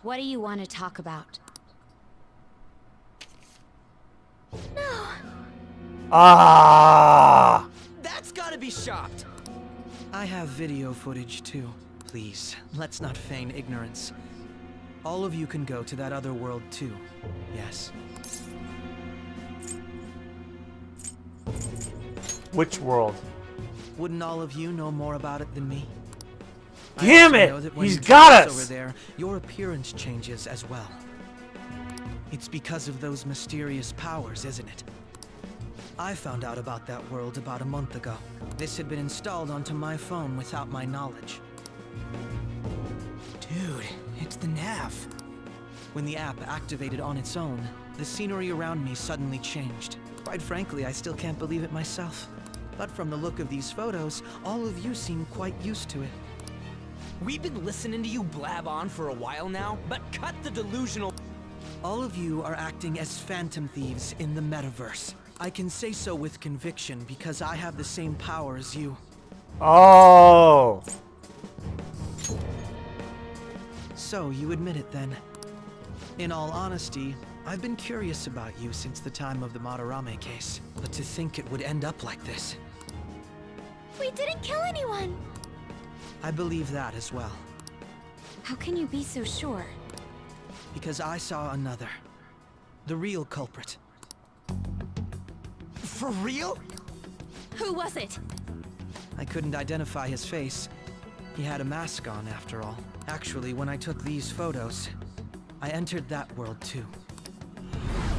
What do you want to talk about? No. Ah. That's gotta be shopped. I have video footage too. Please, let's not feign ignorance. All of you can go to that other world too. Yes. Which world? Wouldn't all of you know more about it than me? Damn I also it! know that when He's you got cross us! Over there, your appearance changes as well. It's because of those mysterious powers, isn't it? I found out about that world about a month ago. This had been installed onto my phone without my knowledge. Dude, it's the nav. When the app activated on its own, the scenery around me suddenly changed. Quite frankly, I still can't believe it myself. But from the look of these photos, all of you seem quite used to it. We've been listening to you blab on for a while now, but cut the delusional... All of you are acting as Phantom Thieves in the metaverse. I can say so with conviction because I have the same power as you. Oh. So, you admit it then. In all honesty, I've been curious about you since the time of the Madarame case. But to think it would end up like this. We didn't kill anyone! I believe that as well. How can you be so sure? Because I saw another. The real culprit. For real? Who was it? I couldn't identify his face. He had a mask on, after all. Actually, when I took these photos, I entered that world too.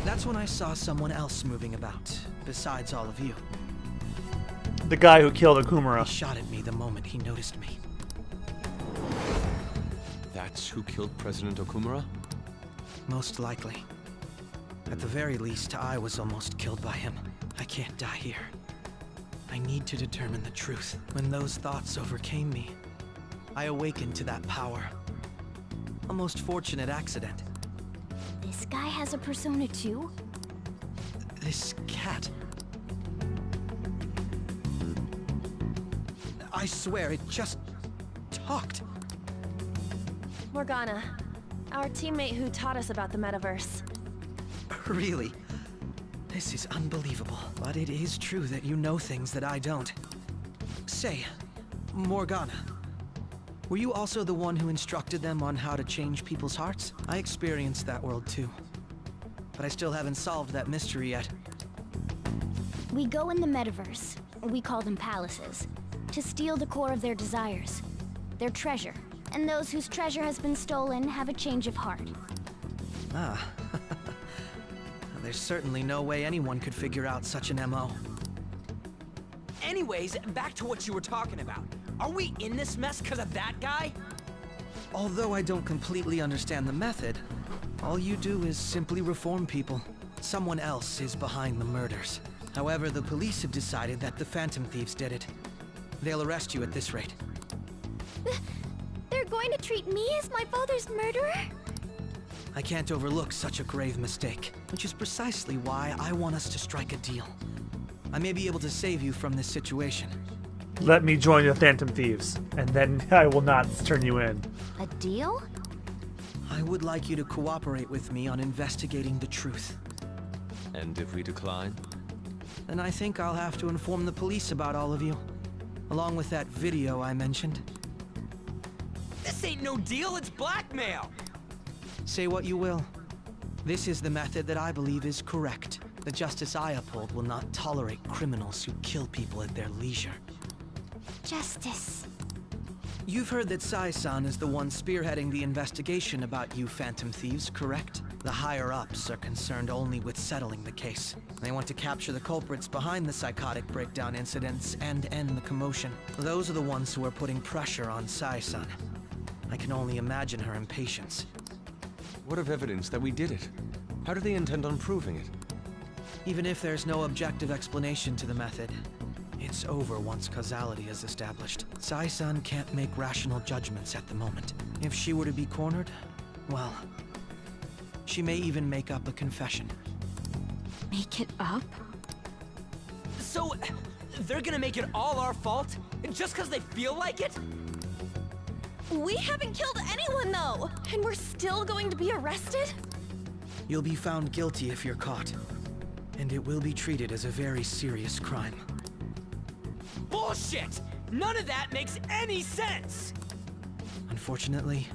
That's when I saw someone else moving about, besides all of you. The guy who killed Okumura. He shot at me the moment he noticed me. That's who killed President Okumura? Most likely. At the very least, I was almost killed by him. I can't die here. I need to determine the truth. When those thoughts overcame me, I awakened to that power. A most fortunate accident. This guy has a persona too? This cat. I swear, it just talked. Morgana, our teammate who taught us about the metaverse. Really? This is unbelievable. But it is true that you know things that I don't. Say, Morgana, were you also the one who instructed them on how to change people's hearts? I experienced that world too. But I still haven't solved that mystery yet. We go in the metaverse, we call them palaces, to steal the core of their desires, their treasure. And those whose treasure has been stolen have a change of heart. Ah. There's certainly no way anyone could figure out such an MO. Anyways, back to what you were talking about. Are we in this mess because of that guy? Although I don't completely understand the method, all you do is simply reform people. Someone else is behind the murders. However, the police have decided that the Phantom Thieves did it. They'll arrest you at this rate. They're going to treat me as my father's murderer? I can't overlook such a grave mistake, which is precisely why I want us to strike a deal. I may be able to save you from this situation. Let me join the Phantom Thieves, and then I will not turn you in. A deal? I would like you to cooperate with me on investigating the truth. And if we decline? Then I think I'll have to inform the police about all of you, along with that video I mentioned. This ain't no deal, it's blackmail! Say what you will. This is the method that I believe is correct. The justice I uphold will not tolerate criminals who kill people at their leisure. Justice. You've heard that Sai-san is the one spearheading the investigation about you Phantom Thieves, correct? The higher-ups are concerned only with settling the case. They want to capture the culprits behind the psychotic breakdown incidents and end the commotion. Those are the ones who are putting pressure on Sai-san. I can only imagine her impatience. What of evidence that we did it? How do they intend on proving it? Even if there's no objective explanation to the method, it's over once causality is established. Sai-san can't make rational judgments at the moment. If she were to be cornered, well, she may even make up a confession. Make it up? So, they're gonna make it all our fault? Just because they feel like it? We haven't killed anyone, though! And we're still going to be arrested? You'll be found guilty if you're caught. And it will be treated as a very serious crime. Bullshit! None of that makes any sense! Unfortunately,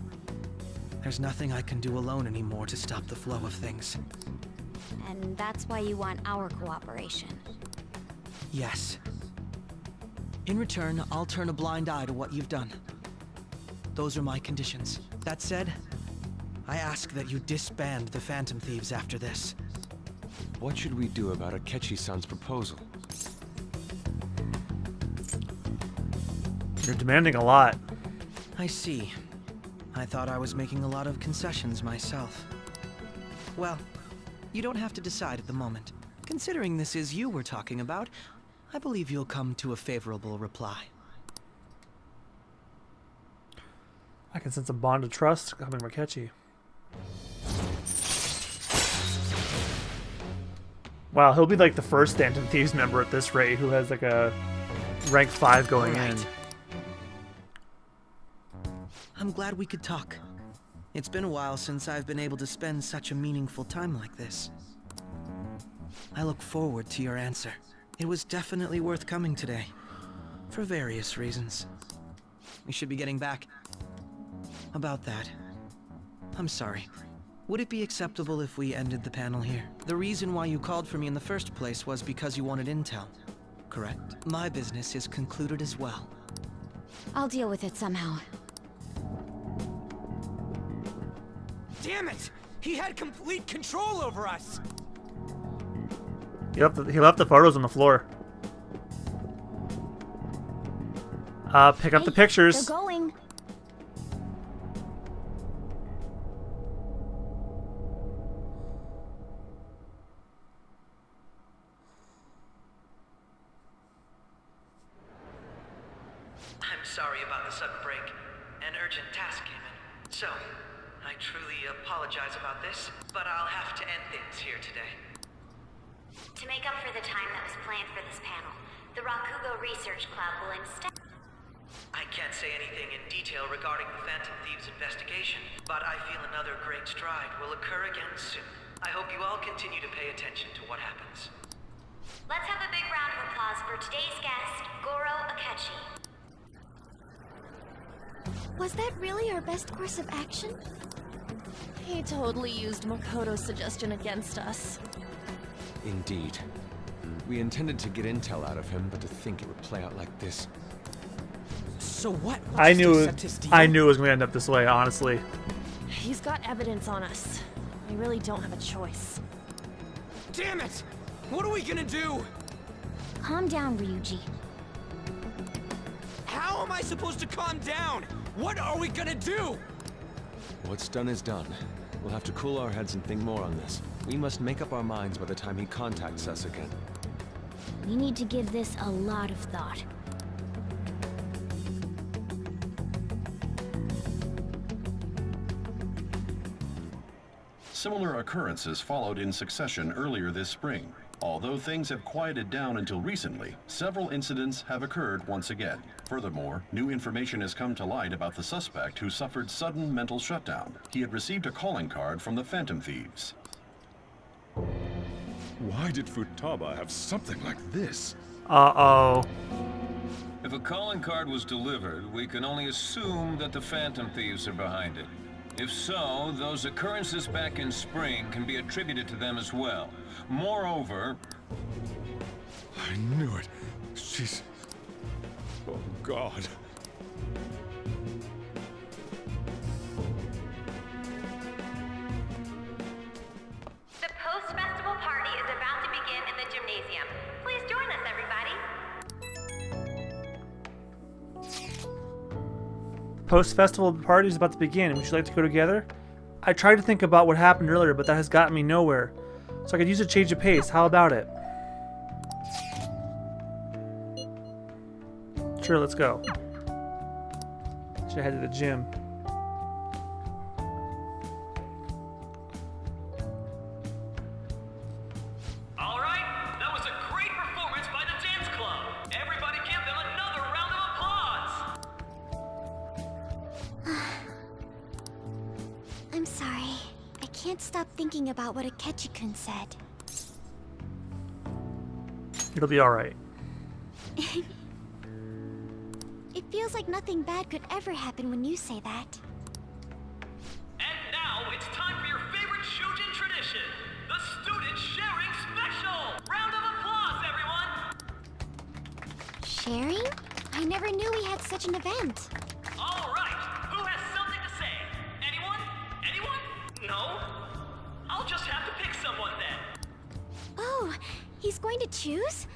there's nothing I can do alone anymore to stop the flow of things. And that's why you want our cooperation. Yes. In return, I'll turn a blind eye to what you've done. Those are my conditions. That said, I ask that you disband the Phantom Thieves after this. What should we do about Akechi-san's proposal? You're demanding a lot. I see. I thought I was making a lot of concessions myself. Well, you don't have to decide at the moment. Considering this is you we're talking about, I believe you'll come to a favorable reply. I can sense a bond of trust coming from Akechi. Wow, he'll be like the first Phantom Thieves member at this rate who has like a rank 5 going in. I'm glad we could talk. It's been a while since I've been able to spend such a meaningful time like this. I look forward to your answer. It was definitely worth coming today. For various reasons. We should be getting back. About that, I'm sorry. Would it be acceptable if we ended the panel here? The reason why you called for me in the first place was because you wanted intel, correct? My business is concluded as well. I'll deal with it somehow. Damn it! He had complete control over us! He left the photos on the floor. Pick up the pictures. They're going. I'm sorry about the sudden break. An urgent task came in. So, I truly apologize about this, but I'll have to end things here today. To make up for the time that was planned for this panel, the Rakugo Research Club will instead... I can't say anything in detail regarding the Phantom Thieves investigation, but I feel another great stride will occur again soon. I hope you all continue to pay attention to what happens. Let's have a big round of applause for today's guest, Goro Akechi. Was that really our best course of action? He totally used Makoto's suggestion against us. Indeed. We intended to get intel out of him, but to think it would play out like this. So what? I knew it was going to end up this way, honestly. He's got evidence on us. We really don't have a choice. Damn it! What are we gonna do? Calm down, Ryuji. How am I supposed to calm down? What are we gonna do? What's done is done. We'll have to cool our heads and think more on this. We must make up our minds by the time he contacts us again. We need to give this a lot of thought. Similar occurrences followed in succession earlier this spring. Although things have quieted down until recently, several incidents have occurred once again. Furthermore, new information has come to light about the suspect who suffered sudden mental shutdown. He had received a calling card from the Phantom Thieves. Why did Futaba have something like this? Uh-oh. If a calling card was delivered, we can only assume that the Phantom Thieves are behind it. If so, those occurrences back in spring can be attributed to them as well. Moreover... I knew it. She's... Oh, God. The post-festival party is about to begin in the gymnasium. Please join us, everybody. Post-festival party is about to begin. Would you like to go together? I tried to think about what happened earlier, but that has gotten me nowhere. So I could use a change of pace. How about it? Sure, let's go. Should head to the gym. All right, that was a great performance by the dance club. Everybody give them another round of applause. I'm sorry. I can't stop thinking about what Akechi-kun said. It'll be alright. It feels like nothing bad could ever happen when you say that. And now it's time for your favorite Shujin tradition, the student sharing special. Round of applause, everyone. Sharing? I never knew we had such an event. All right, who has something to say? Anyone? Anyone? No? I'll just have to pick someone then. Oh, he's going to choose?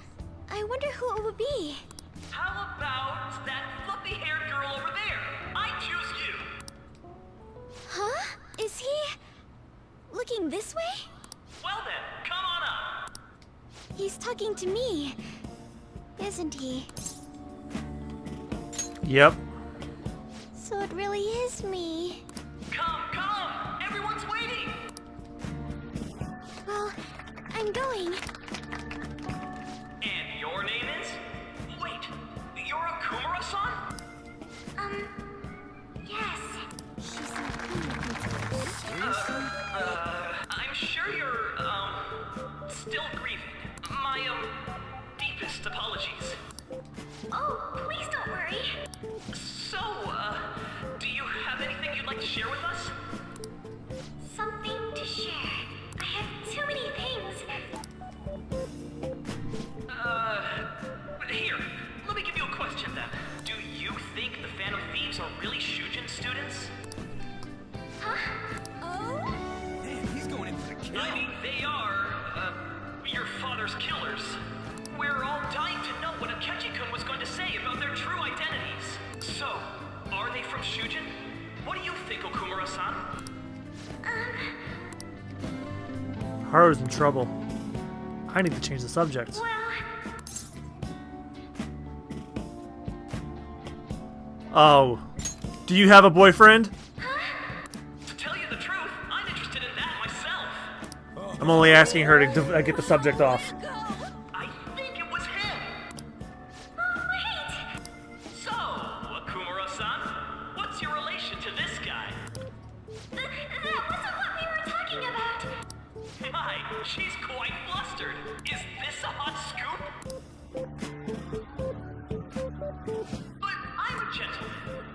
I wonder who it would be. How about that fluffy-haired girl over there? I choose you. Huh? Is he... looking this way? Well then, come on up. He's talking to me, isn't he? Yep. So it really is me. Come, come! Everyone's waiting! Well, I'm going. And your name is? Wait, still grieving. My, deepest apologies. Oh, please don't worry. So, do you have anything you'd like to share with us? Something to share. I have too many things. Here, let me give you a question then. Do you think the Phantom Thieves are really Shujin students? Huh? Oh? Man, he's going in for the kill. I mean, they are, your father's killers. We're all dying to know what Akechi-kun was going to say about their true identities. So, are they from Shujin? What do you think, Okumura-san? Haru's in trouble. I need to change the subject. Well... Oh. Do you have a boyfriend? To tell you the truth, I'm interested in that myself. I'm only asking her to get the subject off. I think it was him. Oh, wait! So, Okumura-san, what's your relation to this guy? That wasn't what we were talking about. My, she's quite flustered. Is this a hot scoop? But I'm a gentleman.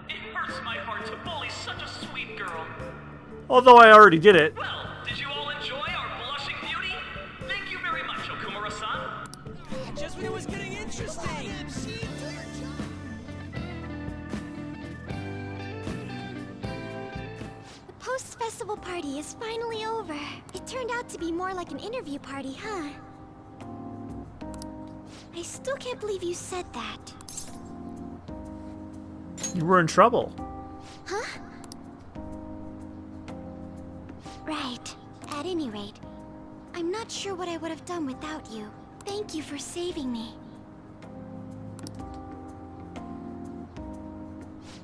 It hurts my heart to bully such a sweet girl. Although I already did it. Well, did you all enjoy our blushing beauty? Thank you very much, Okumura-san. Just when it was getting interesting. The post-festival party is finally over. It turned out to be more like an interview party, huh? I still can't believe you said that. You were in trouble. Huh? Right. At any rate, I'm not sure what I would have done without you. Thank you for saving me.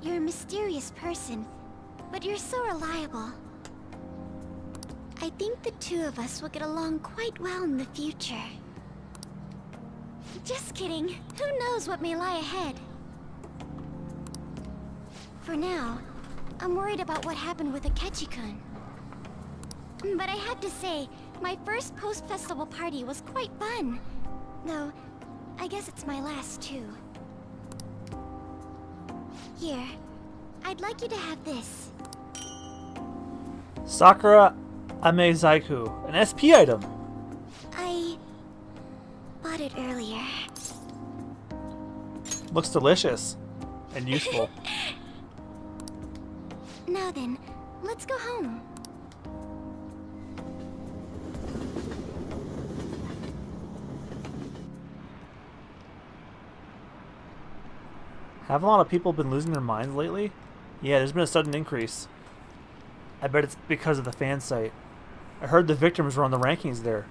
You're a mysterious person, but you're so reliable. I think the two of us will get along quite well in the future. Just kidding. Who knows what may lie ahead? For now, I'm worried about what happened with Akechi-kun. But I have to say, my first post-festival party was quite fun. Though, I guess it's my last too. Here, I'd like you to have this. Sakura Ame Zaiku, an SP item. I bought it earlier. Looks delicious and useful. Now then, let's go home. Have a lot of people been losing their minds lately? Yeah, there's been a sudden increase. I bet it's because of the fan site. I heard the victims were on the rankings there.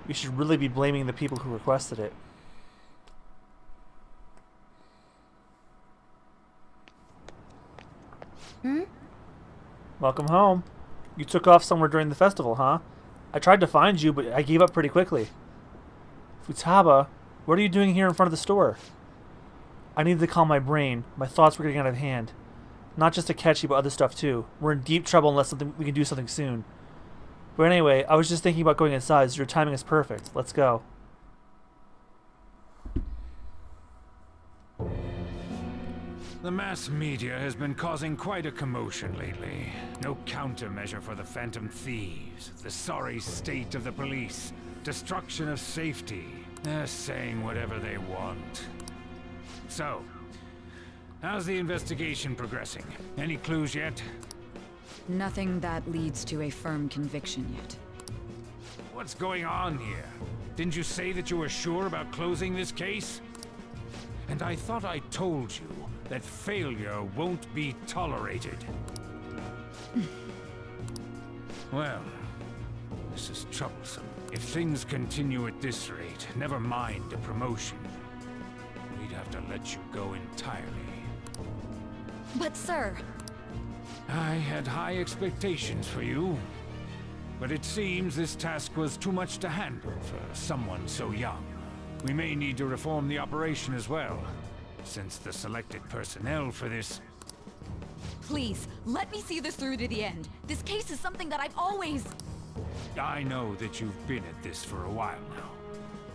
We should really be blaming the people who requested it. Welcome home. You took off somewhere during the festival, huh? I tried to find you, but I gave up pretty quickly. Futaba, what are you doing here in front of the store? I needed to calm my brain. My thoughts were getting out of hand. Not just Akechi, but other stuff too. We're in deep trouble unless we can do something soon. But anyway, I was just thinking about going inside, so your timing is perfect. Let's go. The mass media has been causing quite a commotion lately. No countermeasure for the Phantom Thieves, the sorry state of the police, destruction of safety. They're saying whatever they want. So, how's the investigation progressing? Any clues yet? Nothing that leads to a firm conviction yet. What's going on here? Didn't you say that you were sure about closing this case? And I thought I told you that failure won't be tolerated. Well, this is troublesome. If things continue at this rate, never mind a promotion, we'd have to let you go entirely. But sir... I had high expectations for you. But it seems this task was too much to handle for someone so young. We may need to reform the operation as well, since the selected personnel for this... Please, let me see this through to the end. This case is something that I've always... I know that you've been at this for a while now.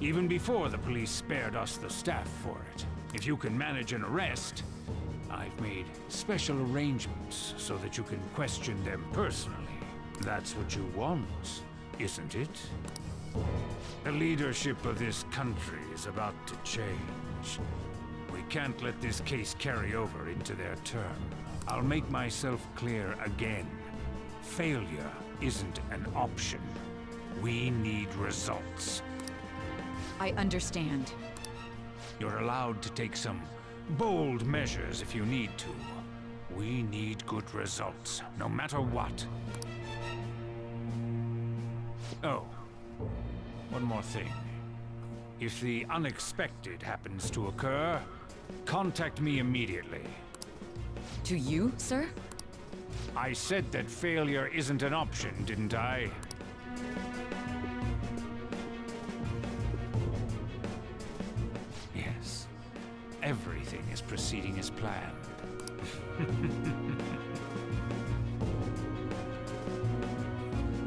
Even before the police spared us the staff for it. If you can manage an arrest, I've made special arrangements so that you can question them personally. That's what you want, isn't it? The leadership of this country is about to change. We can't let this case carry over into their term. I'll make myself clear again. Failure isn't an option. We need results. I understand. You're allowed to take some bold measures if you need to. We need good results, no matter what. Oh, one more thing. If the unexpected happens to occur, contact me immediately. To you, sir? I said that failure isn't an option, didn't I? Yes. Everything is proceeding as planned.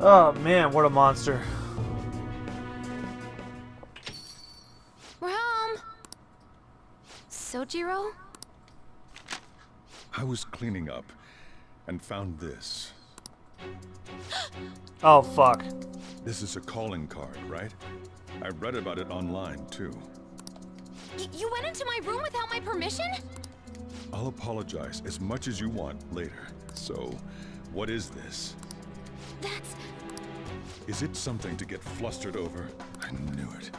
Oh man, what a monster. We're home. Sojiro? I was cleaning up and found this. Oh fuck. This is a calling card, right? I read about it online too. You went into my room without my permission? I'll apologize as much as you want later. So, what is this? That's... Is it something to get flustered over? I knew it.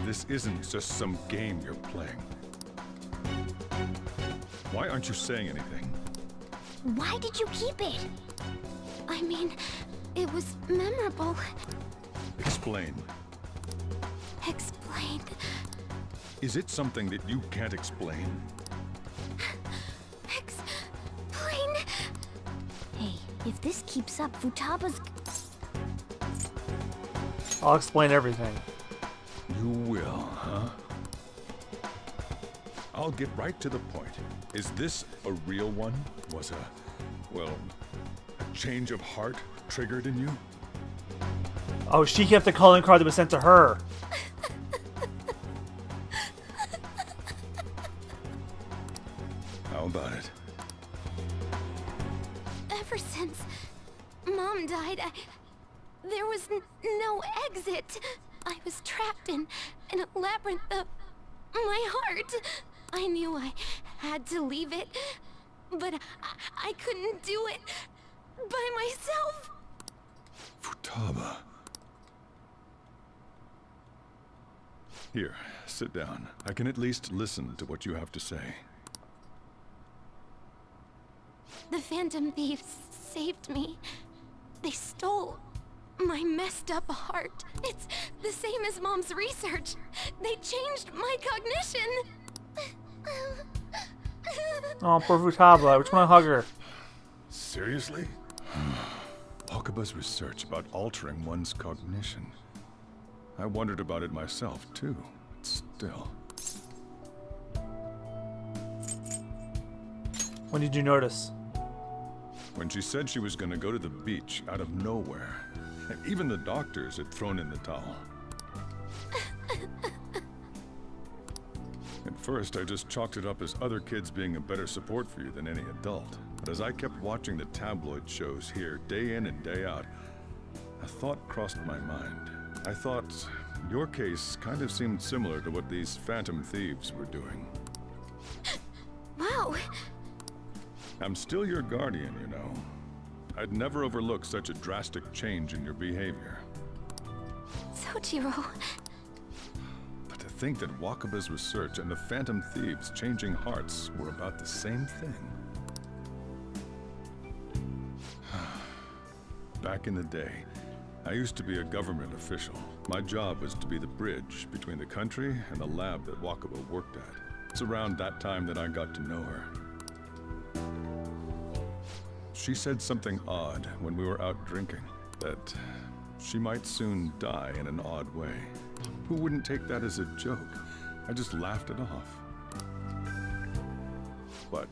This isn't just some game you're playing. Why aren't you saying anything? Why did you keep it? I mean, it was memorable. Explain. Explain. Is it something that you can't explain? Explain. Hey, if this keeps up, Futaba's... I'll explain everything. You will, huh? I'll get right to the point. Is this a real one? Was a change of heart triggered in you? Oh, she kept the calling card that was sent to her. How about it? Ever since Mom died, there was no exit. I was trapped in a labyrinth of my heart. I knew I had to leave it, but I couldn't do it by myself. Futaba. Here, sit down. I can at least listen to what you have to say. The Phantom Thieves saved me. They stole my messed up heart. It's the same as Mom's research. They changed my cognition. Oh, poor Futaba. I just want to hug her. Seriously? Wakaba's research about altering one's cognition. I wondered about it myself, too. But still. When did you notice? When she said she was going to go to the beach out of nowhere. And even the doctors had thrown in the towel. At first, I just chalked it up as other kids being a better support for you than any adult. But as I kept watching the tabloid shows here, day in and day out, a thought crossed my mind. I thought your case kind of seemed similar to what these Phantom Thieves were doing. Wow. I'm still your guardian, you know. I'd never overlook such a drastic change in your behavior. Sojiro. But to think that Wakaba's research and the Phantom Thieves changing hearts were about the same thing. Back in the day, I used to be a government official. My job was to be the bridge between the country and the lab that Wakaba worked at. It's around that time that I got to know her. She said something odd when we were out drinking, that she might soon die in an odd way. Who wouldn't take that as a joke? I just laughed it off. But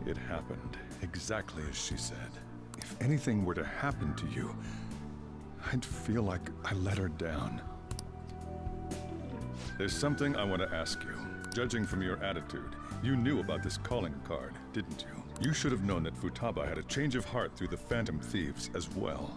it happened exactly as she said. If anything were to happen to you, I'd feel like I let her down. There's something I want to ask you. Judging from your attitude, you knew about this calling card, didn't you? You should have known that Futaba had a change of heart through the Phantom Thieves as well.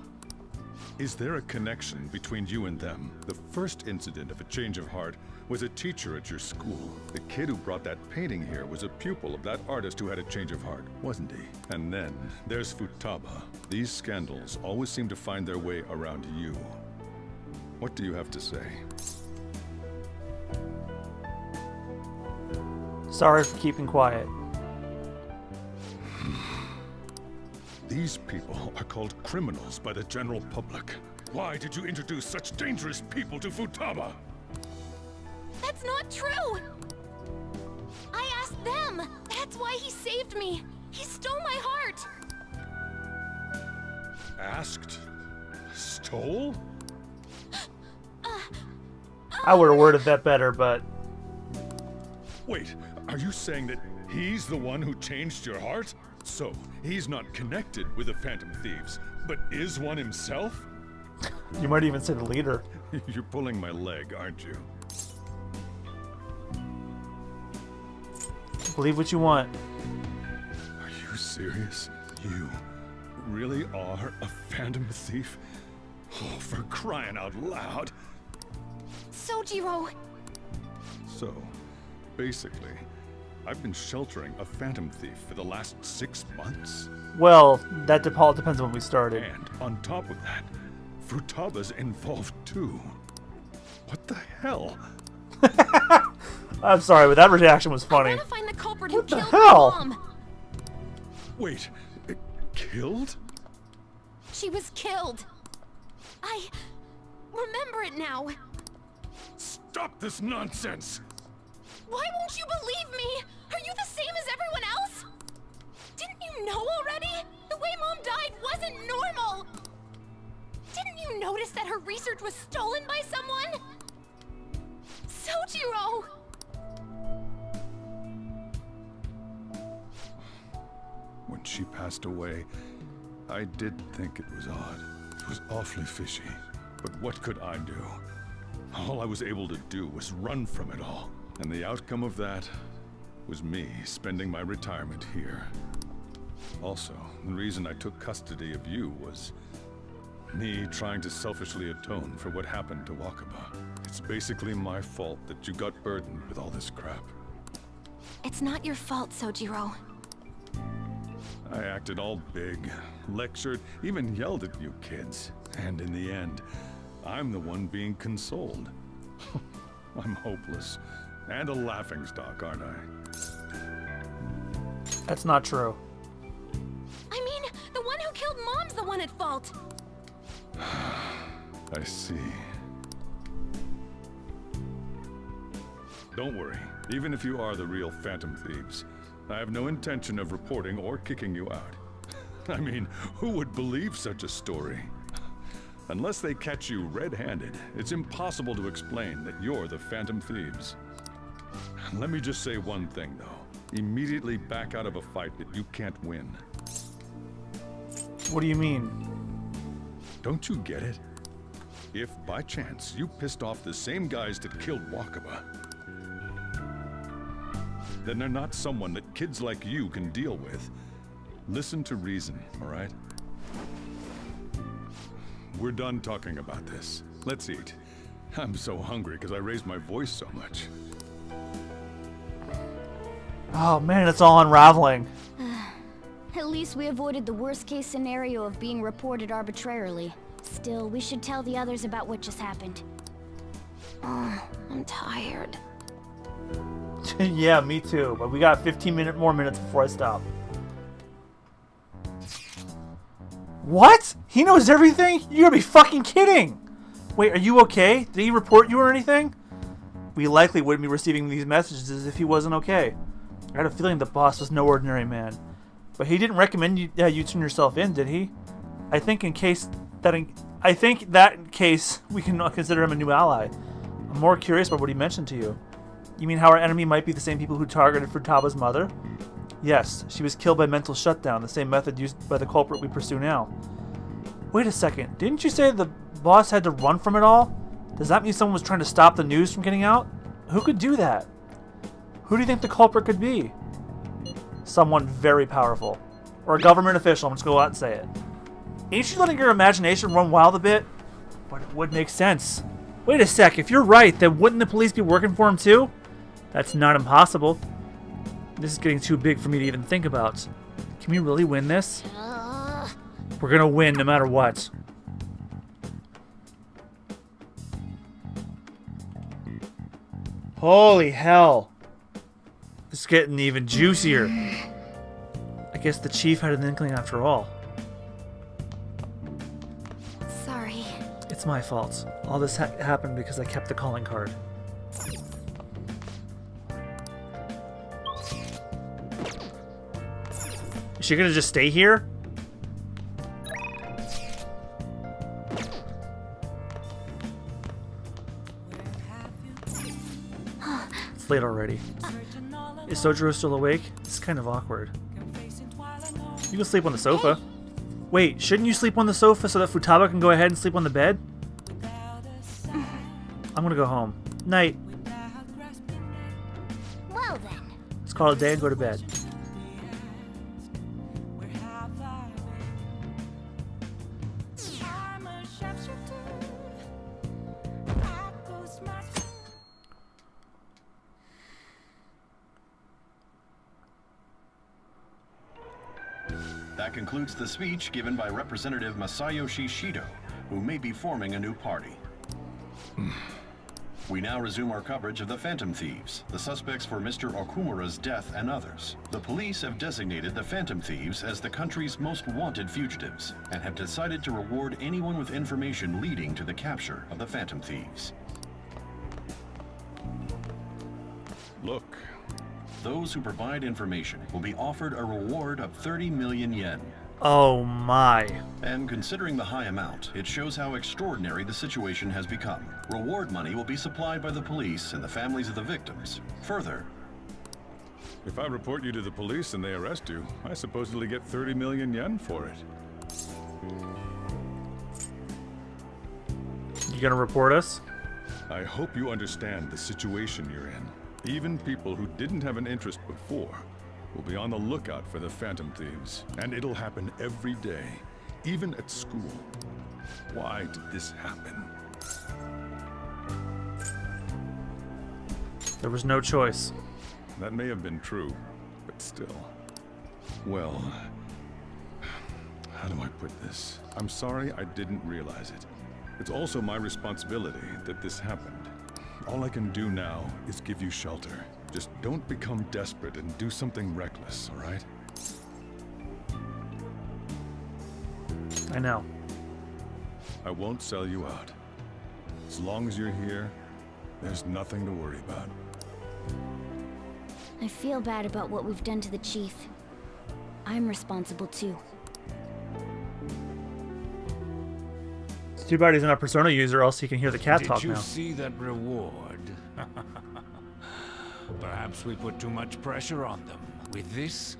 Is there a connection between you and them? The first incident of a change of heart was a teacher at your school. The kid who brought that painting here was a pupil of that artist who had a change of heart, wasn't he? And then there's Futaba. These scandals always seem to find their way around you. What do you have to say? Sorry for keeping quiet. These people are called criminals by the general public. Why did you introduce such dangerous people to Futaba? That's not true! I asked them! That's why he saved me! He stole my heart! Asked? Stole? I would have worded that better, but... Wait, are you saying that he's the one who changed your heart? So, he's not connected with the Phantom Thieves, but is one himself? You might even say the leader. You're pulling my leg, aren't you? Believe what you want. Are you serious? You really are a Phantom Thief? Oh, for crying out loud! Sojiro! So, basically, I've been sheltering a Phantom Thief for the last 6 months. Well, that depends on when we started. And on top of that, Futaba's involved too. What the hell? I'm sorry, but that reaction was funny. I want to find the culprit who killed hell? my mom. Wait, killed? She was killed. I remember it now. Stop this nonsense! Why won't you believe me? Are you the same as everyone else? Didn't you know already? The way Mom died wasn't normal. Didn't you notice that her research was stolen by someone? Sojiro! When she passed away, I did think it was odd. It was awfully fishy. But what could I do? All I was able to do was run from it all. And the outcome of that was me spending my retirement here. Also, the reason I took custody of you was me trying to selfishly atone for what happened to Wakaba. It's basically my fault that you got burdened with all this crap. It's not your fault, Sojiro. I acted all big, lectured, even yelled at you kids. And in the end, I'm the one being consoled. I'm hopeless. And a laughingstock, aren't I? That's not true. I mean, the one who killed Mom's the one at fault. I see. Don't worry. Even if you are the real Phantom Thieves, I have no intention of reporting or kicking you out. I mean, who would believe such a story? Unless they catch you red-handed, it's impossible to explain that you're the Phantom Thieves. Let me just say one thing, though. Immediately back out of a fight that you can't win. What do you mean? Don't you get it? If, by chance, you pissed off the same guys that killed Wakaba, then they're not someone that kids like you can deal with. Listen to reason, all right? We're done talking about this. Let's eat. I'm so hungry because I raised my voice so much. Oh man, it's all unraveling. At least we avoided the worst-case scenario of being reported arbitrarily. Still, we should tell the others about what just happened. I'm tired. Yeah, me too. But we got 15 more minutes before I stop. What? He knows everything? You gotta be fucking kidding! Wait, are you okay? Did he report you or anything? We likely wouldn't be receiving these messages if he wasn't okay. I had a feeling the boss was no ordinary man. But he didn't recommend you turn yourself in, did he? I think that in case we can consider him a new ally. I'm more curious about what he mentioned to you. You mean how our enemy might be the same people who targeted Futaba's mother? Yes, she was killed by mental shutdown, the same method used by the culprit we pursue now. Wait a second, didn't you say the boss had to run from it all? Does that mean someone was trying to stop the news from getting out? Who could do that? Who do you think the culprit could be? Someone very powerful. Or a government official, I'm just going to go out and say it. Ain't you letting your imagination run wild a bit? But it would make sense. Wait a sec, if you're right, then wouldn't the police be working for him too? That's not impossible. This is getting too big for me to even think about. Can we really win this? We're gonna win no matter what. Holy hell. This is getting even juicier. I guess the chief had an inkling after all. Sorry. It's my fault. All this happened because I kept the calling card. Is she gonna just stay here? It's late already. Is Sojiro still awake? It's kind of awkward. You can sleep on the sofa. Wait, shouldn't you sleep on the sofa so that Futaba can go ahead and sleep on the bed? I'm gonna go home. Night. Well then. Let's call it a day and go to bed. That concludes the speech given by Representative Masayoshi Shido, who may be forming a new party. We now resume our coverage of the Phantom Thieves, the suspects for Mr. Okumura's death and others. The police have designated the Phantom Thieves as the country's most wanted fugitives, and have decided to reward anyone with information leading to the capture of the Phantom Thieves. Look. Those who provide information will be offered a reward of 30 million yen. Oh my. And considering the high amount, it shows how extraordinary the situation has become. Reward money will be supplied by the police and the families of the victims. Further, if I report you to the police and they arrest you, I supposedly get 30 million yen for it. You gonna report us? I hope you understand the situation you're in. Even people who didn't have an interest before will be on the lookout for the Phantom Thieves. And it'll happen every day, even at school. Why did this happen? There was no choice. That may have been true, but still. Well, how do I put this? I'm sorry I didn't realize it. It's also my responsibility that this happened. All I can do now is give you shelter. Just don't become desperate and do something reckless, all right? I know. I won't sell you out. As long as you're here, there's nothing to worry about. I feel bad about what we've done to the chief. I'm responsible too. It's too bad he's not a Persona user, else he can hear the cat talk now. Did you see that reward? Perhaps we put too much pressure on them. With this,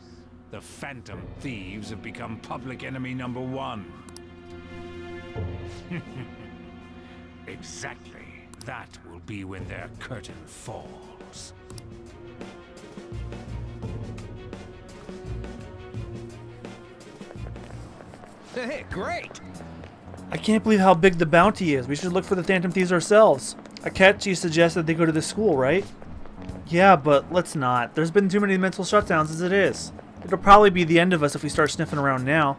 the Phantom Thieves have become public enemy number 1. Exactly. That will be when their curtain falls. Hey, great! I can't believe how big the bounty is. We should look for the Phantom Thieves ourselves. Akechi suggested they go to the school, right? Yeah, but let's not. There's been too many mental shutdowns as it is. It'll probably be the end of us if we start sniffing around now.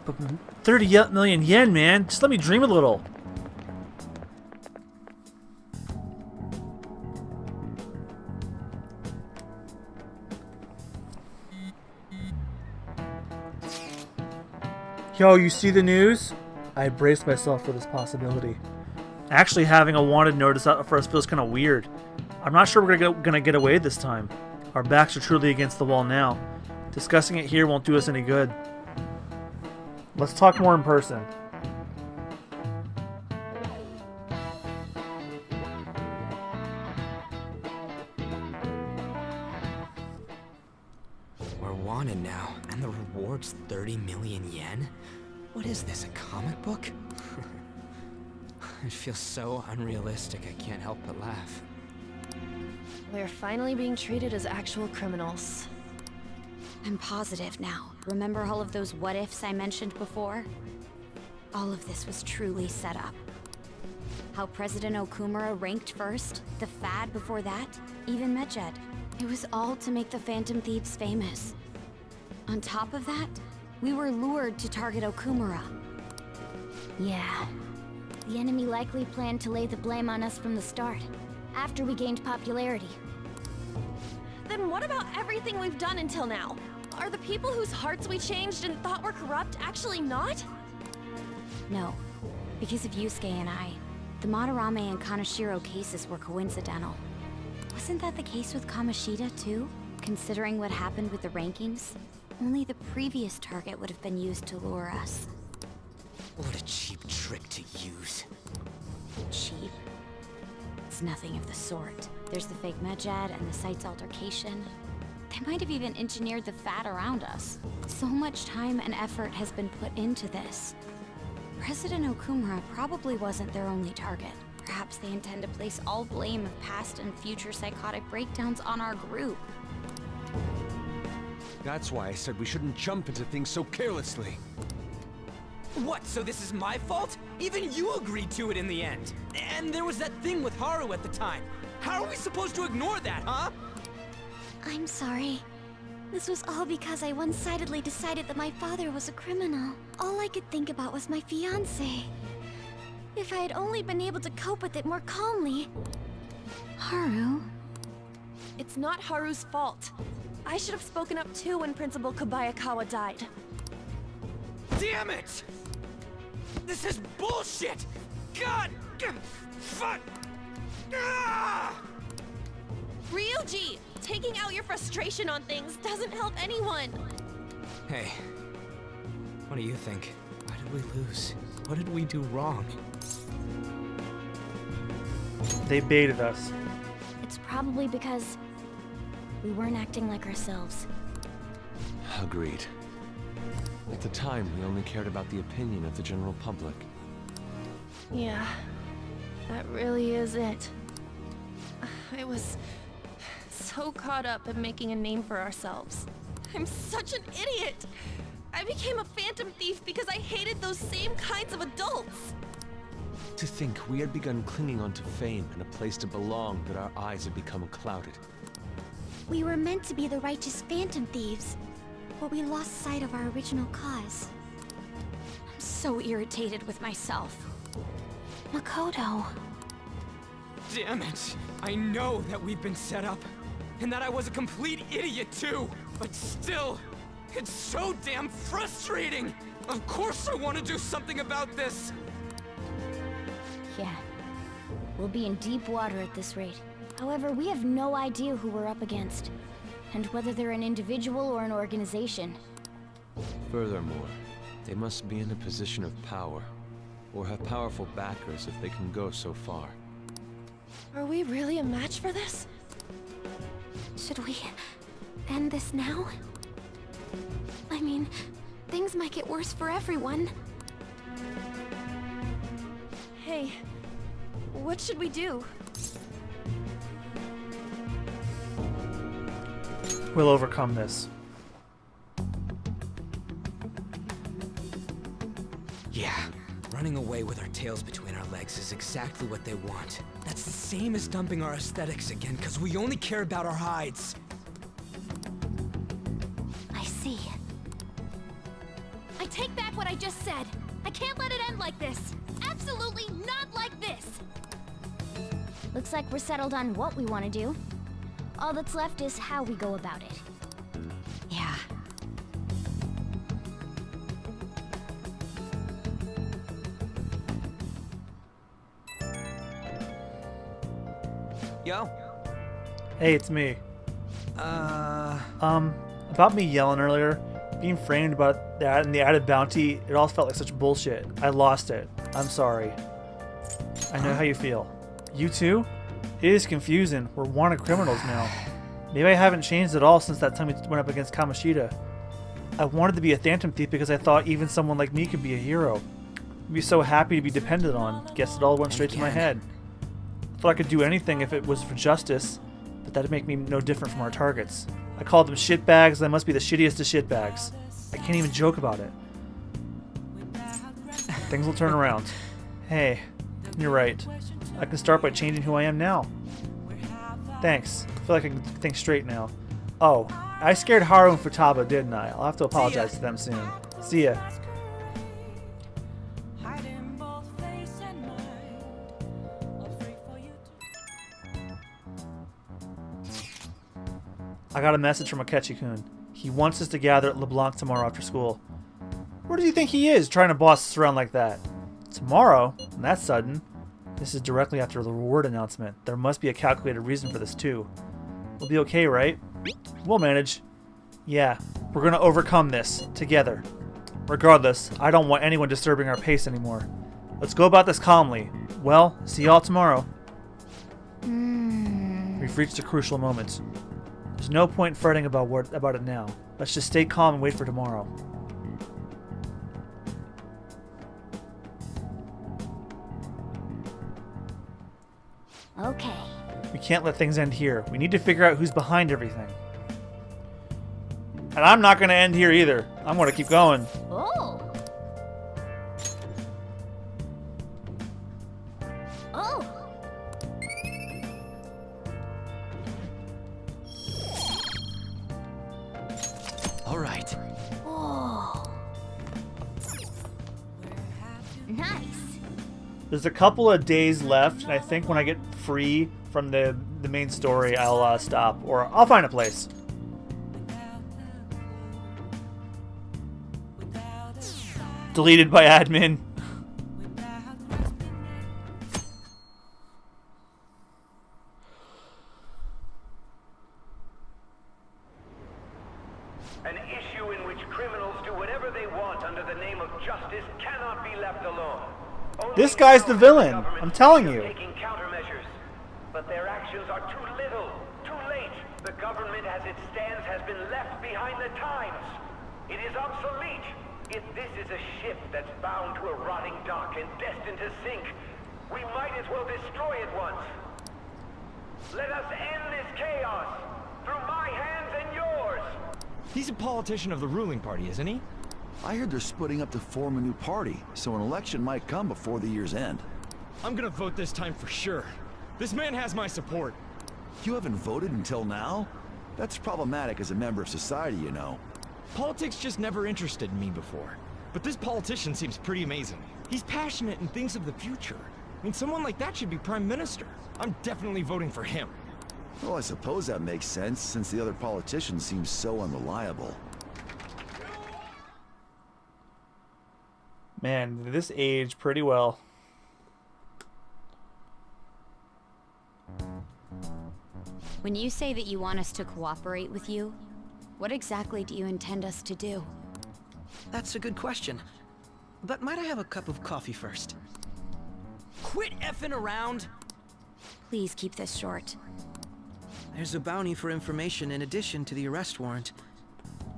But 30 million yen, man. Just let me dream a little. Yo, you see the news? I braced myself for this possibility. Actually, having a wanted notice out for us feels kind of weird. I'm not sure we're gonna get away this time. Our backs are truly against the wall now. Discussing it here won't do us any good. Let's talk more in person. We're wanted now, and the reward's 30 million yen? What is this, a comic book? It feels so unrealistic, I can't help but laugh. We're finally being treated as actual criminals. I'm positive now. Remember all of those what-ifs I mentioned before? All of this was truly set up. How President Okumura ranked first, the Fad before that, even Medjed. It was all to make the Phantom Thieves famous. On top of that, we were lured to target Okumura. Yeah. The enemy likely planned to lay the blame on us from the start, after we gained popularity. Then what about everything we've done until now? Are the people whose hearts we changed and thought were corrupt actually not? No. Because of Yusuke and I, the Madarame and Kaneshiro cases were coincidental. Wasn't that the case with Kamoshida, too? Considering what happened with the rankings, only the previous target would have been used to lure us. What a cheap trick to use. Cheap? It's nothing of the sort. There's the fake Medjed and the site's altercation. They might have even engineered the Fad around us. So much time and effort has been put into this. President Okumura probably wasn't their only target. Perhaps they intend to place all blame of past and future psychotic breakdowns on our group. That's why I said we shouldn't jump into things so carelessly. What, so this is my fault? Even you agreed to it in the end. And there was that thing with Haru at the time. How are we supposed to ignore that, huh? I'm sorry. This was all because I one-sidedly decided that my father was a criminal. All I could think about was my fiancé. If I had only been able to cope with it more calmly... Haru? It's not Haru's fault. I should have spoken up too when Principal Kobayakawa died. Damn it! This is bullshit! God! Fuck! Ah! Ryuji! Taking out your frustration on things doesn't help anyone! Hey, what do you think? Why did we lose? What did we do wrong? They baited us. It's probably because we weren't acting like ourselves. Agreed. At the time, we only cared about the opinion of the general public. Yeah, that really is it. I was so caught up in making a name for ourselves. I'm such an idiot! I became a phantom thief because I hated those same kinds of adults! To think we had begun clinging onto fame and a place to belong that our eyes had become clouded. We were meant to be the righteous phantom thieves, but we lost sight of our original cause. I'm so irritated with myself. Makoto. Damn it! I know that we've been set up, and that I was a complete idiot too! But still, it's so damn frustrating! Of course I want to do something about this! Yeah. We'll be in deep water at this rate. However, we have no idea who we're up against, and whether they're an individual or an organization. Furthermore, they must be in a position of power, or have powerful backers if they can go so far. Are we really a match for this? Should we end this now? I mean, things might get worse for everyone. Hey, what should we do? We'll overcome this. Yeah, running away with our tails between our legs is exactly what they want. That's the same as dumping our aesthetics again, because we only care about our hides. I see. I take back what I just said. I can't let it end like this. Absolutely not like this. Looks like we're settled on what we want to do. All that's left is how we go about it. Yeah. Yo? Hey, it's me. About me yelling earlier, being framed about that and the added bounty, it all felt like such bullshit. I lost it. I'm sorry. I know how you feel. You too? It is confusing. We're wanted criminals now. Maybe I haven't changed at all since that time we went up against Kamoshida. I wanted to be a phantom thief because I thought even someone like me could be a hero. I'd be so happy to be depended on. Guess it all went straight to my head. I thought I could do anything if it was for justice, but that'd make me no different from our targets. I called them shitbags, and I must be the shittiest of shitbags. I can't even joke about it. Things will turn around. Hey, you're right. I can start by changing who I am now. Thanks. I feel like I can think straight now. Oh, I scared Haru and Futaba, didn't I? I'll have to apologize to them soon. See ya. I got a message from Akechi-kun. He wants us to gather at LeBlanc tomorrow after school. Where does he think he is, trying to boss us around like that? Tomorrow? That's sudden. This is directly after the reward announcement. There must be a calculated reason for this too. We'll be okay, right? We'll manage. Yeah, we're gonna overcome this, together. Regardless, I don't want anyone disturbing our pace anymore. Let's go about this calmly. Well, see y'all tomorrow. We've reached a crucial moment. There's no point fretting about it now. Let's just stay calm and wait for tomorrow. Okay. We can't let things end here. We need to figure out who's behind everything. And I'm not going to end here either. I'm going to keep going. Oh. Oh. All right. Oh. Nice. There's a couple of days left, and I think when I get free from the main story, I'll stop, or I'll find a place. Deleted by admin. An issue in which criminals do whatever they want under the name of justice cannot be left alone. This guy's the villain. I'm telling you. Taking countermeasures, but their actions are too little, too late. The government, as it stands, has been left behind the times. It is obsolete. If this is a ship that's bound to a rotting dock and destined to sink, we might as well destroy it once. Let us end this chaos through my hands and yours. He's a politician of the ruling party, isn't he? I heard they're splitting up to form a new party, so an election might come before the year's end. I'm gonna vote this time for sure. This man has my support. You haven't voted until now? That's problematic as a member of society, you know. Politics just never interested me before. But this politician seems pretty amazing. He's passionate and thinks of the future. I mean, someone like that should be prime minister. I'm definitely voting for him. Well, I suppose that makes sense, since the other politician seems so unreliable. Man, this aged pretty well. When you say that you want us to cooperate with you, what exactly do you intend us to do? That's a good question. But might I have a cup of coffee first? Quit effing around! Please keep this short. There's a bounty for information in addition to the arrest warrant.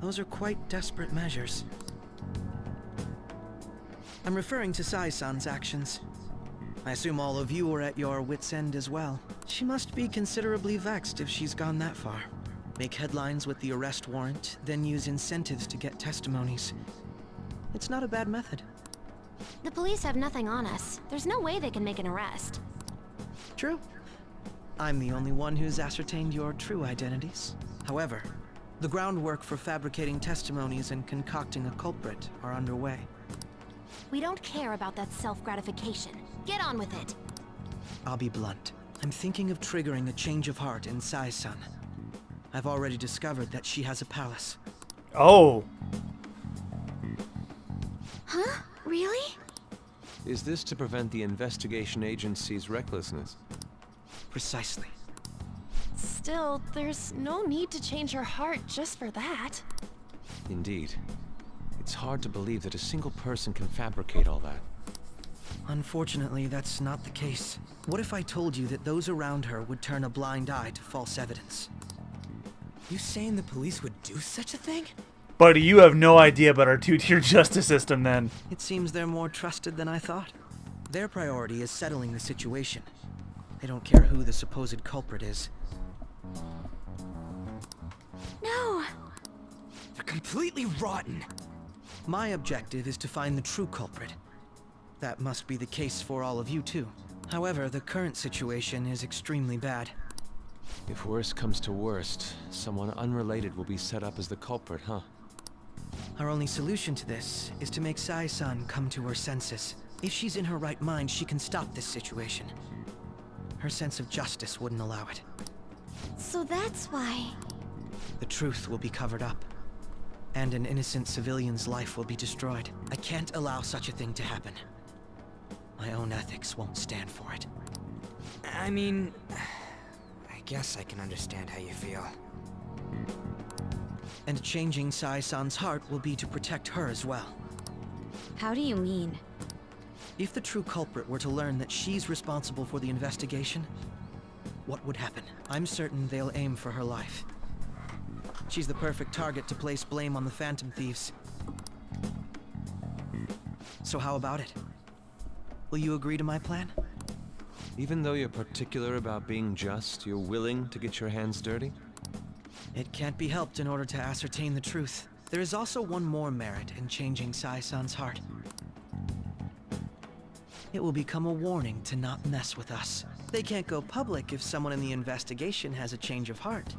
Those are quite desperate measures. I'm referring to Sai-san's actions. I assume all of you are at your wits' end as well. She must be considerably vexed if she's gone that far. Make headlines with the arrest warrant, then use incentives to get testimonies. It's not a bad method. The police have nothing on us. There's no way they can make an arrest. True. I'm the only one who's ascertained your true identities. However, the groundwork for fabricating testimonies and concocting a culprit are underway. We don't care about that self-gratification. Get on with it. I'll be blunt. I'm thinking of triggering a change of heart in Sai-san. I've already discovered that she has a palace. Oh. Huh? Really? Is this to prevent the investigation agency's recklessness? Precisely. Still, there's no need to change her heart just for that. Indeed. It's hard to believe that a single person can fabricate all that. Unfortunately, that's not the case. What if I told you that those around her would turn a blind eye to false evidence? You saying the police would do such a thing? Buddy, you have no idea about our two-tier justice system then. It seems they're more trusted than I thought. Their priority is settling the situation. They don't care who the supposed culprit is. No! They're completely rotten. My objective is to find the true culprit. That must be the case for all of you too. However, the current situation is extremely bad. If worst comes to worst, someone unrelated will be set up as the culprit, huh? Our only solution to this is to make Sai-san come to her senses. If she's in her right mind, she can stop this situation. Her sense of justice wouldn't allow it. So that's why... The truth will be covered up, and an innocent civilian's life will be destroyed. I can't allow such a thing to happen. My own ethics won't stand for it. I mean, I guess I can understand how you feel. And changing Sai-san's heart will be to protect her as well. How do you mean? If the true culprit were to learn that she's responsible for the investigation, what would happen? I'm certain they'll aim for her life. She's the perfect target to place blame on the Phantom Thieves. So how about it? Will you agree to my plan? Even though you're particular about being just, you're willing to get your hands dirty? It can't be helped in order to ascertain the truth. There is also one more merit in changing Sai-san's heart. It will become a warning to not mess with us. They can't go public if someone in the investigation has a change of heart.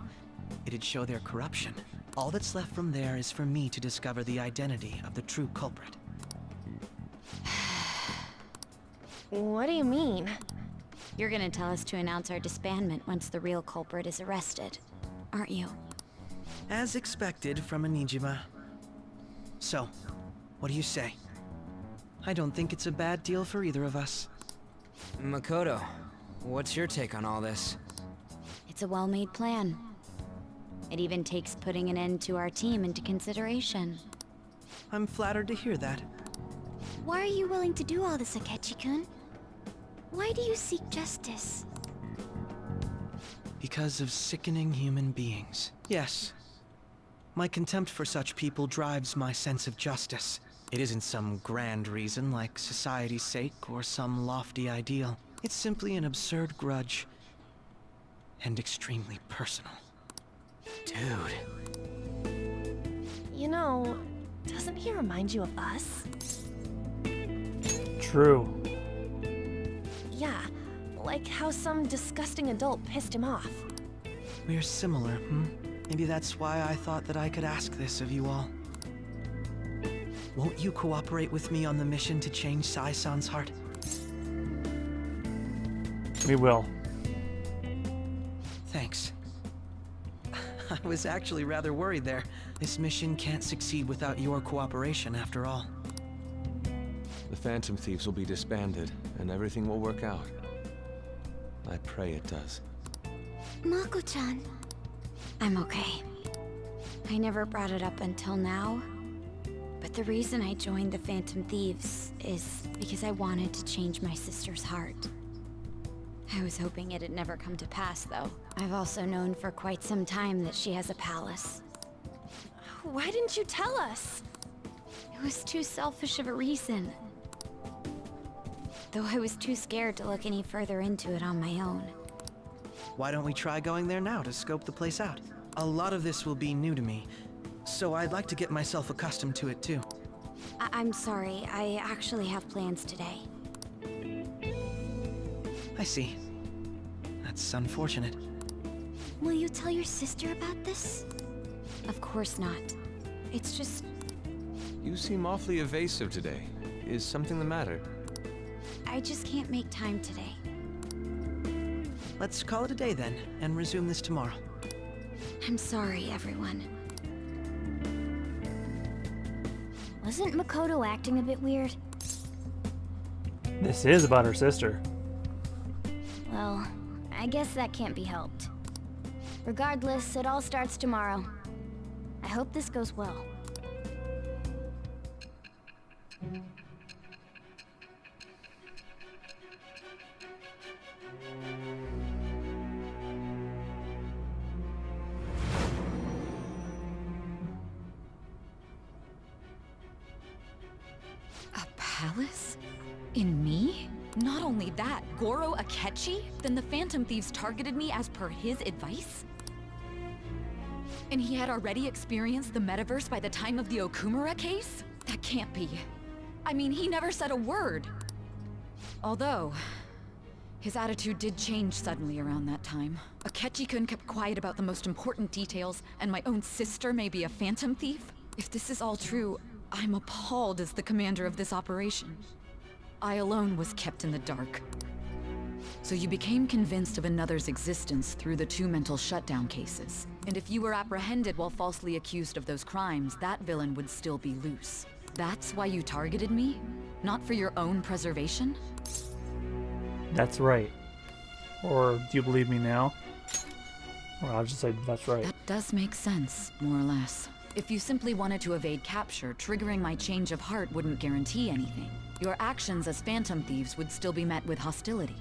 It'd show their corruption. All that's left from there is for me to discover the identity of the true culprit. What do you mean? You're gonna tell us to announce our disbandment once the real culprit is arrested, aren't you? As expected from a Nijima. So, what do you say? I don't think it's a bad deal for either of us. Makoto, what's your take on all this? It's a well-made plan. It even takes putting an end to our team into consideration. I'm flattered to hear that. Why are you willing to do all this, Akechi-kun? Why do you seek justice? Because of sickening human beings. Yes. My contempt for such people drives my sense of justice. It isn't some grand reason like society's sake or some lofty ideal. It's simply an absurd grudge. And extremely personal. Dude. You know, doesn't he remind you of us? True. Yeah, like how some disgusting adult pissed him off. We're similar, Maybe that's why I thought that I could ask this of you all. Won't you cooperate with me on the mission to change Sai-san's heart? We will. Thanks. I was actually rather worried there. This mission can't succeed without your cooperation, after all. The Phantom Thieves will be disbanded, and everything will work out. I pray it does. Mako-chan. I'm okay. I never brought it up until now, but the reason I joined the Phantom Thieves is because I wanted to change my sister's heart. I was hoping it'd never come to pass, though. I've also known for quite some time that she has a palace. Why didn't you tell us? It was too selfish of a reason. Though I was too scared to look any further into it on my own. Why don't we try going there now to scope the place out? A lot of this will be new to me, so I'd like to get myself accustomed to it too. I'm sorry, I actually have plans today. I see. That's unfortunate. Will you tell your sister about this? Of course not. It's just... You seem awfully evasive today. Is something the matter? I just can't make time today. Let's call it a day then, and resume this tomorrow. I'm sorry, everyone. Wasn't Makoto acting a bit weird? This is about her sister. Well, I guess that can't be helped. Regardless, it all starts tomorrow. I hope this goes well. palace? In me? Not only that, Goro Akechi? Then the Phantom Thieves targeted me as per his advice? And he had already experienced the metaverse by the time of the Okumura case? That can't be. I mean, he never said a word. Although, his attitude did change suddenly around that time. Akechi-kun kept quiet about the most important details, and my own sister may be a Phantom Thief? If this is all true, I'm appalled as the commander of this operation. I alone was kept in the dark. So you became convinced of another's existence through the 2 mental shutdown cases. And if you were apprehended while falsely accused of those crimes, that villain would still be loose. That's why you targeted me? Not for your own preservation? That's right. Or do you believe me now? Or I'll just say that's right. That does make sense, more or less. If you simply wanted to evade capture, triggering my change of heart wouldn't guarantee anything. Your actions as Phantom Thieves would still be met with hostility.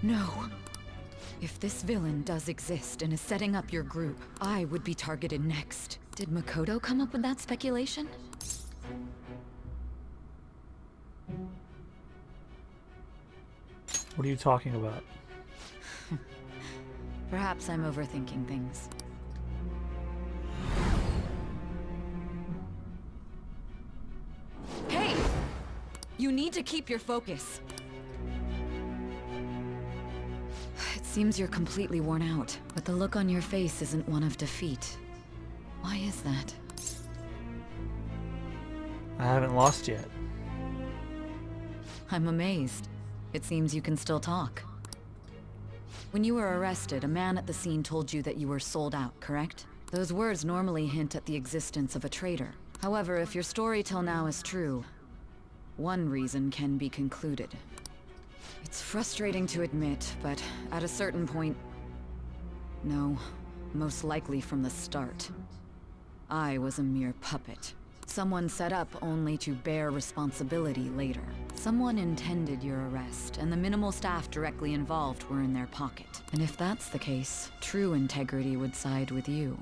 No. If this villain does exist and is setting up your group, I would be targeted next. Did Makoto come up with that speculation? What are you talking about? Perhaps I'm overthinking things. Hey! You need to keep your focus. It seems you're completely worn out, but the look on your face isn't one of defeat. Why is that? I haven't lost yet. I'm amazed. It seems you can still talk. When you were arrested, a man at the scene told you that you were sold out, correct? Those words normally hint at the existence of a traitor. However, if your story till now is true, one reason can be concluded. It's frustrating to admit, but at a certain point... No, most likely from the start. I was a mere puppet. Someone set up only to bear responsibility later. Someone intended your arrest, and the minimal staff directly involved were in their pocket. And if that's the case, true integrity would side with you.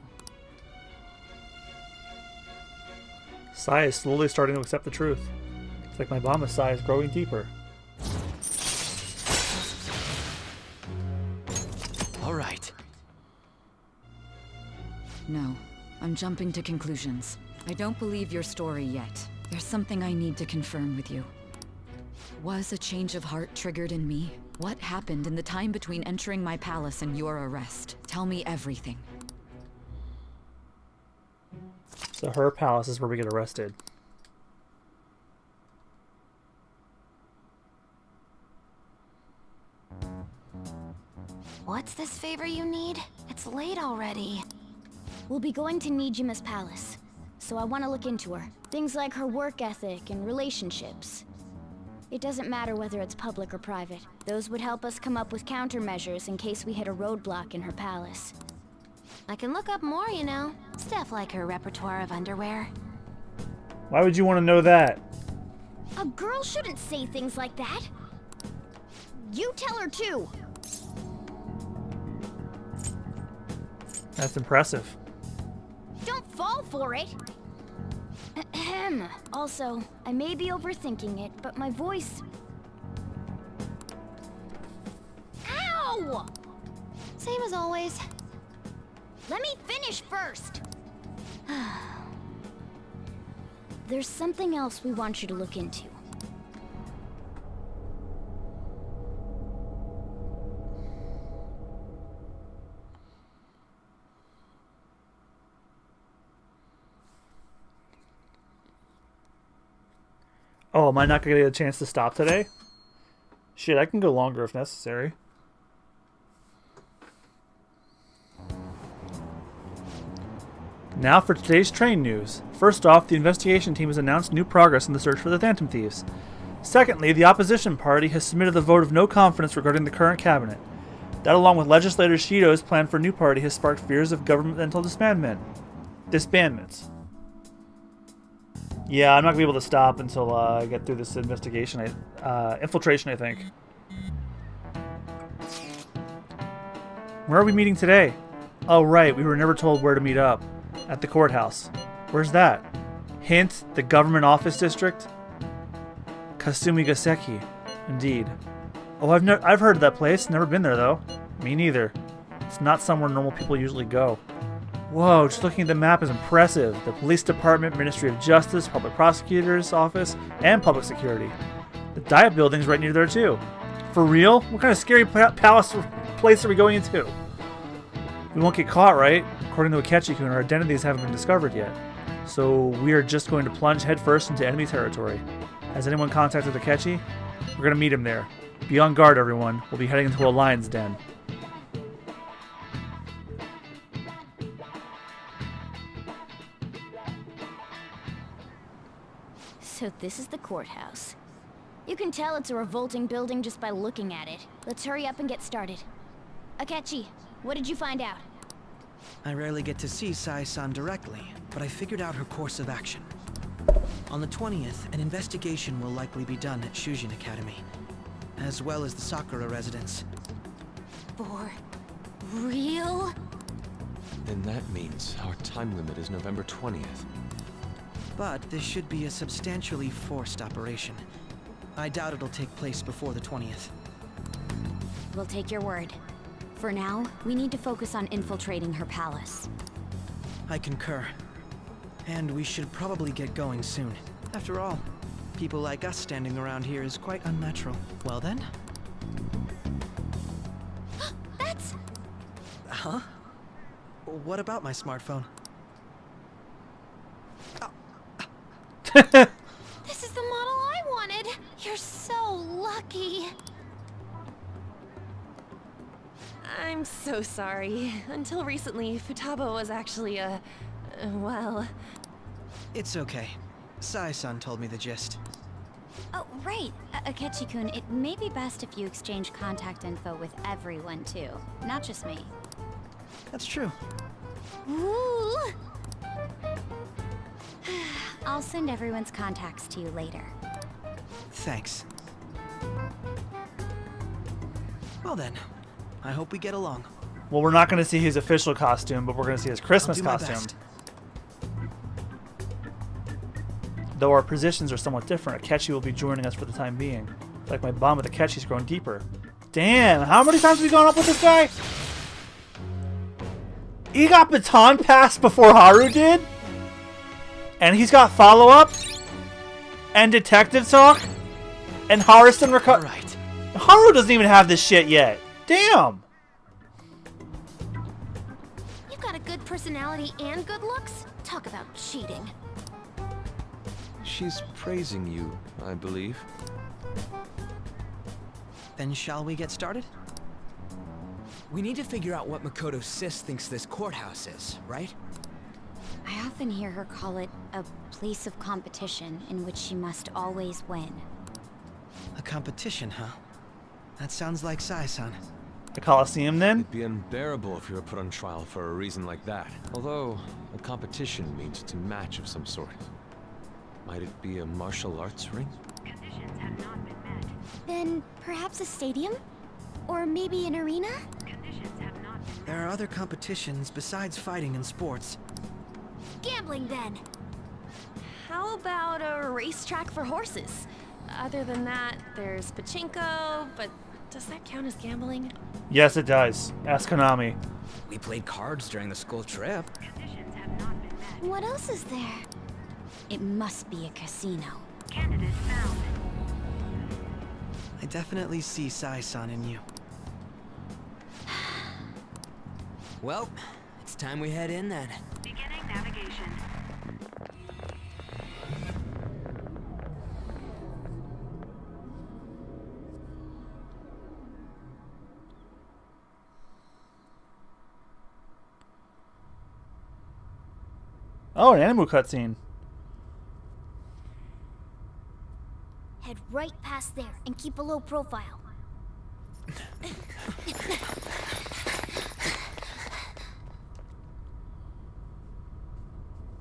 Sai is slowly starting to accept the truth. It's like my Mama's Sai is growing deeper. All right. No, I'm jumping to conclusions. I don't believe your story yet. There's something I need to confirm with you. Was a change of heart triggered in me? What happened in the time between entering my palace and your arrest? Tell me everything. So her palace is where we get arrested. What's this favor you need? It's late already. We'll be going to Nijima's palace, so I want to look into her. Things like her work ethic and relationships. It doesn't matter whether it's public or private. Those would help us come up with countermeasures in case we hit a roadblock in her palace. I can look up more, you know. Stuff like her repertoire of underwear. Why would you want to know that? A girl shouldn't say things like that. You tell her too. That's impressive. Don't fall for it. Ahem. Also, I may be overthinking it, but my voice... Ow! Same as always. Let me finish first. There's something else we want you to look into. Oh, am I not going to get a chance to stop today? Shit, I can go longer if necessary. Now for today's train news. First off, the investigation team has announced new progress in the search for the Phantom Thieves. Secondly, the opposition party has submitted a vote of no confidence regarding the current cabinet. That, along with legislator Shido's plan for a new party, has sparked fears of governmental disbandments. Yeah, I'm not going to be able to stop until I get through this investigation. Infiltration, I think. Where are we meeting today? Oh, right, we were never told where to meet up. At the courthouse. Where's that? Hint, the government office district? Kasumigaseki. Indeed. Oh, I've heard of that place. Never been there, though. Me neither. It's not somewhere normal people usually go. Whoa, just looking at the map is impressive. The police department, Ministry of Justice, public prosecutor's office, and public security. The diet building's right near there, too. For real? What kind of scary palace place are we going into? We won't get caught, right? According to Akechi-kun, our identities haven't been discovered yet. So we are just going to plunge headfirst into enemy territory. Has anyone contacted Akechi? We're going to meet him there. Be on guard, everyone. We'll be heading into a lion's den. So this is the courthouse. You can tell it's a revolting building just by looking at it. Let's hurry up and get started. Akechi, what did you find out? I rarely get to see Sai-san directly, but I figured out her course of action. On the 20th, an investigation will likely be done at Shujin Academy, as well as the Sakura residence. For real? Then that means our time limit is November 20th. But this should be a substantially forced operation. I doubt it'll take place before the 20th. We'll take your word. For now, we need to focus on infiltrating her palace. I concur. And we should probably get going soon. After all, people like us standing around here is quite unnatural. Well then? That's... Huh? What about my smartphone? This is the model I wanted! You're so lucky! I'm so sorry. Until recently, Futaba was actually well... It's okay. Sai-san told me the gist. Oh, right. Akechi-kun, it may be best if you exchange contact info with everyone, too. Not just me. That's true. Ooh! I'll send everyone's contacts to you later. Thanks. Well then, I hope we get along. Well, we're not going to see his official costume, but we're going to see his Christmas costume. Though our positions are somewhat different, Akechi will be joining us for the time being. Like my bond with Akechi's grown deeper. Damn, how many times have we gone up with this guy? He got baton passed before Haru did? And he's got follow-up? And detective talk? And Haru's recover. Right. Haru doesn't even have this shit yet. Damn. You've got a good personality and good looks? Talk about cheating. She's praising you, I believe. Then shall we get started? We need to figure out what Makoto Sis thinks this courthouse is, right? I often hear her call it a place of competition in which she must always win. A competition, huh? That sounds like Sai-san. The Coliseum, then? It'd be unbearable if you were put on trial for a reason like that. Although, a competition means it's a match of some sort. Might it be a martial arts ring? Conditions have not been met. Then perhaps a stadium? Or maybe an arena? Conditions have not been met. There are other competitions besides fighting and sports. Gambling, then. How about a racetrack for horses? Other than that, there's pachinko, but does that count as gambling? Yes, it does. Ask Konami. We played cards during the school trip. Conditions have not been met. What else is there? It must be a casino. Candidate found. I definitely see Sai-san in you. Well, it's time we head in then. Beginning navigation. Oh, an anime cutscene. Head right past there and keep a low profile.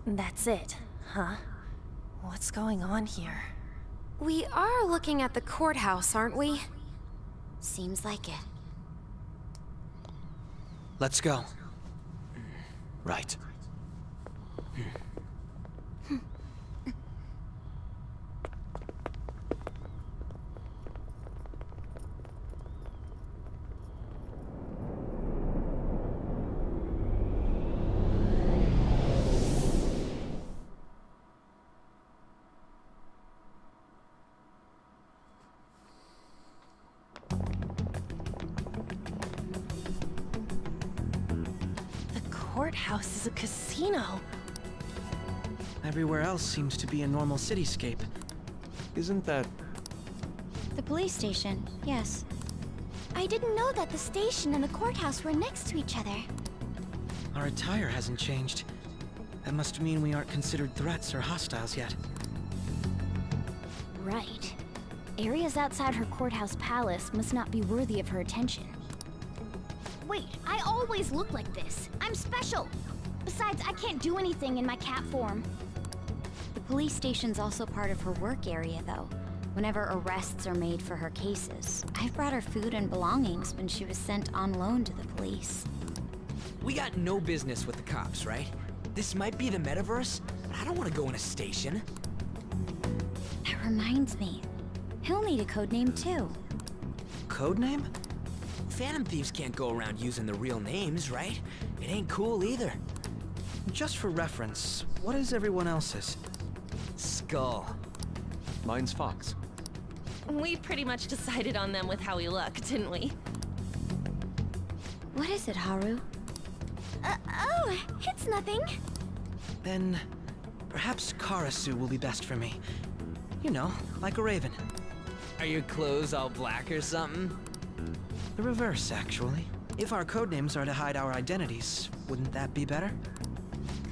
That's it, huh? What's going on here? We are looking at the courthouse, aren't we? Seems like it. Let's go. Right. courthouse is a casino. Everywhere else seems to be a normal cityscape. Isn't that... The police station, yes. I didn't know that the station and the courthouse were next to each other. Our attire hasn't changed. That must mean we aren't considered threats or hostiles yet. Right. Areas outside her courthouse palace must not be worthy of her attention. Wait, I always look like this. I'm special. Besides, I can't do anything in my cat form. The police station's also part of her work area, though. Whenever arrests are made for her cases, I've brought her food and belongings when she was sent on loan to the police. We got no business with the cops, right? This might be the metaverse, but I don't want to go in a station. That reminds me. He'll need a codename too. Codename? Phantom thieves can't go around using the real names, right? It ain't cool either. Just for reference, what is everyone else's? Skull. Mine's Fox. We pretty much decided on them with how we look, didn't we? What is it, Haru? Oh, it's nothing. Then, perhaps Karasu will be best for me. You know, like a raven. Are your clothes all black or something? The reverse, actually. If our codenames are to hide our identities, wouldn't that be better?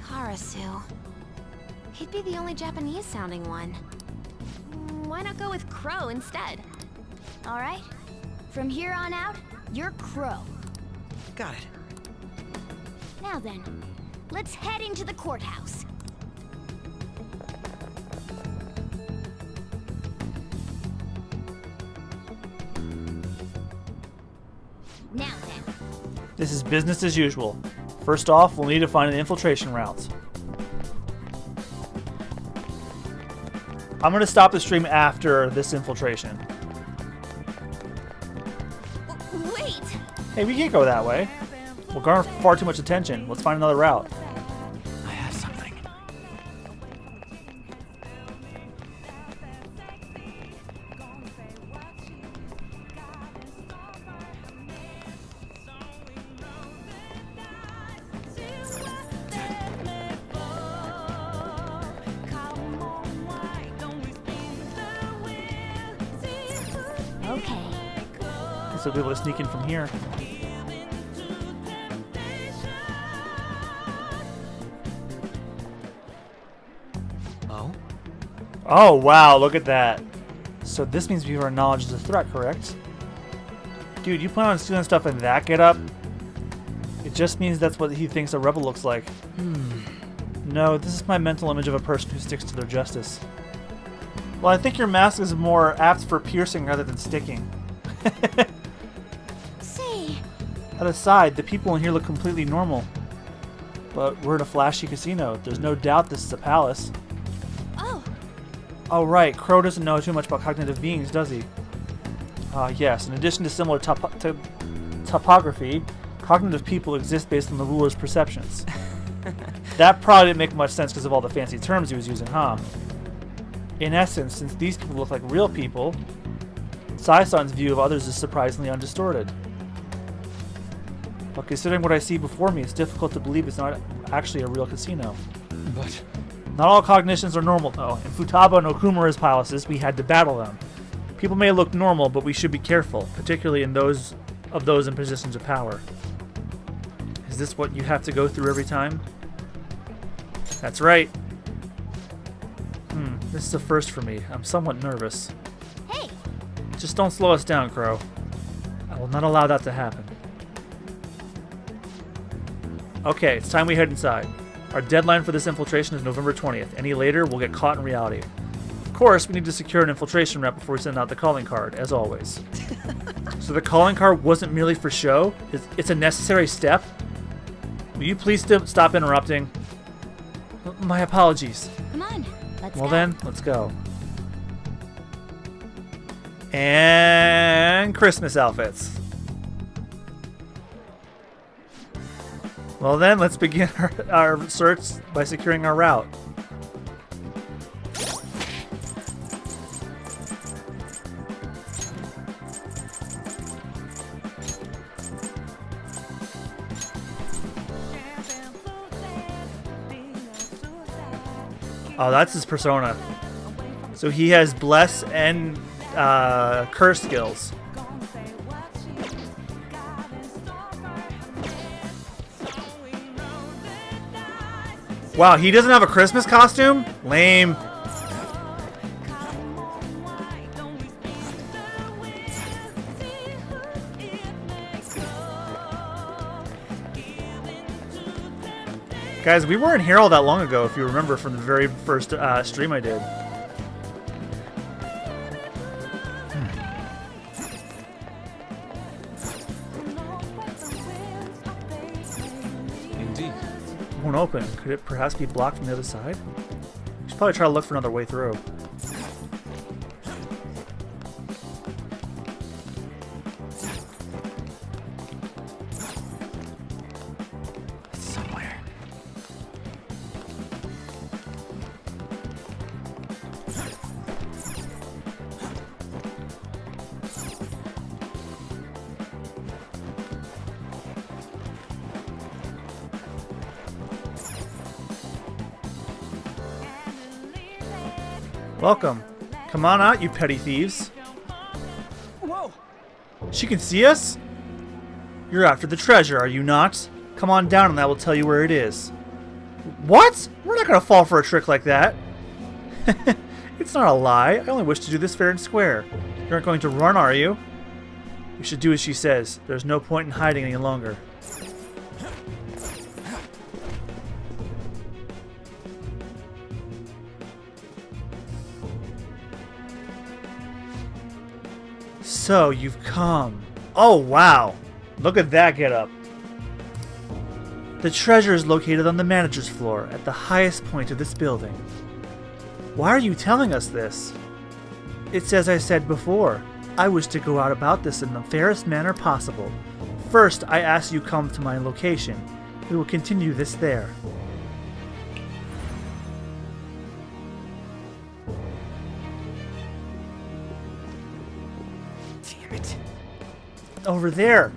Karasu. He'd be the only Japanese-sounding one. Why not go with Crow instead? All right. From here on out, you're Crow. Got it. Now then, let's head into the courthouse. Now then. This is business as usual. First off, we'll need to find an infiltration route. I'm going to stop the stream after this infiltration. Wait! Hey, we can't go that way. We'll garner far too much attention. Let's find another route. I have something. Okay. Guess we'll be able to sneak in from here. Oh? Oh, wow, look at that. So this means we are acknowledged as a threat, correct? Dude, you plan on stealing stuff in that getup? It just means that's what he thinks a rebel looks like. No, this is my mental image of a person who sticks to their justice. Well, I think your mask is more apt for piercing rather than sticking. Say. That aside, the people in here look completely normal. But we're in a flashy casino. There's no doubt this is a palace. Oh, right. Crow doesn't know too much about cognitive beings, does he? Yes. In addition to similar topography, cognitive people exist based on the ruler's perceptions. That probably didn't make much sense because of all the fancy terms he was using, huh? In essence, since these people look like real people, Sai-san's view of others is surprisingly undistorted. But considering what I see before me, it's difficult to believe it's not actually a real casino. But not all cognitions are normal, though. In Futaba and Okumura's palaces, we had to battle them. People may look normal, but we should be careful, particularly in those in positions of power. Is this what you have to go through every time? That's right. This is a first for me. I'm somewhat nervous. Hey! Just don't slow us down, Crow. I will not allow that to happen. Okay, it's time we head inside. Our deadline for this infiltration is November 20th. Any later, we'll get caught in reality. Of course, we need to secure an infiltration route before we send out the calling card, as always. So the calling card wasn't merely for show? It's a necessary step? Will you please stop interrupting? My apologies. Come on, let's go. Well then, let's go. And Christmas outfits. Well then, let's begin our search by securing our route. Oh, that's his persona. So he has bless and curse skills. Wow, he doesn't have a Christmas costume? Lame. Guys, we weren't here all that long ago, if you remember from the very first stream I did. Indeed. Won't open. Could it perhaps be blocked from the other side? We should probably try to look for another way through. Somewhere. Welcome. Come on out, you petty thieves. Whoa! She can see us? You're after the treasure, are you not? Come on down and I will tell you where it is. What? We're not gonna fall for a trick like that. It's not a lie. I only wish to do this fair and square. You aren't going to run, are you? You should do as she says. There's no point in hiding any longer. So, you've come. Oh, wow. Look at that getup. The treasure is located on the manager's floor, at the highest point of this building. Why are you telling us this? It's as I said before. I wish to go out about this in the fairest manner possible. First, I ask you come to my location. We will continue this there. Damn it. Over there.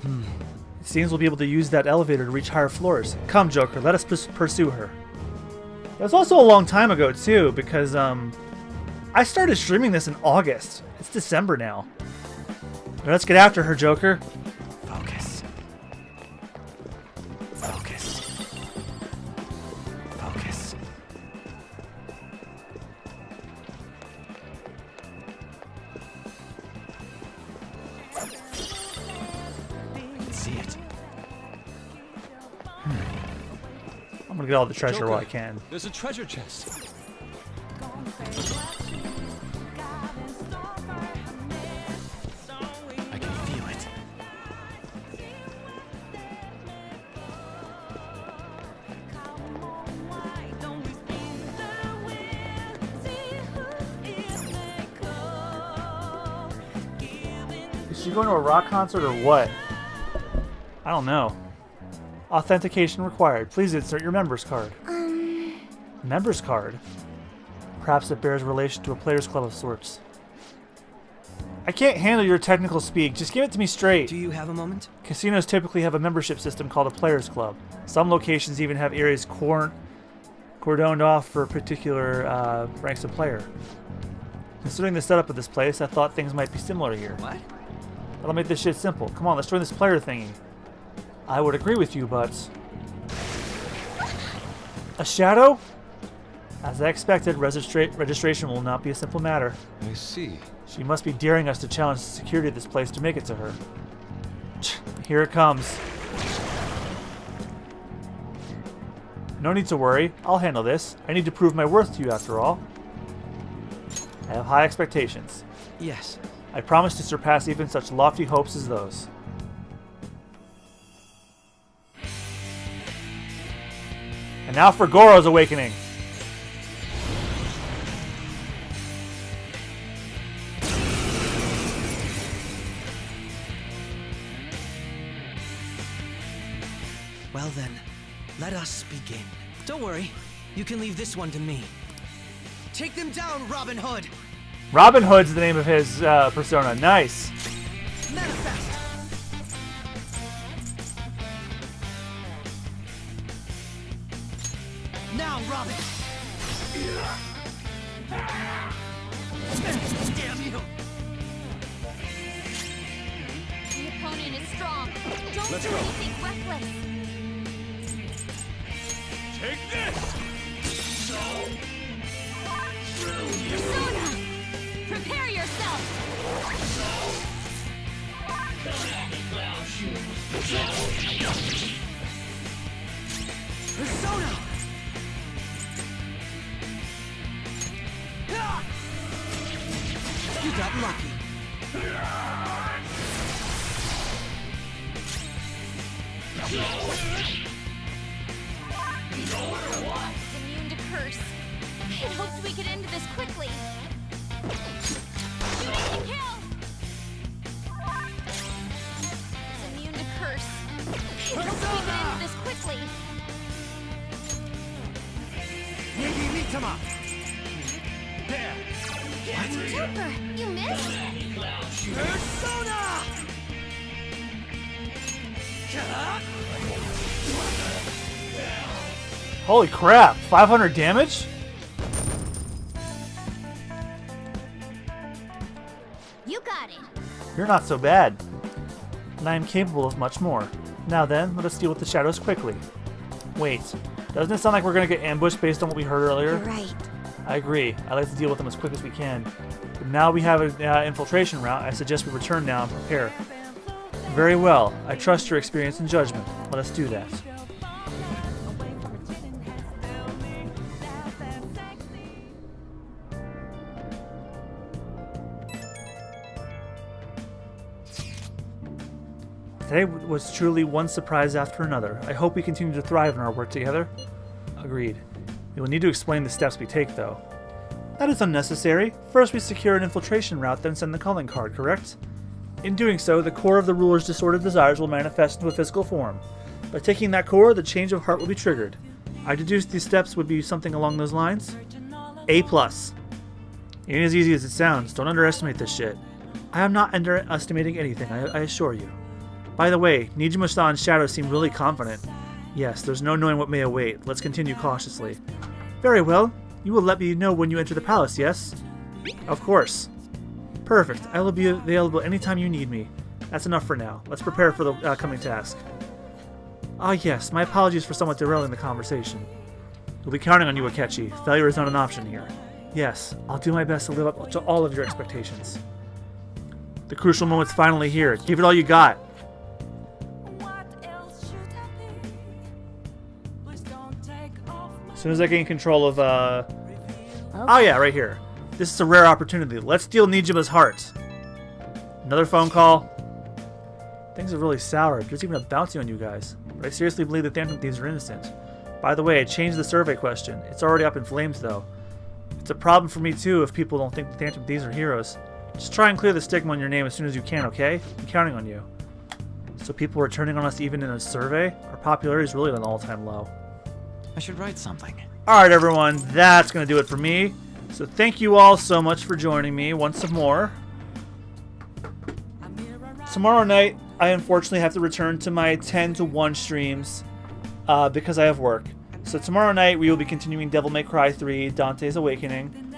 It seems we'll be able to use that elevator to reach higher floors. Come, Joker, let us pursue her. That was also a long time ago, too, because, I started streaming this in August. It's December now. Let's get after her, Joker. Focus. Focus. Focus. I can see it. I'm gonna get all the treasure Joker, while I can. There's a treasure chest. I can feel it. Is she going to a rock concert or what? I don't know. Authentication required. Please insert your member's card. Member's card? Perhaps it bears relation to a player's club of sorts. I can't handle your technical speak. Just give it to me straight. Do you have a moment? Casinos typically have a membership system called a player's club. Some locations even have areas cordoned off for particular ranks of player. Considering the setup of this place, I thought things might be similar here. What? That'll make this shit simple. Come on, let's join this player thingy. I would agree with you, but... A shadow? As I expected, registration will not be a simple matter. I see. She must be daring us to challenge the security of this place to make it to her. Here it comes. No need to worry. I'll handle this. I need to prove my worth to you after all. I have high expectations. Yes. I promise to surpass even such lofty hopes as those. And now for Goro's awakening. Well then, let us begin. Don't worry, you can leave this one to me. Take them down, Robin Hood! Robin Hood's the name of his persona. Nice. Manifest! Stop it! Damn you! The opponent is strong. Don't Let's do go. anything reckless. Take this! Persona! Prepare yourself! Persona! You got lucky. Immune to curse. I hoped we could end this quickly. Shoot to kill! Immune to curse. I hoped we could end this quickly. There! Joker, you missed? Persona! Holy crap! 500 damage? You got it. You're not so bad. And I am capable of much more. Now then, let us deal with the shadows quickly. Wait, doesn't it sound like we're gonna get ambushed based on what we heard earlier? You're right. I agree. I'd like to deal with them as quick as we can. But now we have an infiltration route, I suggest we return now and prepare. Very well. I trust your experience and judgment. Let us do that. Today was truly one surprise after another. I hope we continue to thrive in our work together. Agreed. We will need to explain the steps we take, though. That is unnecessary. First we secure an infiltration route, then send the calling card, correct? In doing so, the core of the ruler's disordered desires will manifest into a physical form. By taking that core, the change of heart will be triggered. I deduced these steps would be something along those lines. A+. It ain't as easy as it sounds. Don't underestimate this shit. I am not underestimating anything, I assure you. By the way, Nijima-san and Shadow seem really confident. Yes, there's no knowing what may await. Let's continue cautiously. Very well. You will let me know when you enter the palace, yes? Of course. Perfect. I will be available anytime you need me. That's enough for now. Let's prepare for the coming task. Ah yes, my apologies for somewhat derailing the conversation. We'll be counting on you, Akechi. Failure is not an option here. Yes, I'll do my best to live up to all of your expectations. The crucial moment's finally here. Give it all you got. As soon as I gain control of, Oh yeah, right here. This is a rare opportunity. Let's steal Nijima's heart. Another phone call. Things are really sour. There's even a bounty on you guys. But I seriously believe the Phantom Thieves are innocent. By the way, I changed the survey question. It's already up in flames, though. It's a problem for me, too, if people don't think the Phantom Thieves are heroes. Just try and clear the stigma on your name as soon as you can, okay? I'm counting on you. So people are turning on us even in a survey? Our popularity is really at an all-time low. I should write something. Alright, everyone. That's going to do it for me. So thank you all so much for joining me once more. Tomorrow night, I unfortunately have to return to my 10 to 1 streams because I have work. So tomorrow night, we will be continuing Devil May Cry 3, Dante's Awakening.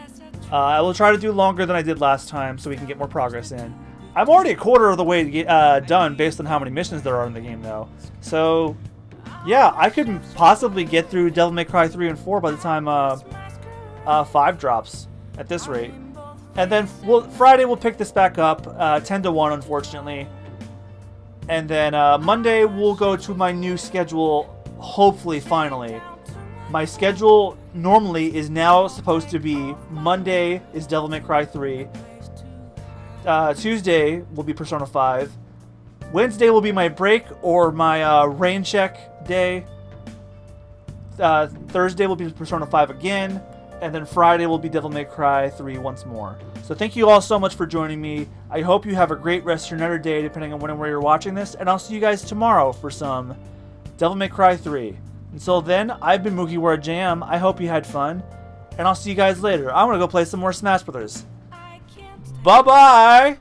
I will try to do longer than I did last time so we can get more progress in. I'm already a quarter of the way done based on how many missions there are in the game, though. So, yeah, I could possibly get through Devil May Cry 3 and 4 by the time 5 drops at this rate. And then Friday we'll pick this back up, 10 to 1 unfortunately. And then Monday we'll go to my new schedule, hopefully, finally. My schedule normally is now supposed to be Monday is Devil May Cry 3. Tuesday will be Persona 5. Wednesday will be my break or my rain check day. Thursday will be Persona 5 again. And then Friday will be Devil May Cry 3 once more. So thank you all so much for joining me. I hope you have a great rest of your night or day, depending on when and where you're watching this. And I'll see you guys tomorrow for some Devil May Cry 3. Until then, I've been MugiwaraJM. I hope you had fun. And I'll see you guys later. I'm going to go play some more Smash Brothers. Bye-bye!